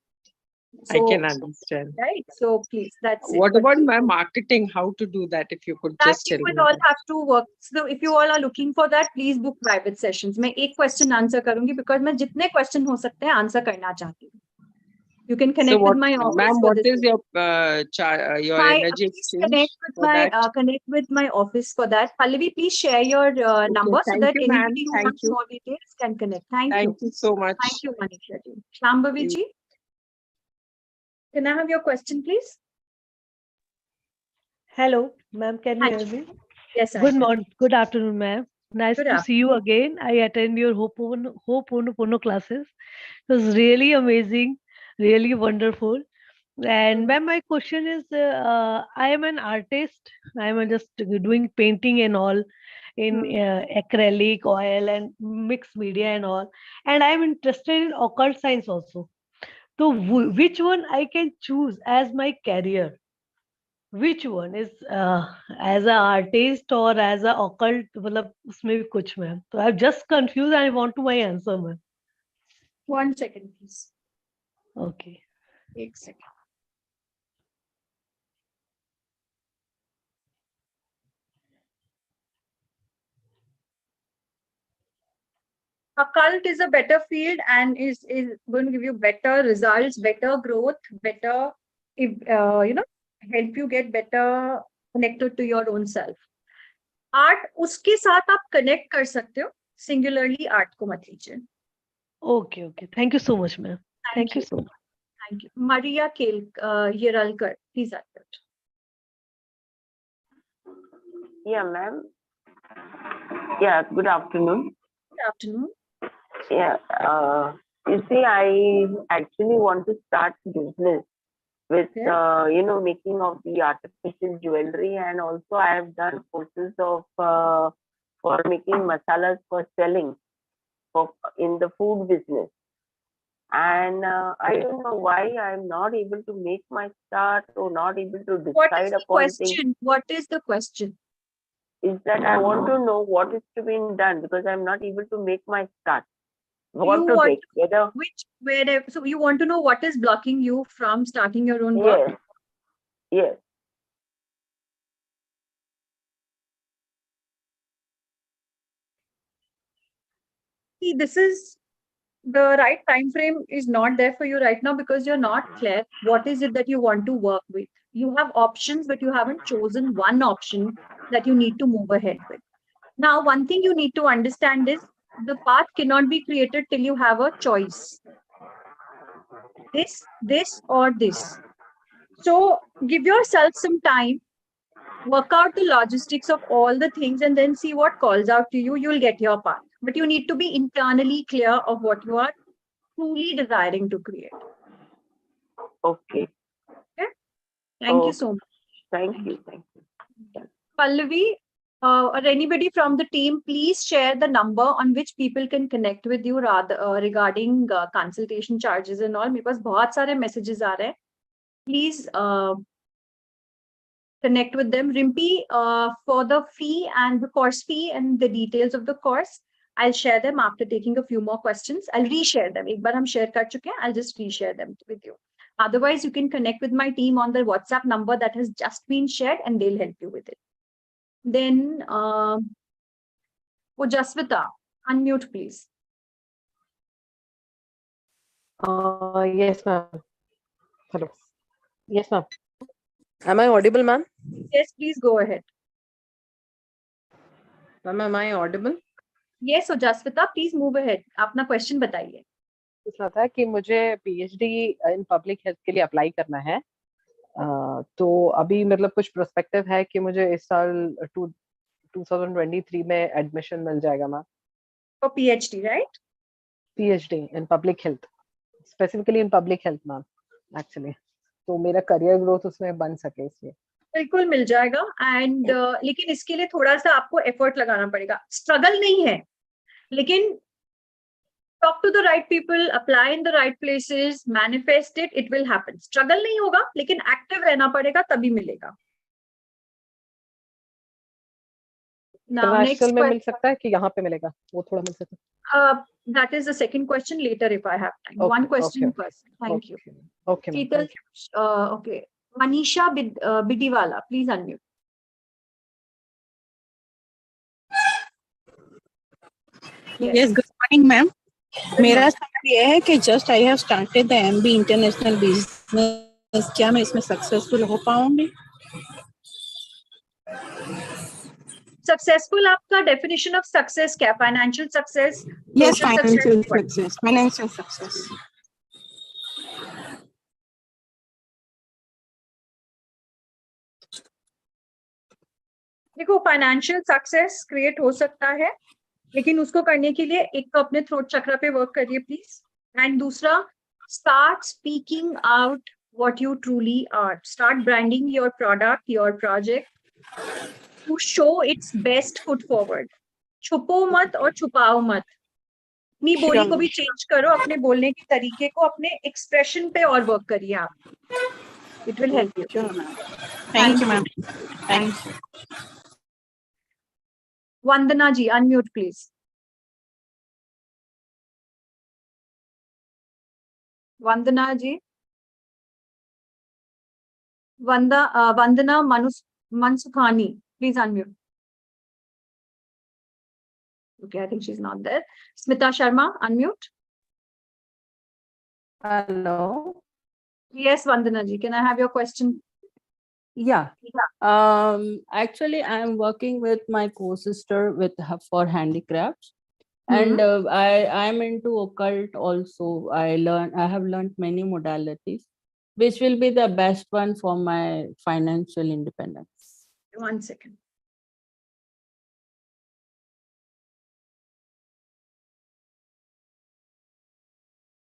I can understand. Right. So please, that's it. What about my marketing? How to do that? If you could That just you tell me. will all have to work. So if you all are looking for that, please book private sessions. मैं एक question answer करूँगी because मैं जितने question हो सकते हैं answer करना चाहती हूँ. You can connect with my office. Ma'am, for what this is session. your energy Please exchange connect with my office for that. Pallavi, please share your number so that Thank you, ma'am. anybody who Thank wants you. more details can connect. Thank Thank you so much. Thank you, Manisha ji. Shambhavi ji, can I have your question, please? Hello, ma'am. Can you hear me? Yes, Good morning. Good afternoon, ma'am. Nice Good to see you again. I attend your Ho'oponopono classes. It was really amazing, really wonderful. And ma'am, my question is, I am an artist. I am just doing painting and all in acrylic, oil, and mixed media and all. And I am interested in occult science also. So which one I can choose as my career? Which one is as an artist or as a occult? मतलब उसमें भी कुछ ma'am. So I'm just confused. I want to my answer, ma'am. 1 second, please. Okay. 1 second. Occult is a better field and is going to give you better results, better growth, better, help you get better connected to your own self. Art, उसके साथ आप connect कर सकते हो. Singularly, art को मत लीजिए. Okay. Thank you so much, ma'am. Thank you so much. Thank you. Maria Yeralkar, please accept. Yeah, ma'am. Yeah, good afternoon. Good afternoon. Yeah, you see, I actually want to start business with, making of the artificial jewelry, and also I have done courses of for making masalas for selling in the food business. And I don't know why I'm not able to make my start or not able to decide What is the upon question? things. What is the question? Is that I want to know what is to be done because I'm not able to make my start. What to take? Whether So you want to know what is blocking you from starting your own work? Yes. See, this is the right time frame is not there for you right now because you're not clear what is it that you want to work with. You have options, but you haven't chosen one option that you need to move ahead with. Now, one thing you need to understand is the path cannot be created till you have a choice. This or this. So give yourself some time, work out the logistics of all the things, and then see what calls out to you. You'll get your path. But you need to be internally clear of what you are truly desiring to create. Okay. Thank you so much. Thank you. Pallavi, or anybody from the team, please share the number on which people can connect with you regarding consultation charges and all. मेरे पास बहुत सारे messages आ रहे हैं. Please connect with them. Rimpi, for the fee and the course fee and the details of the course, I'll share them after taking a few more questions. I'll reshare them. एक बार हम share कर चुके हैं, I'll just reshare them with you. Otherwise, you can connect with my team on the WhatsApp number that has just been shared and they'll help you with it. Then, Jaswita, unmute please. Yes, ma'am. Hello. Yes, ma'am. Am I audible, ma'am? Yes, please go ahead. Ma'am, am I audible? Yes, so Jaswita, please move ahead. अपना question बताइए. पूछ रहा था कि मुझे PhD in public health के लिए apply करना है, तो अभी मतलब कुछ प्रोस्पेक्टिव है कि मुझे इस साल 2023 में एडमिशन मिल जाएगा ma'am? For PhD, right? PhD in public health, specifically in public health, ma'am, actually. तो मेरा करियर ग्रोथ उसमें बन सके इसलिए. बिल्कुल मिल जाएगा एंड लेकिन इसके लिए थोड़ा सा आपको एफर्ट लगाना पड़ेगा. स्ट्रगल नहीं है, लेकिन talk to the right people, apply in the right places, manifest it, it will happen. Struggle नहीं होगा, लेकिन active रहना पड़ेगा, तभी मिलेगा. Now, next में मिल सकता है कि यहाँ पे मिलेगा, वो थोड़ा मिल सकता है. That is the second question later if I have time. Okay, One question okay, first. Thank you. Okay, ma'am. Sheetal, okay. Manisha Bidiwala, please unmute. Yes, good morning, ma'am. मेरा सवाल ये है कि just I have started the MB international business, क्या मैं इसमें successful हो पाऊंगी? Successful आपका definition of success क्या? Financial success? Yes, social financial success. success. Financial success. देखो, फाइनेंशियल सक्सेस क्रिएट हो सकता है, लेकिन उसको करने के लिए एक तो अपने थ्रोट चक्र पे वर्क करिए प्लीज, एंड दूसरा start speaking out what you truly are. Start branding your product, your project to show its best foot forward. छुपो मत और छुपाओ मत. अपनी बोली को भी चेंज करो, अपने बोलने के तरीके को, अपने एक्सप्रेशन पे और वर्क करिए आप. It will help you. Thank you, ma'am. Thank you. Vandana ji, unmute please. Vandana ji. Vandana Mansukhani, please unmute. Okay, I think she's not there. Smita Sharma, unmute. Hello. Yes, Vandana ji, can I have your question? Yeah. Actually, I'm working with my co-sister with for handicrafts, and I'm into occult also. I have learned many modalities, which will be the best one for my financial independence. 1 second.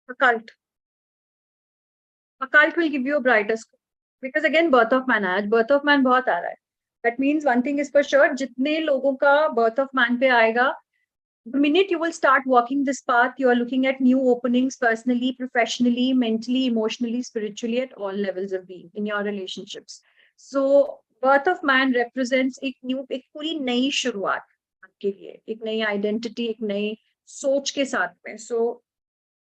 Occult. Occult will give you a brighter score. Because again, birth of man, आज birth of man बहुत आ रहा है. That means one thing is for sure, जितने लोगों का birth of man पे आएगा, the minute you will start walking this path, you are looking at new openings personally, professionally, mentally, emotionally, spiritually, at all levels of being in your relationships. So birth of man represents एक पूरी नई शुरुआत आपके लिए, एक नई identity, एक नई सोच के साथ में. So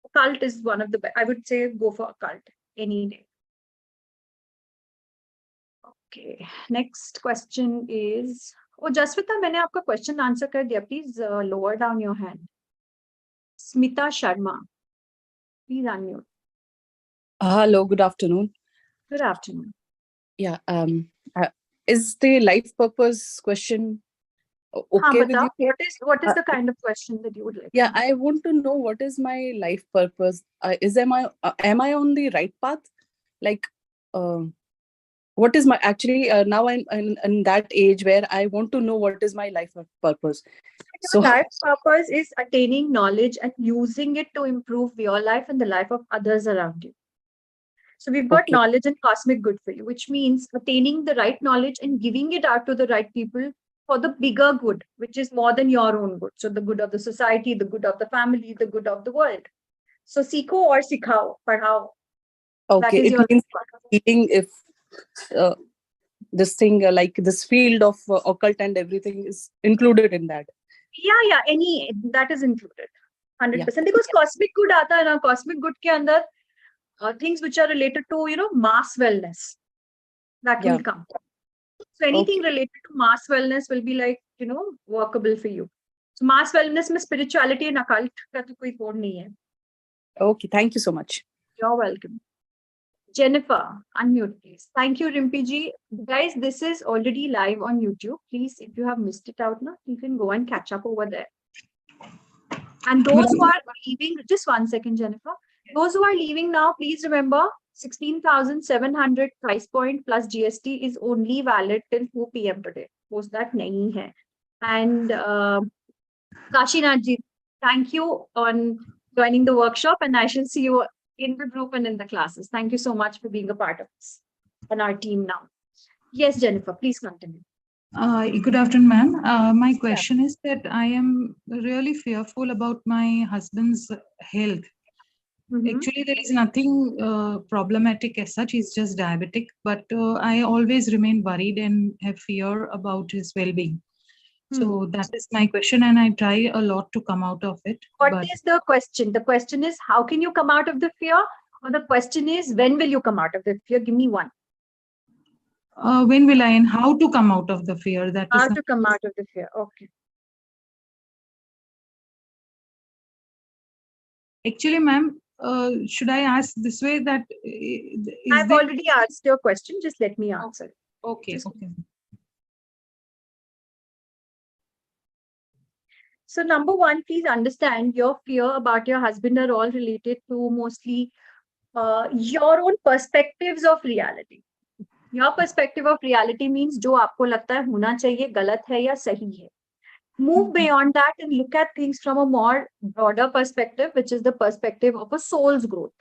occult is one of the best. I would say go for occult any day. Okay, next question is, Jaswita, मैंने आपका question answer कर दिया. Please lower down your hand. Smita Sharma, please unmute. Hello, good afternoon. Good afternoon. Yeah, is the life purpose question okay with you? What is the kind of question that you would like? Yeah, I want to know what is my life purpose. Am I on the right path? Like, what is my now I'm in that age where I want to know what is my life purpose. So life purpose is attaining knowledge and using it to improve your life and the life of others around you. So we've got knowledge and cosmic good for you, which means attaining the right knowledge and giving it out to the right people for the bigger good, which is more than your own good. So the good of the society, the good of the family, the good of the world. So सीखो और सिखाओ, पढ़ाओ. Okay, it means healing if this thing, like this field of occult and everything is included in that? Yeah, any that is included 100%, because cosmic good aata hai na, cosmic good ke andar things which are related to, you know, mass wellness, that will come. So anything related to mass wellness will be like, you know, workable for you. So mass wellness mein spirituality and occult ka to koi code nahi hai. Okay, thank you so much. You're welcome. Jennifer, unmute please. Thank you, Rimpi ji. Guys, this is already live on YouTube. Please, if you have missed it out now, you can go and catch up over there. And those who are leaving, just 1 second, Jennifer. Those who are leaving now, please remember 16,700 price point plus GST is only valid till 4 p.m. today. Post that nahi hai. And Kashinath ji, thank you on joining the workshop, and I shall see you in the group and in the classes. Thank you so much for being a part of this and our team now. Yes, Jennifer, please continue. Good afternoon, ma'am. My question is that I am really fearful about my husband's health. Actually, there is nothing problematic as such. He's just diabetic, but I always remain worried and have fear about his well-being. So that is my question, and I try a lot to come out of it. What is the question? The question is, how can you come out of the fear? Or the question is, when will you come out of the fear? Give me one. When will I, and how to come out of the fear? That is how to come out of the fear. Okay. Actually, ma'am, should I ask this way that I've already asked your question. Just let me answer. Okay. Okay. So number one, please understand your fear about your husband are all related to mostly your own perspectives of reality. Your perspective of reality means जो आपको लगता है होना चाहिए, गलत है या सही है. Move beyond that and look at things from a more broader perspective, which is the perspective of a soul's growth.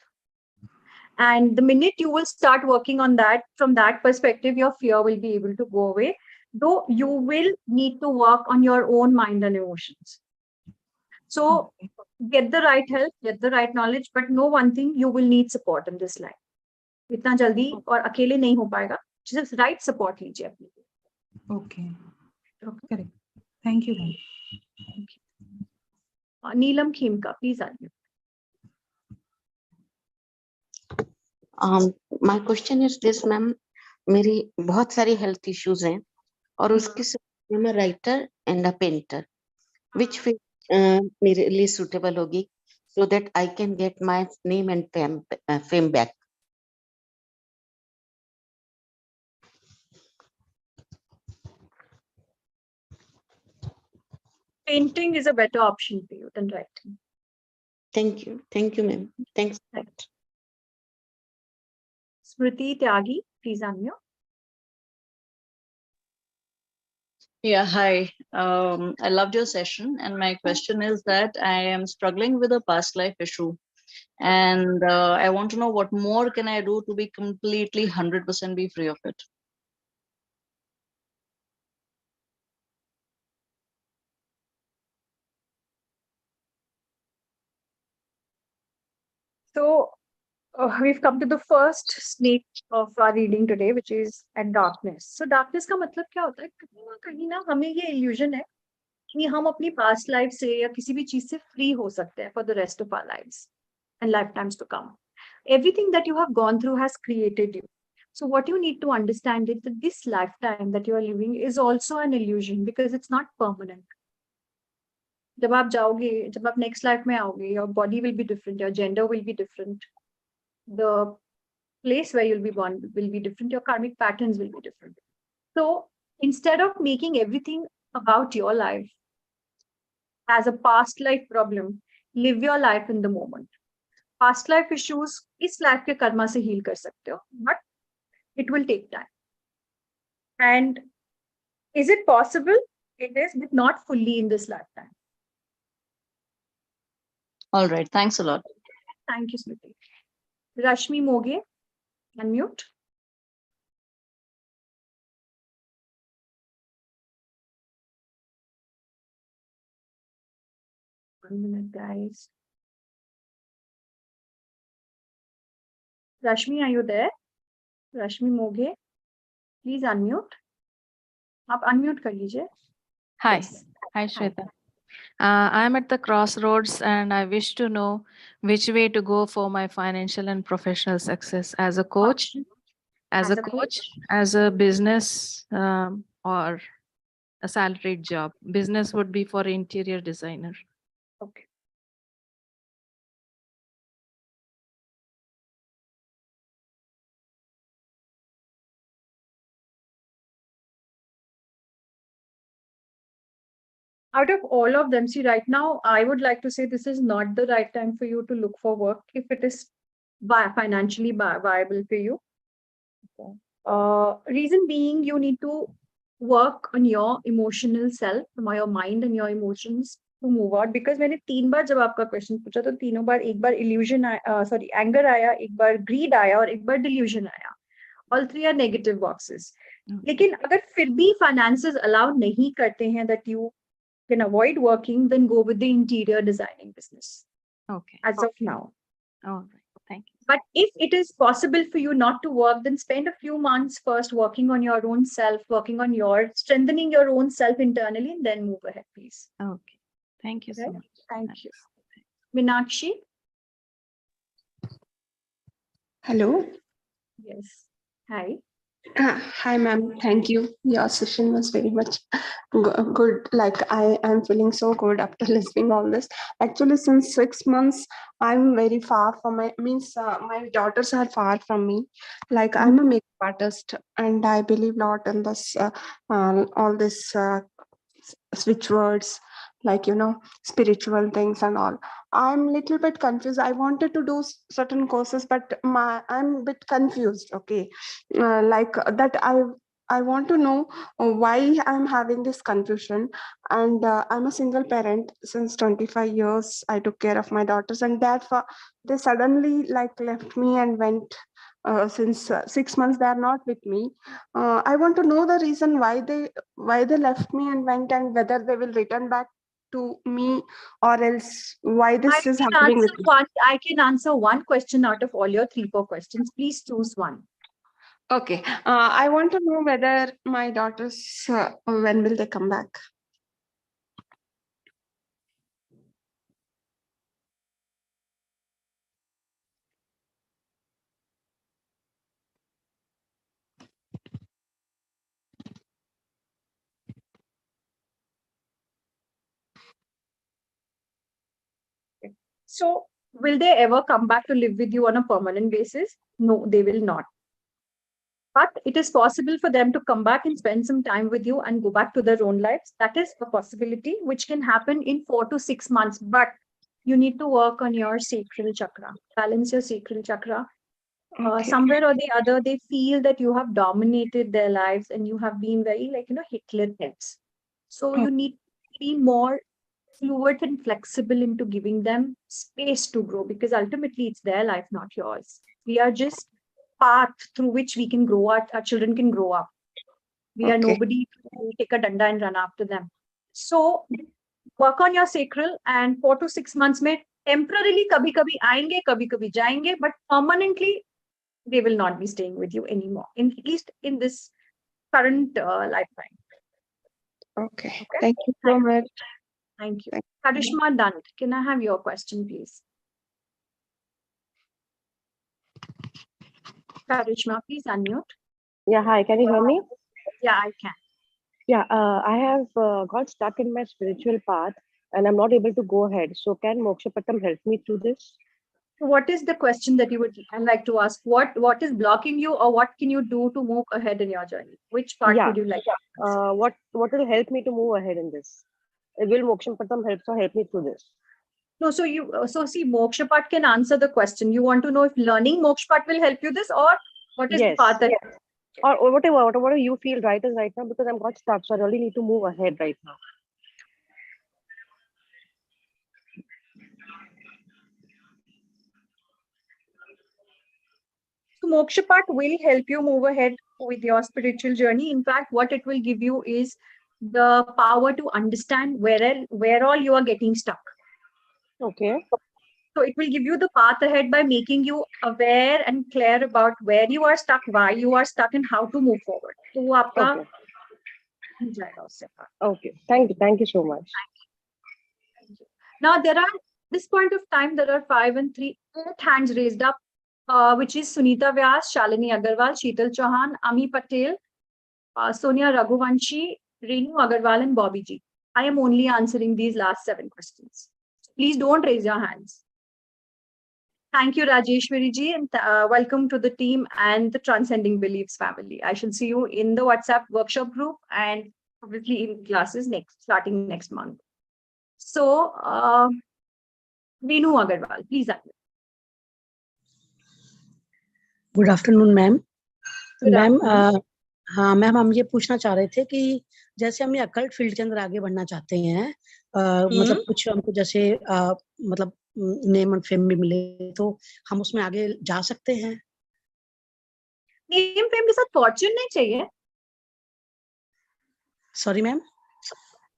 And the minute you will start working on that, from that perspective, your fear will be able to go away, though you will need to work on your own mind and emotions. So get the right help, get the right knowledge, but know one thing, you will need support in this life. इतना जल्दी और अकेले नहीं हो पाएगा, just right support लीजिए अपने. Okay. Correct. Thank you. Thank you. Neelam Khemka, please unmute. My question is this, ma'am. मेरी बहुत सारी health issues हैं और उसके साथ मैं writer and a painter. Which मेरे लिए suitable होगी so that I can get my name and fame back. Painting is a better option for you than writing. Thank you, ma'am. Thanks. Smriti Tyagi, please unmute. Yeah, hi. I loved your session, and my question is that I am struggling with a past life issue, and I want to know what more can I do to be completely 100% be free of it. So we've come to the first snake of our reading today, which is at darkness. So darkness का मतलब क्या होता है? कहीं ना हमें ये illusion है कि हम अपनी past life से या किसी भी चीज से free हो सकते हैं for the rest of our lives and lifetimes to come. Everything that you have gone through has created you. So what you need to understand is that this lifetime that you are living is also an illusion because it's not permanent. जब आप जाओगे, जब आप next life में आओगे, your body will be different, your gender will be different, the place where you'll be born will be different, your karmic patterns will be different. So instead of making everything about your life as a past life problem, live your life in the moment. Past life issues इस life के कर्मा से heal कर सकते हो, but it will take time. And is it possible? It is, but not fully in this lifetime. All right, thanks a lot. Thank you, Smriti. Rashmi Moge, unmute. One minute, guys. Rashmi, are you there? Rashmi Moge, Please unmute. आप unmute कर लीजिए. Hi. Yes. Hi, Shweta. I'm at the crossroads and I wish to know which way to go for my financial and professional success as a coach, as a coach, as a business, or a salaried job. Business would be for interior designer. Okay. Out of all of them, see, right now, I would like to say this is not the right time for you to look for work if it is financially viable for you. Reason being, you need to work on your emotional self, your mind and your emotions to move out. Because मैंने 3 बार जब आपका question पूछा तो तीनों बार एक बार illusion sorry anger आया, एक बार greed आया और एक बार delusion आया. All 3 are negative boxes. लेकिन अगर फिर भी finances allow नहीं करते हैं that you can avoid working, then go with the interior designing business. Okay. As of now. All right. Thank you. But if it is possible for you not to work, then spend a few months first working on your own self, working on strengthening your own self internally, and then move ahead, please. Okay. Thank you so much. Thank you. Meenakshi? Hello. Yes. Hi. Hi, ma'am. Thank you. Your session was very much good. Like, I am feeling so good after listening all this. Actually, since 6 months, I'm very far from my daughters are far from me. Like, I'm a makeup artist, and I believe lot in this all this switch words, like spiritual things and all. I'm little bit confused. I wanted to do certain courses, but I'm a bit confused. Okay, like that. I want to know why I'm having this confusion. And I'm a single parent since 25 years. I took care of my daughters, and they suddenly like left me and went. Since 6 months they are not with me. I want to know the reason why they left me and went, and whether they will return back to me, or else why this is happening with me. I can answer one question out of all your 3-4 questions. Please choose one. Okay. I want to know whether my daughters, when will they come back? So, will they ever come back to live with you on a permanent basis? No, they will not. But it is possible for them to come back and spend some time with you and go back to their own lives. That is a possibility which can happen in 4 to 6 months. But you need to work on your sacral chakra, balance your sacral chakra. Okay. Somewhere or the other, they feel that you have dominated their lives and you have been very Hitler heads. So you need to be more fluid and flexible into giving them space to grow, because ultimately it's their life, not yours. We are just path through which we can grow up, our children can grow up. We are nobody to take a danda and run after them. So work on your sacral, and 4 to 6 months में temporarily kabhi kabhi jayenge, but permanently they will not be staying with you anymore, at least in this current lifetime. Okay. Thank you so much. Thank you. Karishma Dant, can I have your question, please? Karishma, please unmute. Yeah, hi, can you hear me? Yeah, I can. Yeah, I have got stuck in my spiritual path and I'm not able to go ahead. So can Mokshapatta help me through this? What is the question that you would like to ask? What is blocking you, or what can you do to move ahead in your journey? Which part would you like? What will help me to move ahead in this? Will Mokshapatta help me through this? No, so see, Mokshapatta can answer the question. You want to know if learning Mokshapatta will help you this, or what is the path that? Yes. Or whatever you feel right is right now, because I'm got stuck, so I really need to move ahead right now. So Mokshapatta will help you move ahead with your spiritual journey. In fact, what it will give you is the power to understand where all you are getting stuck. Okay. So it will give you the path ahead by making you aware and clear about where you are stuck, why you are stuck, and how to move forward. तो वो आपका हो जाएगा उससे पार. Okay, thank you so much. Now there are, this point of time, there are 5 and 3, 8 hands raised up, which is Sunita Vyas, Shalini Agarwal, Sheetal Chauhan, Ami Patel, Sonia Raghuvanshi, Renu Agarwal, and Bobby G. I am only answering these last 7 questions. Please don't raise your hands. Thank you, Rajeshwari ji, and welcome to the team and the Transcending Beliefs family. I shall see you in the WhatsApp workshop group and obviously in classes starting next month. So, Renu Agarwal, please. Good afternoon ma'am. Ma'am हाँ ma'am, हम ये पूछना चाह रहे थे कि जैसे हम ये अकल्ट फील्ड के अंदर आगे बढ़ना चाहते हैं, मतलब कुछ हमको जैसे मतलब नेम और फेम भी मिले तो हम उसमें आगे जा सकते हैं. नेम फेम के साथ फॉर्च्यून नहीं चाहिए. Sorry ma'am.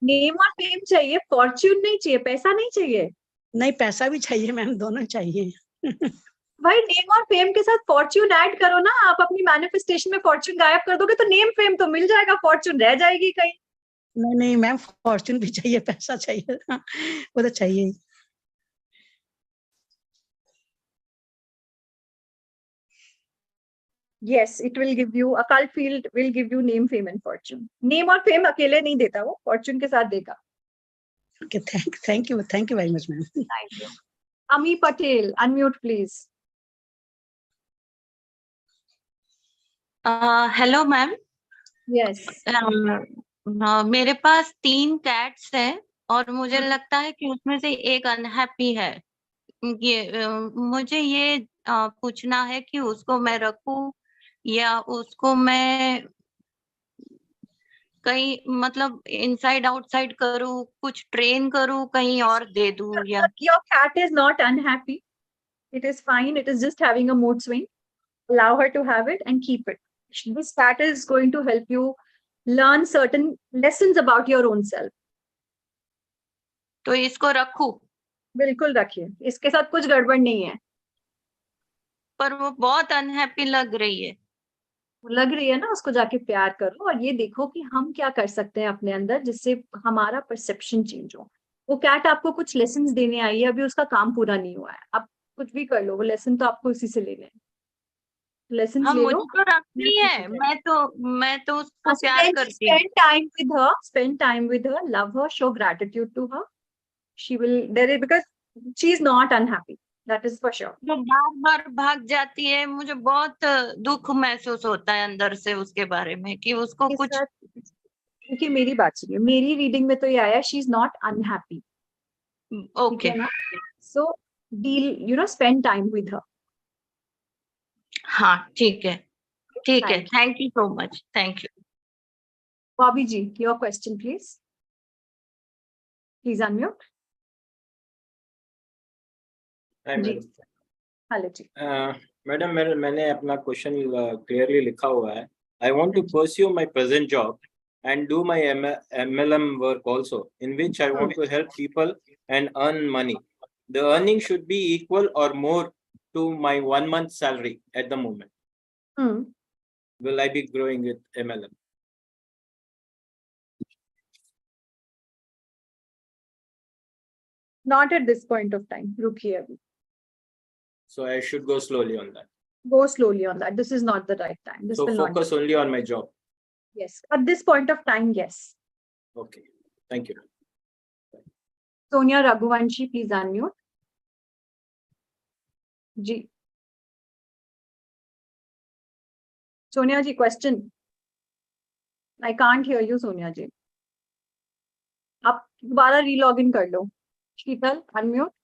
नेम और फेम चाहिए, फॉर्च्यून नहीं चाहिए, पैसा नहीं चाहिए. नहीं, पैसा भी चाहिए मैम, दोनों चाहिए. भाई नेम और फेम के साथ फॉर्च्यून ऐड करो ना. आप अपनी मैनिफेस्टेशन में फॉर्च्यून गायब कर दोगे तो नेम फेम तो मिल जाएगा, फॉर्च्यून रह जाएगी कहीं. नहीं मैम, फॉर्च्यून भी चाहिए, पैसा चाहिए, वो तो चाहिए. Yes, it will give you, occult field will give you name, fame and fortune. Name और fame अकेले नहीं देता, वो fortune के साथ देगा. Okay, thank you very much, ma'am. Thank you. Ami Patel, unmute please. Hello ma'am. Yes. मेरे पास 3 cats हैं और मुझे लगता है कि उसमें से एक अनहैप्पी है. ये मुझे ये पूछना है कि उसको मैं रखूं या उसको मैं कहीं मतलब इनसाइड आउटसाइड करूं, कुछ ट्रेन करूं, कहीं और दे दूं या. Your cat is not unhappy. It is fine. It is just having a mood swing. Allow her to have it and keep it. This cat is going to help you learn certain lessons about your own self. तो इसको रखूं? बिल्कुल रखिए, इसके साथ कुछ गड़बड़ नहीं है. पर वो बहुत अनहैप्पी लग रही है ना, उसको जाके प्यार करो और ये देखो कि हम क्या कर सकते हैं अपने अंदर जिससे हमारा परसेप्शन चेंज हो. वो कैट आपको कुछ लेसन्स देने आई है, अभी उसका काम पूरा नहीं हुआ है. आप कुछ भी कर लो, वो लेसन तो आपको इसी से लेने हैं. लेसन ले लो. मुझे तो रखनी है, मैं तो उसको प्यार करती हूँ. Spend time with her, love her, show gratitude to her. She will, because she is not unhappy. That is for sure. वो बार-बार भाग जाती है, मुझे बहुत दुख महसूस होता है अंदर से उसके बारे में कि उसको कुछ. क्योंकि मेरी बात सुनिए, मेरी रीडिंग में तो ये आया she is not unhappy. Okay. So deal, spend time with her. हाँ, ठीक है. Thank you so much. Thank you. Bobby ji, your question please. Please unmute. Hello जी. मैडम, मैंने अपना क्वेश्चन क्लियरली लिखा हुआ है. I want to pursue my present job and do my MLM work also, in which I want to help people and earn money. The earning should be equal or more to my 1 month salary at the moment. Will I be growing with MLM? Not at this point of time. रुकिए अभी. So I should go slowly on that. Go slowly on that. This is not the right time. This so will focus only on my job. Yes. At this point of time, yes. Okay. Thank you. Sonia Raghuvanshi, please unmute. Ji. Sonia ji, question. I can't hear you, Sonia ji. आप दोबारा relog in कर लो. Sheetal, unmute.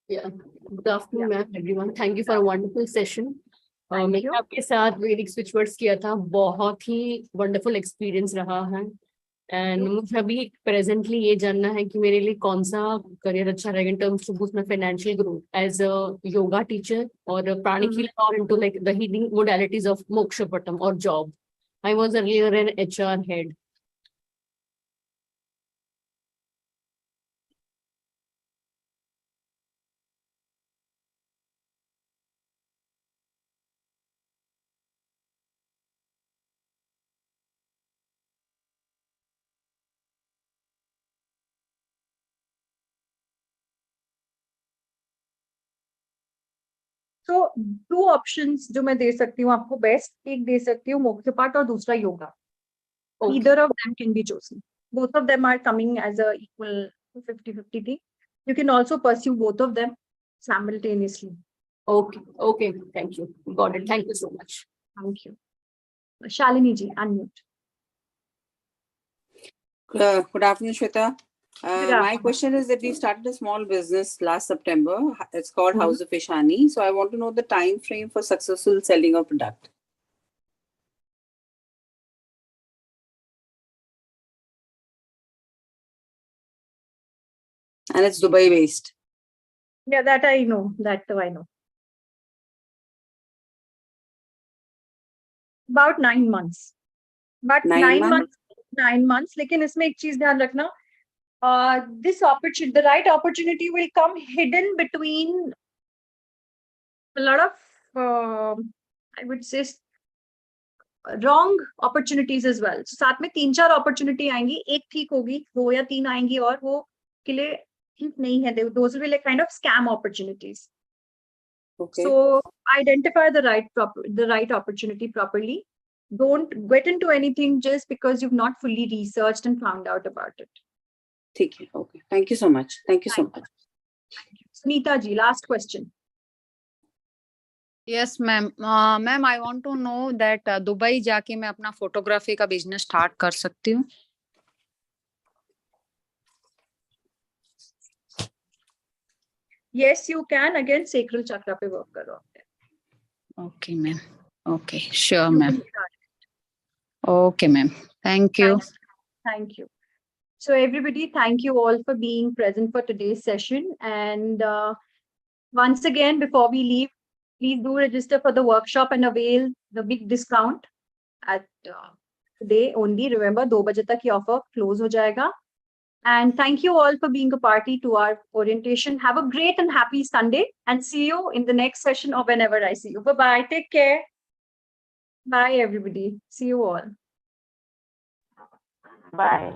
Yeah. Good afternoon, ma'am, everyone. Thank you for a wonderful session. मैंने आपके साथ Vedic switch words किया था, बहुत ही wonderful experience रहा है. एंड मुझे अभी प्रेजेंटली ये जानना है कि मेरे लिए कौन सा करियर अच्छा रहेगा in terms to boost my financial growth as a yoga teacher और प्राणिक हीलर और into like the healing modalities of Mokshapattam और job. I was earlier an HR head. So 2 options जो मैं दे सकती हूँ आपको बेस्ट, एक दे सकती हूँ मोक्षपाठ और दूसरा yoga. Either of them can be chosen. Both of them are coming as a equal 50-50 thing. You can also pursue both of them simultaneously. Okay, thank you. Got it. Thank you so much. Thank you. Shalini ji, unmute. Good afternoon, Shweta. Good My afternoon. question is that we started a small business last September. It's called House of Ishani. So I want to know the time frame for successful selling of product. And it's Dubai based. Yeah, that I know. That I know. About 9 months. But 9 months. 9 months. लेकिन इसमें एक चीज ध्यान रखना. This opportunity, the right opportunity will come hidden between a lot of, I would say, wrong opportunities as well. So साथ में 3-4 opportunity आएंगी, एक ठीक होगी, 2 या 3 आएंगी और वो के लिए ठीक नहीं है. Those will be like kind of scam opportunities. Okay. So identify the right opportunity properly. Don't get into anything just because you've not fully researched and found out about it. Okay. Thank you so much. Thank you so much. Sunita ji, last question. Yes, ma'am. Ma'am, I want to know that Dubai जाके मैं अपना photography का business start कर सकती हूँ? Yes, you can. Again, sacral chakra पे work करो. Okay, ma'am. Okay, sure, ma'am. Okay, ma'am. Thank you. Thank you. So everybody, thank you all for being present for today's session. And once again, before we leave, please do register for the workshop and avail the big discount at today only. Remember, 2 baje tak ye offer close ho jayega. And thank you all for being a party to our orientation. Have a great and happy Sunday and see you in the next session or whenever I see you. Bye-bye. Take care. Bye, everybody. See you all. Bye.